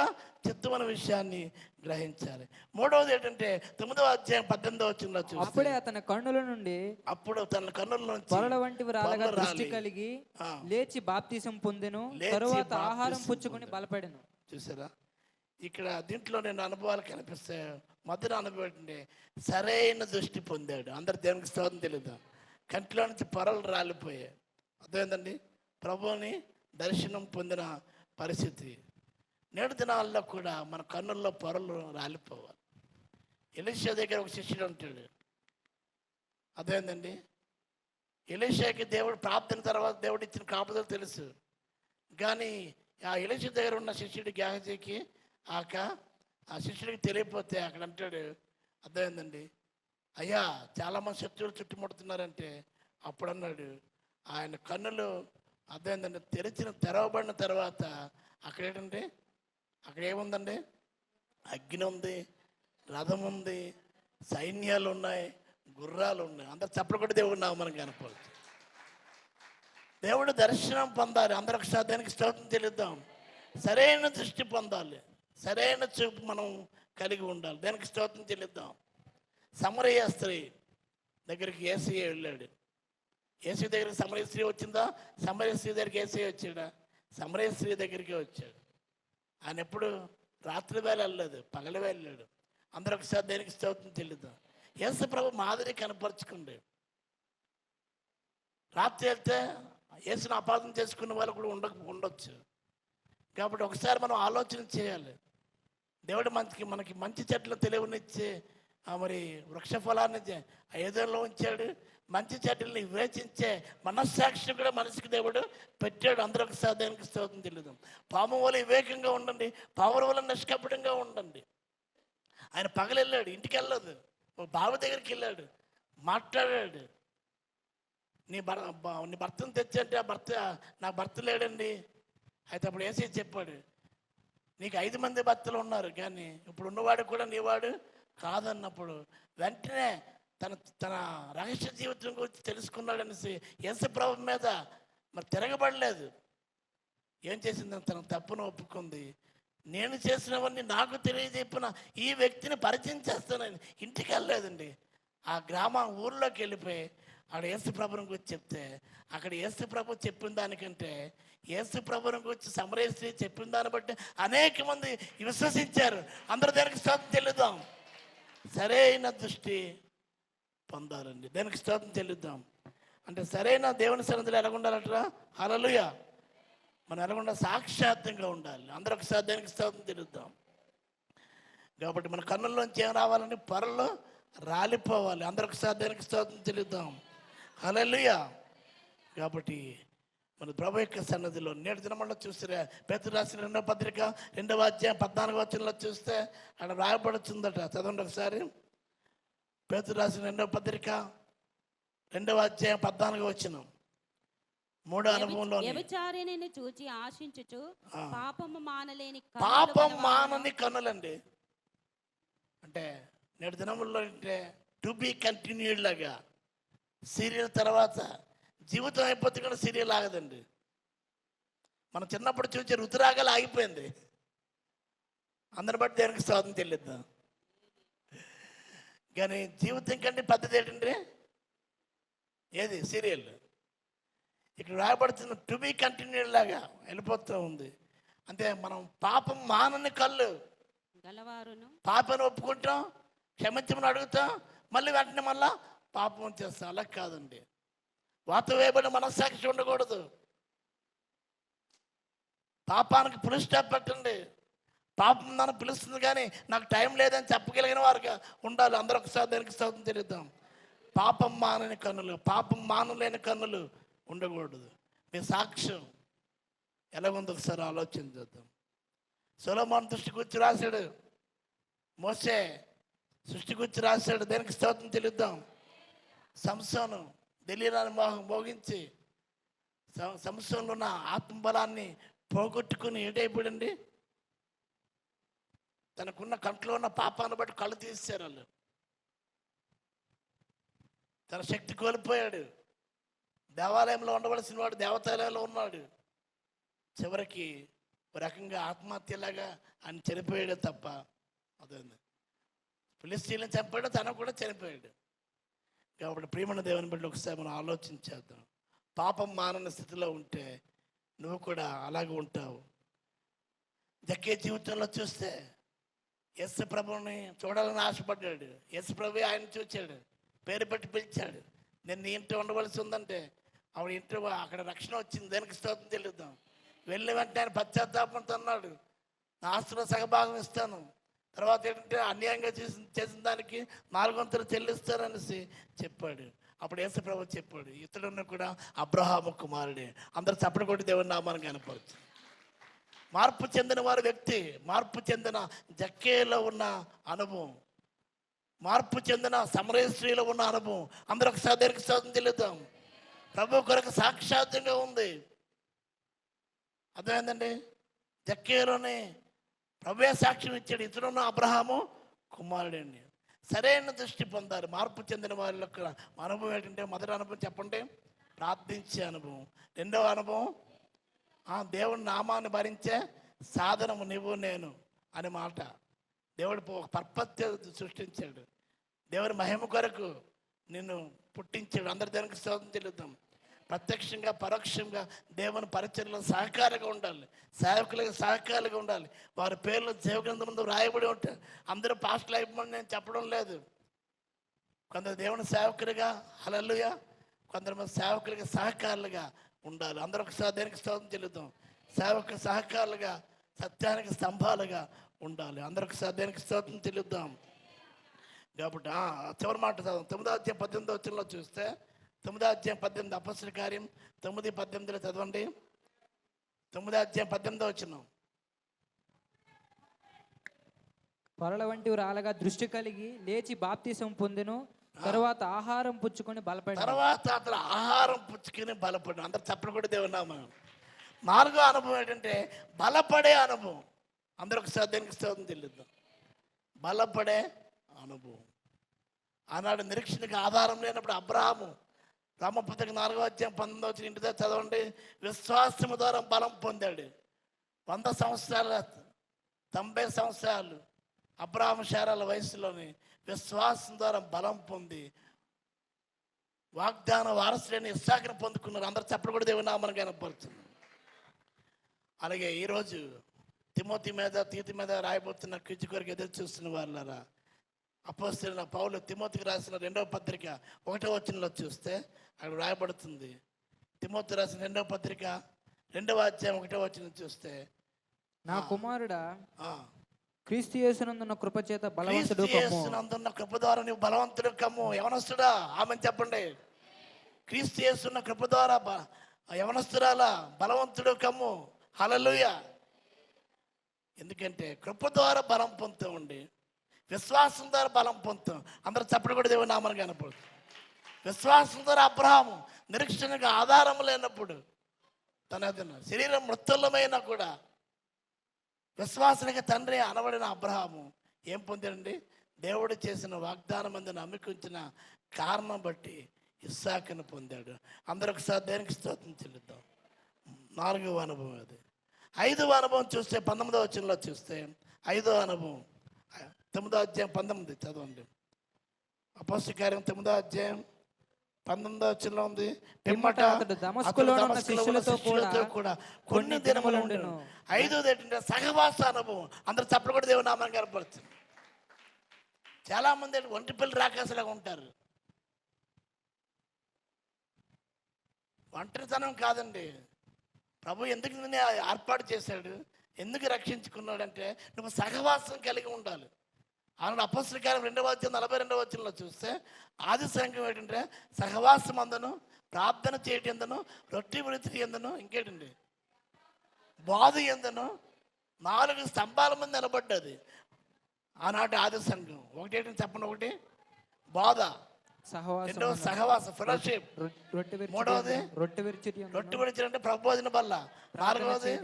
చిత్తం అనే విషయాన్ని గ్రహించాలి. 3వది ఏంటంటే 9వ అధ్యాయం 18వ వచనంలో చూస్తే, అప్పుడే అతని కన్నుల నుండి పొరల వంటివి రాలగా దృష్టి కలిగి లేచి బాప్తిసం పొందెను. తరువాత ఆహారం పుచ్చుకొని బలపడెను. చూసారా, ఇక్కడ దీంట్లో నేను అనుభవాలు కనిపిస్తాయి. మొదటి అనుభవం ఏంటంటే సరైన దృష్టి పొందాడు. అందరు దేవునికి స్తోత్రం తెలియదు. కంటిలో నుంచి పొరలు రాలిపోయాయి. అర్థమైందండి. ప్రభువుని దర్శనం పొందిన పరిస్థితి. నేడు దినాల్లో కూడా మన కన్నుల్లో పొరలు రాలిపోవాలి. ఎలీషా దగ్గర ఒక శిష్యుడు ఉంటాడు. అదేందండి, ఎలీషాకి దేవుడు ప్రార్థన తర్వాత దేవుడు ఇచ్చిన కాపుదలు తెలుసు. కానీ ఆ ఎలీషా దగ్గర ఉన్న శిష్యుడు గేహజీకి ఆ శిష్యుడికి తెలియకపోతే అక్కడ అంటాడు, అర్థమైందండి, అయ్యా చాలామంది శత్రువులు చుట్టుముడుతున్నారంటే అప్పుడు అన్నాడు, ఆయన కన్నులు అర్థమైందండి తెరవబడిన తర్వాత అక్కడ ఏంటంటే అక్కడ ఏముందండి, అగ్ని ఉంది, రథం ఉంది, సైన్యాలు ఉన్నాయి, గుర్రాలు ఉన్నాయి. అందరు చప్పలు కూడా దేవుడు నామని కనపడచ్చు. దేవుడు దర్శనం పొందాలి. అందరూ ఒకసారి దానికి స్తోత్రం చెల్లిద్దాం. సరైన దృష్టి పొందాలి, సరైన చూపు మనం కలిగి ఉండాలి. దానికి స్తోత్రం చెల్లిద్దాం. సమరయ స్త్రీ దగ్గరికి యేసయ్య వెళ్ళాడు. యేసు దగ్గరికి సమరయ స్త్రీ వచ్చిందా? సమరయ స్త్రీ దగ్గరికి యేసయ్య వచ్చాడా? సమరయ స్త్రీ దగ్గరికి వచ్చాడు. ఆయన ఎప్పుడు రాత్రి వేళ వెళ్ళలేదు, పగల వేళ వెళ్ళాడు. అందరూ ఒకసారి దేనికి స్తోత్రం చెల్లిద్దాం. యేసు ప్రభు మాదిరి కనపరుచుకుంది. రాత్రి వెళ్తే యేసును అపార్థం చేసుకున్న వాళ్ళు కూడా ఉండొచ్చు. కాబట్టి ఒకసారి మనం ఆలోచన చేయాలి. దేవుడు మనకి మంచి చెట్లు తెలియనిచ్చి మరి వృక్ష ఫలాన్ని ఏదోలో ఉంచాడు. మంచి చెట్లని వివేచించే మనస్సాక్షి కూడా మనసుకి దేవుడు పెట్టాడు. అందరూ ఒకసారి దేనికి స్తోత్రం చెల్లిద్దాం. పాము వల్ల వివేకంగా ఉండండి, పావుల వల్ల నిష్కపటంగా ఉండండి. ఆయన పగలెళ్ళాడు, ఇంటికి వెళ్ళదు, ఒక బావి దగ్గరికి వెళ్ళాడు, మాట్లాడాడు. నీ భర్తను తెచ్చంటే ఆ భర్త నాకు భర్త లేడండి. అయితే అప్పుడు యేసయ్య చెప్పాడు, నీకు 5 మంది భర్తలు ఉన్నారు, కానీ ఇప్పుడు ఉన్నవాడు కూడా నీవాడు కాదన్నప్పుడు వెంటనే తన రహస్య జీవితం గురించి తెలుసుకున్నాడనేసి యేసు ప్రభు మీద మరి తిరగబడలేదు. ఏం చేసింది? తన తప్పును ఒప్పుకుంది. నేను చేసినవన్నీ నాకు తెలియజెప్పిన ఈ వ్యక్తిని పరిచయం చేస్తానని ఇంటికి వెళ్ళలేదండి. ఆ ఊర్లోకి వెళ్ళిపోయి అక్కడ యేసు ప్రభుని గురించి చెప్తే, అక్కడ యేసు ప్రభు చెప్పిన దానికంటే యేసు ప్రభుని గురించి సమరయ స్త్రీ చెప్పిన దాన్ని బట్టి అనేక మంది విశ్వసించారు. అందరూ దానికి స్తోత్రం చెల్లిద్దాం. సరైన దృష్టి పొందాలండి. దానికి స్తోత్రం చెల్లిద్దాం. అంటే సరైన దేవుని సన్నిధిలో ఎలా ఉండాలంటారా? హల్లెలూయా. మనం ఎలాగుండా సాక్షాత్తంగా ఉండాలి. అందరూ ఒకసారి దానికి స్తోత్రం చెల్లిద్దాం. కాబట్టి మన కన్నుల్లోంచి ఏం రావాలని? పొరలు రాలిపోవాలి. అందరూ ఒకసారి దానికి స్తోత్రం చెల్లిద్దాం. హల్లెలూయా. కాబట్టి మన ప్రభు యొక్క సన్నిధిలో నేటి దినమంలో చూస్తే పేతురు రాసిన 2వ పత్రిక 2వ అధ్యాయం 14వ వచనంలో చూస్తే అక్కడ రాయబడుతుందట. చదవండి ఒకసారి. పేతురు రాసిన 2వ పత్రిక 2వ అధ్యాయం 14వ వచనం. 3వ అనుభవంలో వ్యభిచారిణిని చూచి ఆశించుచు పాపము మానని కన్నులండి. అంటే నేటి దినముల్లో అంటే టు బి కంటిన్యూడ్ లాగా సీరియల్ తర్వాత జీవితం అయిపోతే కూడా సీరియల్ ఆగదండి. మనం చిన్నప్పుడు చూసే రుతురాగాలు ఆగిపోయింది. అందరిని బట్టి దేనికి స్తోత్రం చెల్లిద్దాం. కానీ జీవితం కంటే పెద్దది ఏంటంటే ఏది? సీరియల్. ఇక్కడ రాయబడుతున్న టు బి కంటిన్యూడ్ లాగా వెళ్ళిపోతూ ఉంది. అంటే మనం పాపం మానని కళ్ళు గలవారును, పాపను ఒప్పుకుంటాం, క్షమించమని అడుగుతాం, మళ్ళీ వెంటనే మళ్ళా పాపం చేస్తాం. అలా కాదండి. వాత వేయబడిన మనస్సాక్షి ఉండకూడదు. పాపానికి పులి స్టాప్ పెట్టండి. పాపం నన్ను పిలుస్తుంది కానీ నాకు టైం లేదని చెప్పగలిగిన వారుగా ఉండాలి. అందరూ ఒకసారి దానికి స్తోత్రం చెల్లిద్దాం. పాపం మానని కన్నులు, పాపం మానలేని కన్నులు ఉండకూడదు. మీ సాక్ష్యం ఎలాగుందో ఒకసారి ఆలోచన చేద్దాం. సొలొమోను దృష్టి గురించి రాశాడు, మోసే సృష్టి గురించి రాశాడు. దానికి స్తోత్రం చెల్లిద్దాం. సంసోను దెలీలాని మోగించి సంసోనులో ఉన్న ఆత్మబలాన్ని పోగొట్టుకుని ఏటైపోయాడండి? తనకున్న కంట్లో ఉన్న పాపాన్ని బట్టి కళ్ళు తీసేశారు వాళ్ళు. తన శక్తి కోల్పోయాడు. దేవాలయంలో ఉండవలసిన వాడు దేవతాలయంలో ఉన్నాడు. చివరికి ఒక రకంగా ఆత్మహత్యలాగా ఆయన చనిపోయాడు తప్ప. అదే ఫిలిష్తీయులను చంపాడు, తను కూడా చనిపోయాడు. కాబట్టి ప్రియమైన దేవుని బట్టి ఒకసారి మనం ఆలోచించేద్దాం. పాపం మానని స్థితిలో ఉంటే నువ్వు కూడా అలాగే ఉంటావు. జక్కే జీవితంలో చూస్తే యేసు ప్రభుని చూడాలని ఆశపడ్డాడు. యేసు ప్రభు ఆయన చూచాడు, పేరు పెట్టి పిలిచాడు. నేను నీ ఇంట్లో ఉండవలసి ఉందంటే ఆవిడ ఇంట్లో అక్కడ రక్షణ వచ్చింది. దానికి స్తోత్రం చెల్లిద్దాం. వెళ్ళి వెంటనే ఆయన పశ్చాత్తాపంతో అన్నాడు, నా ఆస్తిలో సగభాగం ఇస్తాను, తర్వాత ఏంటంటే అన్యాయంగా చేసిన దానికి 4 వంతులు చెల్లిస్తాననేసి చెప్పాడు. అప్పుడు యేసు ప్రభు చెప్పాడు, ఇతడున్న కూడా అబ్రహాము కుమారుడే. అందరూ చప్పటి కొట్టి దేవుని నామాన్ని కనపరచు. మార్పు చెందిన వారి వ్యక్తి, మార్పు చెందిన జక్కేలో ఉన్న అనుభవం, మార్పు చెందిన సమరయ స్త్రీలో ఉన్న అనుభవం. అందరూ ఒకసారి దగ్గరికి స్తోత్రం చెల్లిద్దాం. ప్రభు కొరకు సాక్షాత్తంగా ఉంది. అర్థమైందండి? జక్కేలోనే ప్రభువే సాక్ష్యం ఇచ్చాడు, ఇతరున్న అబ్రహాము కుమారుడండి. సరైన దృష్టి పొందాలి. మార్పు చెందిన వారి యొక్క అనుభవం ఏంటంటే, మొదటి అనుభవం చెప్పండి, ప్రార్థించే అనుభవం. రెండవ అనుభవం దేవుని నామాన్ని భరించే సాధనము నువ్వు నేను అనే మాట. దేవుడు ఒక పర్పస్ సృష్టించాడు. దేవుని మహిమ కొరకు నిన్ను పుట్టించాడు. అందరి దేవునికి స్తోత్రం చెల్లిద్దాం. ప్రత్యక్షంగా పరోక్షంగా దేవుని పరిచర్యలో సహకారంగా ఉండాలి, సేవకులుగా సహకారులుగా ఉండాలి. వారి పేర్లు జీవగ్రంథం ముందు రాయబడి ఉంటాయి. అందరూ పాస్టర్లు అయిపోమని నేను చెప్పడం లేదు. కొందరు దేవుని సేవకులుగా హల్లెలూయా, కొందరు సేవకులుగా సహకారులుగా ఉండాలి. అందరూ ఒకసారి దేనికి స్తోత్రం చెల్లిద్దాం. సేవకు సహకారులుగా, సత్యానికి స్తంభాలుగా ఉండాలి. అందరూ ఒకసారి దేనికి స్తోత్రం చెల్లిద్దాం. కాబట్టి చివరి మాట చదువు. 9వ అధ్యాయం 18వ వచనంలో చూస్తే, 9వ అధ్యాయం 18 అపొస్తలుల కార్యం 9:18 చదవండి. 9వ అధ్యాయం 18వ వచనం. పొరల వంటి రాలగా దృష్టి కలిగి లేచి బాప్తిసం పొందెను. తర్వాత ఆహారం పుచ్చుకొని బలపడి. తర్వాత అతను ఆహారం పుచ్చుకొని బలపడి. అందరు చప్పట్లు కూడా దేవుని నామమున. 4వ అనుభవం ఏంటంటే బలపడే అనుభవం. అందరూ ఒకసారి దేనికి స్తోత్రం చెల్లిద్దాం. బలపడే అనుభవం. ఆనాడు నిరీక్షణకు ఆధారం లేనప్పుడు అబ్రహాము, రామపత్రిక 4వ అధ్యాయం 19వ వచనం ఇంటిదే చదవండి. విశ్వాసము ద్వారా బలం పొందాడు. 100 సంవత్సరాల 90 సంవత్సరాలు అబ్రహాము శారాల వయసులోని విశ్వాసం ద్వారా బలం పొంది వాగ్దాన వారసులైన ఇస్సాకును పొందుకున్నారు. అందరూ చప్పట్లు కూడా దేవుని నామమున కనపరుచున్నారు. అలాగే ఈరోజు తిమోతి మీద తీతి మీద రాయబోతున్న కీర్తి కొరకు ఎదురు చూస్తున్న వాళ్ళారా, అపోస్తలుడైన పౌలు తిమోతికి రాసిన 2వ పత్రిక 1వ వచనంలో చూస్తే అక్కడ రాయబడుతుంది. తిమోతి రాసిన 2వ పత్రిక 2వ అధ్యాయం 1వ వచనం చూస్తే, నా కుమారుడా క్రీస్తు యేసునందున్న కృప చేత బలవంతుడు కమ్ము. క్రీస్తు యేసునందున్న కృప ద్వారా నువ్వు బలవంతుడు కమ్ము. యవనస్తుడా ఆమె చెప్పండి. క్రీస్తు యేసున్న కృప ద్వారా యవనస్తురాలా బలవంతుడు కమ్ము. హల్లెలూయా. ఎందుకంటే కృప ద్వారా బలం పొందుతామండి. విశ్వాసం ద్వారా బలం పొందుతాం. అందరూ చప్పట్లు కూడా దేవుని నామమున కనపడుతుంది. విశ్వాసం ద్వారా అబ్రహాము నిరీక్షణకు ఆధారం లేనప్పుడు తన శరీరం మృతులమైనా కూడా విశ్వాసానికి తండ్రి అనబడిన అబ్రహాము ఏం పొందాడండి? దేవుడు చేసిన వాగ్దానం మీద నమ్మికుంచిన కారణం బట్టి ఇస్సాకును పొందాడు. అందరూ ఒకసారి దేనికి స్తోత్రం చెల్లిద్దాం. 4వ అనుభవం అది. 5వ అనుభవం చూస్తే 19వ వచనంలో చూస్తే 5వ అనుభవం 9వ అధ్యాయం 19 చదవండి. అపొస్తలుల కార్యం 9వ అధ్యాయం 19వ వచనంలో ఉంది. పిమ్మట అతడు దమస్కులో ఉన్న శిష్యులతో కూడా కొన్ని దినములు ఉండెను. 5వది ఏంటంటే సహవాస అనుభవం. అందరూ చప్పట్లు కూడా దేవుని నామమున కనపరుచున్నారు. చాలా మంది ఒంటి పిల్లలు రాకాసులాగా ఉంటారు. ఒంటరితనం కాదండి. ప్రభు ఎందుకు నిన్ను ఏర్పాటు చేశాడు, ఎందుకు రక్షించుకున్నాడంటే నువ్వు సహవాసం కలిగి ఉండాలి. ఆనాడు అపొస్తలుల కార్యం 2వ అధ్యాయం 42వ వచనంలో చూస్తే ఆది సంఘం ఏంటంటే సహవాసం అందను, ప్రార్థన చేయటం ఎందును, రొట్టె విడిచి ఎందును, ఇంకేంటండి బాధ ఎందును 4 స్తంభాల మీద నిలబడ్డది ఆనాటి ఆది సంఘం. ఒకటి చెప్పండి. ఒకటి బాధ, రెండవ సహవాసం ఫెలోషిప్, మూడవది రొట్టె విడిచి అంటే ప్రబోధన వల్ల, 4వది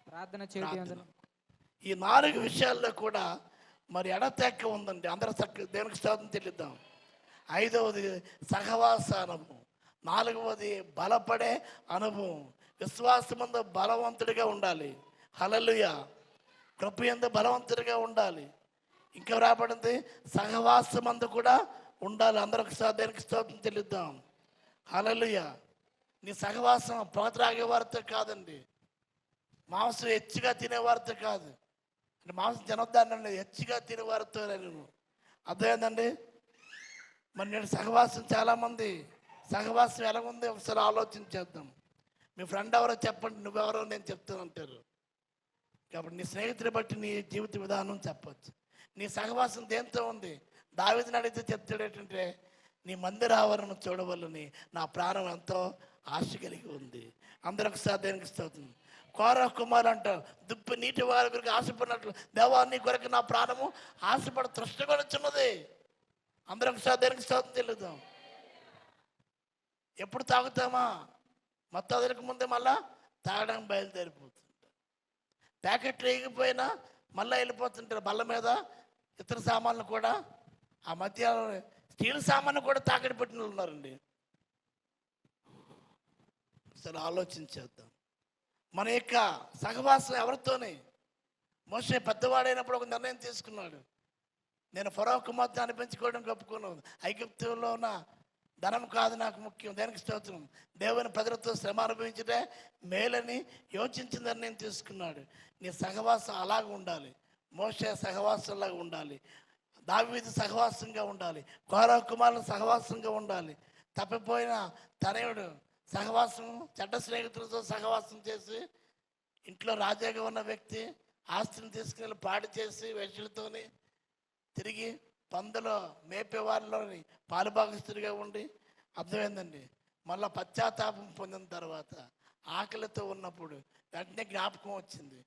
ప్రార్థన చేయడం. ఈ 4 విషయాల్లో కూడా మరి ఎడతెక్క ఉందండి. అందరూ దేవునికి స్తోత్రం చెల్లిద్దాం. 5వది సహవాస అనుభవం, 4వది బలపడే అనుభవం. విశ్వాసమందు బలవంతుడిగా ఉండాలి. హల్లెలూయా. కృపయందు బలవంతుడిగా ఉండాలి. ఇంకా రాబడింది సహవాసమందు కూడా ఉండాలి. అందరూ ఒకసారి దేనికి స్తోత్రం చెల్లిద్దాం. హల్లెలూయా. నీ సహవాసం పొగ త్రాగేవారితో కాదండి, మాంసం హెచ్చుగా తినేవారితో కాదు. అంటే మాంసం తినొద్దానండి, హెచ్చుగా తినేవారితో నువ్వు అర్థమైందండి. మరి నేను సహవాసం చాలామంది సహవాసం ఎలా ఉంది ఒకసారి ఆలోచించేద్దాం. మీ ఫ్రెండ్ ఎవరో చెప్పండి, నువ్వెవరో నేను చెప్తాను అంటారు. కాబట్టి నీ స్నేహితుని బట్టి నీ జీవిత విధానం చెప్పచ్చు. నీ సహవాసం దేంతో ఉంది? దావీదుని అడిగితే చెప్తాడు ఏంటంటే నీ మందిర ఆవరణం చూడవల్లని నా ప్రాణం ఎంతో ఆశ కలిగి ఉంది. అందరూ ఒకసారి దేనికి స్తోత్రం. కోరహ కుమారు అంటారు, దుప్పి నీటి వారి కొరకు ఆశపడినట్లు దేవా నీ కొరకు నా ప్రాణము ఆశపడ తృష్టికొనుచున్నది. అందరూ ఒకసారి దేనికి స్తోత్రం చెల్లుదాం. ఎప్పుడు తాగుతామా? మొత్తం వదలక ముందే మళ్ళా తాగడానికి బయలుదేరిపోతుంటారు. ప్యాకెట్లు వేయకపోయినా మళ్ళీ వెళ్ళిపోతుంటారు బల్ల మీద. ఇతర సామాన్లు కూడా ఆ మధ్య స్టీల్ సామాన్లు కూడా తాకడి పెట్టిన ఉన్నారండి. ఒకసారి ఆలోచించేద్దాం. మన యొక్క సహవాసం ఎవరితోనే? మోషే పెద్దవాడైనప్పుడు ఒక నిర్ణయం తీసుకున్నాడు. నేను ఫరో కుమార్తె అనిపించుకోవడం ఒప్పుకున్నాను. ఐగుప్తులో ఉన్న ధనం కాదు నాకు ముఖ్యం. దేనికి స్తోత్రం. దేవుని ప్రజలతో శ్రమ అనుభవించటే మేలని యోచించి నిర్ణయం తీసుకున్నాడు. నీ సహవాసం అలాగ ఉండాలి. మోషే సహవాసంలాగా ఉండాలి. దావీదు సహవాసంగా ఉండాలి. కోరహ కుమారులు సహవాసంగా ఉండాలి. తప్పిపోయిన తనయుడు సహవాసం, చెడ్డ స్నేహితులతో సహవాసం చేసి ఇంట్లో రాజాగా ఉన్న వ్యక్తి ఆస్తిని తీసుకుని పాడు చేసి వేషలతోని తిరిగి పందులో మేపేవారిలోని పాలుభాగస్తుడిగా ఉండి, అర్థమైందండి. మళ్ళీ పశ్చాత్తాపం పొందిన తర్వాత ఆకలితో ఉన్నప్పుడు వెంటనే జ్ఞాపకం వచ్చింది.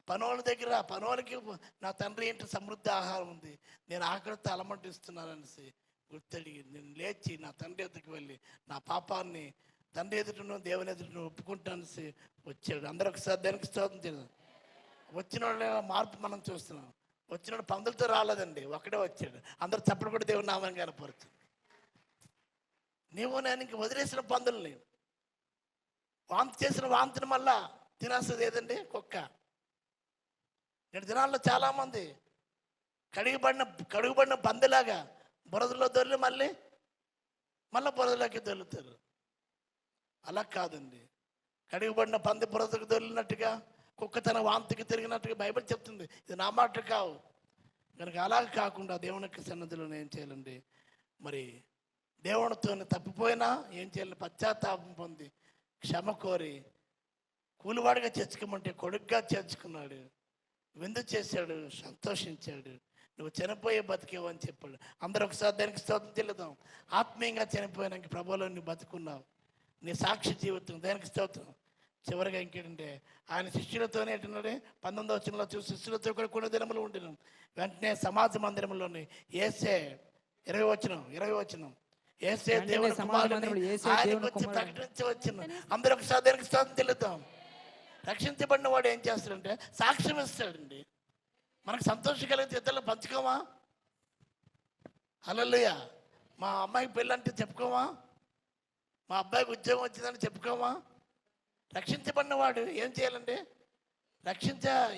పనోళ్ళ దగ్గర పనోళ్ళకి నా తండ్రి ఇంటి సమృద్ధి ఆహారం ఉంది, నేను ఆకలితో అలమటిస్తున్నాననేసి గుర్తడిగి నేను లేచి నా తండ్రి ఎదుటికి వెళ్ళి నా పాపాన్ని తండ్రి ఎదుటను దేవుని ఎదుటను ఒప్పుకుంటానసి వచ్చాడు. అందరూ ఒకసారి దానికి స్తోత్రం చేద్దాం. వచ్చిన వాళ్ళ మార్పు మనం చూస్తున్నాం. వచ్చినాడు పందులతో రాలేదండి, ఒకడే వచ్చాడు. అందరూ చప్పటి కూడా దేవుని నామాన్ని కనపరుచు. నీవు నేను ఇంక వదిలేసిన పందుల్ని, వాంతి చేసిన వాంతిని మళ్ళా తినేస్తుంది ఏదండి? కుక్క. నేటి దినాల్లో చాలామంది కడుగుబడిన పందిలాగా బురదలో దొర్లి మళ్ళీ బురదలోకి దొర్లుతారు. అలా కాదండి. కడుగుబడిన పంది బురదకు దొర్లినట్టుగా కుక్క తన వాంతికి తిరిగినట్టుగా బైబిల్ చెప్తుంది. ఇది నా మాట కావు. కనుక అలా కాకుండా దేవునికి సన్నిధిలో ఏం చేయాలండి? మరి దేవునితో తప్పిపోయినా ఏం చేయాలి? పశ్చాత్తాపం పొంది క్షమ కోరి కూలివాడిగా చేర్చుకోమంటే కొడుగ్గా చేర్చుకున్నాడు. విందు చేశాడు, సంతోషించాడు. నువ్వు చనిపోయే బతికేవు అని చెప్పాడు. అందరూ ఒకసారి దానికి స్తోత్రం చెల్లుదాం. ఆత్మీయంగా చనిపోయినాక ప్రభువులో నువ్వు బతుకున్నావు. నీ సాక్షి జీవితం దానికి స్తోత్రం. చివరిగా ఇంకేంటంటే ఆయన శిష్యులతోనే ఏంటంటే 19వ వచనంలో చూసి శిష్యులతో కూడా కొన్ని దినములు ఉండినాం. వెంటనే సమాజ మందిరంలోని యేసే 20వ వచనం యేసే దేవుని కుమారుడని ఆయనకు వచ్చి ప్రకటించి వచ్చిన. అందరూ ఒకసారి దానికి స్తోత్రం చెల్లుతాం. రక్షించబడిన వాడు ఏం చేస్తాడంటే సాక్ష్యం ఇస్తాడండి. మనకు సంతోషం కలిగితే ఇద్దరు పంచుకోమా? హల్లెలూయా. మా అమ్మాయికి పెళ్ళి అంటే చెప్పుకోమా? మా అబ్బాయికి ఉద్యోగం వచ్చిందని చెప్పుకోమా? రక్షించబడిన వాడు ఏం చేయాలండి?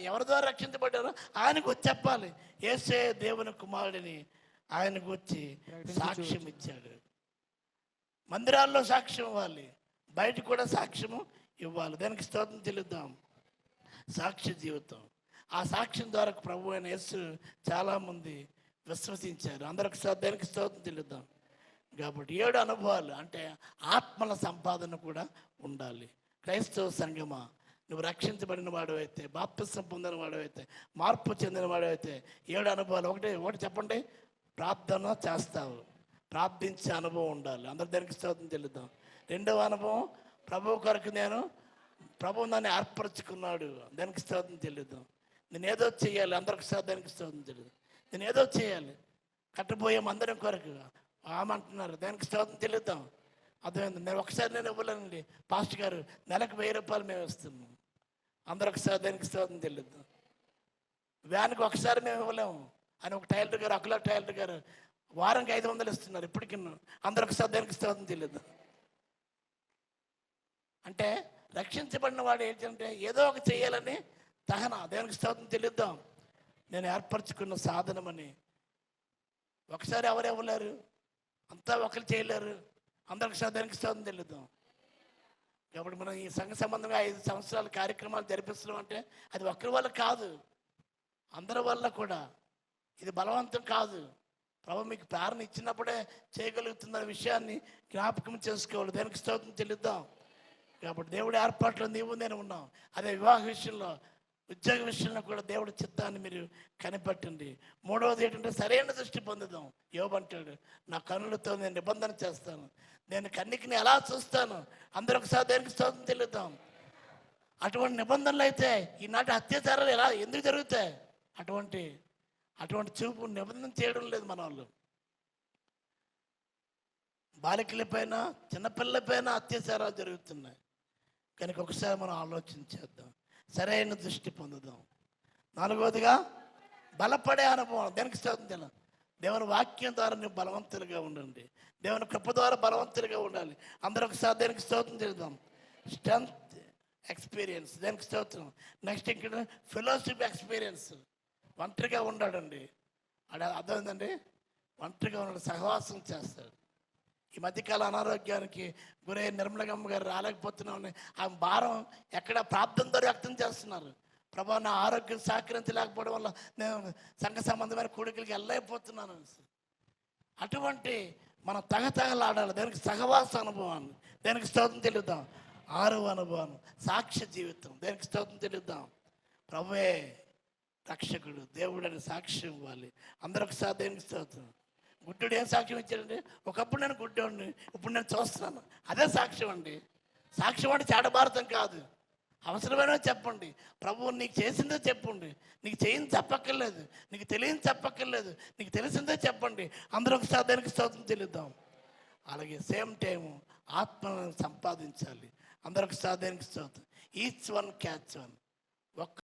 ఎవరి ద్వారా రక్షించబడ్డారో ఆయనకు వచ్చి చెప్పాలి. యేసే దేవుని కుమారుడిని ఆయనకు వచ్చి సాక్ష్యం ఇచ్చాడు. మందిరాల్లో సాక్ష్యం ఇవ్వాలి, బయట కూడా సాక్ష్యము ఇవ్వాలి. దానికి స్తోత్రం చెల్లిద్దాం. సాక్షి జీవితం. ఆ సాక్ష్యం ద్వారా ప్రభు అయిన యేసు చాలామంది విశ్వసించారు. అందరికి దానికి స్తోత్రం చెల్లిద్దాం. కాబట్టి 7 అనుభవాలు అంటే ఆత్మల సంపాదన కూడా ఉండాలి. క్రైస్తవ సంఘమా, నువ్వు రక్షించబడిన వాడవైతే, బాప్తిసం పొందిన వాడవైతే, మార్పు చెందిన వాడవైతే 7 అనుభవాలు. ఒకటి చెప్పండి, ప్రార్థన చేస్తావు, ప్రార్థించే అనుభవం ఉండాలి. అందరు దానికి స్తోత్రం చెల్లిద్దాం. 2వ అనుభవం, ప్రభువు కొరకు ప్రభువు నన్ను ఏర్పరచుకున్నాడు, దానికి స్తోత్రం చెల్లిద్దాం. నేను ఏదో చేయాలి, అందరికి దానికి స్తోత్రం చెల్లిద్దాం. నేను ఏదో చేయాలి, కట్టబోయే మందిరం కొరకు ఆమంటున్నారు, దానికి స్తోత్రం చెల్లిద్దాం. అర్థమైంది. నేను ఇవ్వలేనండి పాస్టర్ గారు, నెలకు 1000 రూపాయలు మేము ఇస్తున్నాం. అందరూ దానికి స్తోత్రం చెల్లిద్దాం. వ్యాన్కి ఒకసారి మేము ఇవ్వలేము అని ఒక టైలర్ గారు, అకులా టైలర్ గారు వారానికి 500 ఇస్తున్నారు ఇప్పటికి. అందరూ దానికి స్తోత్రం చెల్లిద్దాం. అంటే రక్షించబడిన వాడు ఏంటంటే ఏదో ఒక చేయాలని తహన, దేవునికి స్తోత్రం చెల్లిద్దాం. నేను ఏర్పరచుకున్న సాధనమని. ఒకసారి ఎవరు ఇవ్వలేరు, అంతా ఒకరు చేయలేరు. అందరికి దానికి స్తోత్రం చెల్లిద్దాం. కాబట్టి మనం ఈ సంఘ సంబంధంగా 5 సంవత్సరాల కార్యక్రమాలు జరిపిస్తున్నాం అంటే అది ఒక్కరి వల్ల కాదు, అందరి వల్ల కూడా. ఇది బలవంతం కాదు. ప్రభు మీకు ప్రేరణ ఇచ్చినప్పుడే చేయగలుగుతున్న విషయాన్ని జ్ఞాపకం చేసుకోవాలి. దానికి స్తోత్రం చెల్లిద్దాం. కాబట్టి దేవుడి ఏర్పాట్లో నీవు నేను ఉన్నాం. అదే వివాహ విషయంలో, ఉద్యోగ విషయంలో కూడా దేవుడి చిత్తాన్ని మీరు కనిపెట్టండి. 3వది ఏంటంటే సరైన దృష్టి పొందుదాం. యోబు అంటాడు, నా కన్నులతో నేను నిబంధన చేస్తాను, నేను కన్నికని ఎలా చూస్తాను. అందరూ ఒకసారి దానికి స్తోత్రం చెల్లిద్దాం. అటువంటి నిబంధనలు అయితే ఈనాటి అత్యాచారాలు ఎందుకు జరుగుతాయి? అటువంటి చూపు నిబంధన చేయడం లేదు మన వాళ్ళు. బాలికలపైన, చిన్నపిల్లలపైన అత్యాచారాలు జరుగుతున్నాయి. కనుక ఒకసారి మనం ఆలోచించేద్దాం, సరైన దృష్టి పొందుదాం. 4వదిగా బలపడే అనుభవం. దానికి స్తోత్రం. దేవుని వాక్యం ద్వారా నువ్వు బలవంతులుగా ఉండండి. దేవుని కృప ద్వారా బలవంతులుగా ఉండాలి. అందరూ ఒకసారి దానికి స్తోత్రం చేద్దాం. స్ట్రెంత్ ఎక్స్పీరియన్స్, దానికి స్తోత్రం. నెక్స్ట్ ఇక్కడ ఫెలోషిప్ ఎక్స్పీరియన్స్, ఒంటరిగా ఉన్నాడండి. అర్థమైందండి, ఒంటరిగా ఉన్నాడు, సహవాసం చేస్తాడు. ఈ మధ్యకాల అనారోగ్యానికి గురై నిర్మలగమ్మ గారు రాలేకపోతున్నామని ఆ భారం ఎక్కడ ప్రార్థన ద్వారా వ్యక్తం చేస్తున్నారు. ప్రభా, నా ఆరోగ్యం సహకరించలేకపోవడం వల్ల నేను సంఘ సంబంధమైన కూడికలకి వెళ్ళలేకపోతున్నాను. అటువంటి మనం తగతగలాడాలి. దానికి సహవాస అనుభవాన్ని, దానికి స్తోత్రం తెలుద్దాం. 6వ అనుభవం సాక్ష్య జీవితం, దానికి స్తోత్రం తెలుద్దాం. ప్రభువే రక్షకుడు, దేవుడని సాక్ష్యం ఇవ్వాలి. అందరూ ఒకసారి దేనికి స్తోత్రం. గుడ్డుడు ఏం సాక్ష్యం ఇచ్చాడండి? ఒకప్పుడు నేను గుడ్డోడిని, ఇప్పుడు నేను చూస్తున్నాను. అదే సాక్ష్యం అండి. సాక్ష్యం అంటే చాడభారతం కాదు. అవసరమైన చెప్పండి. ప్రభువు నీకు చేసిందే చెప్పండి. నీకు చేయింది చెప్పక్కర్లేదు, నీకు తెలియని చెప్పక్కర్లేదు, నీకు తెలిసిందే చెప్పండి. అందరూ ఒకసారి దానికి స్తోత్రం తెలుద్దాం. అలాగే సేమ్ టైము ఆత్మను సంపాదించాలి. అందరూ ఒకసారి దానికి స్తోత్రం. Each one catch one. ఒక్క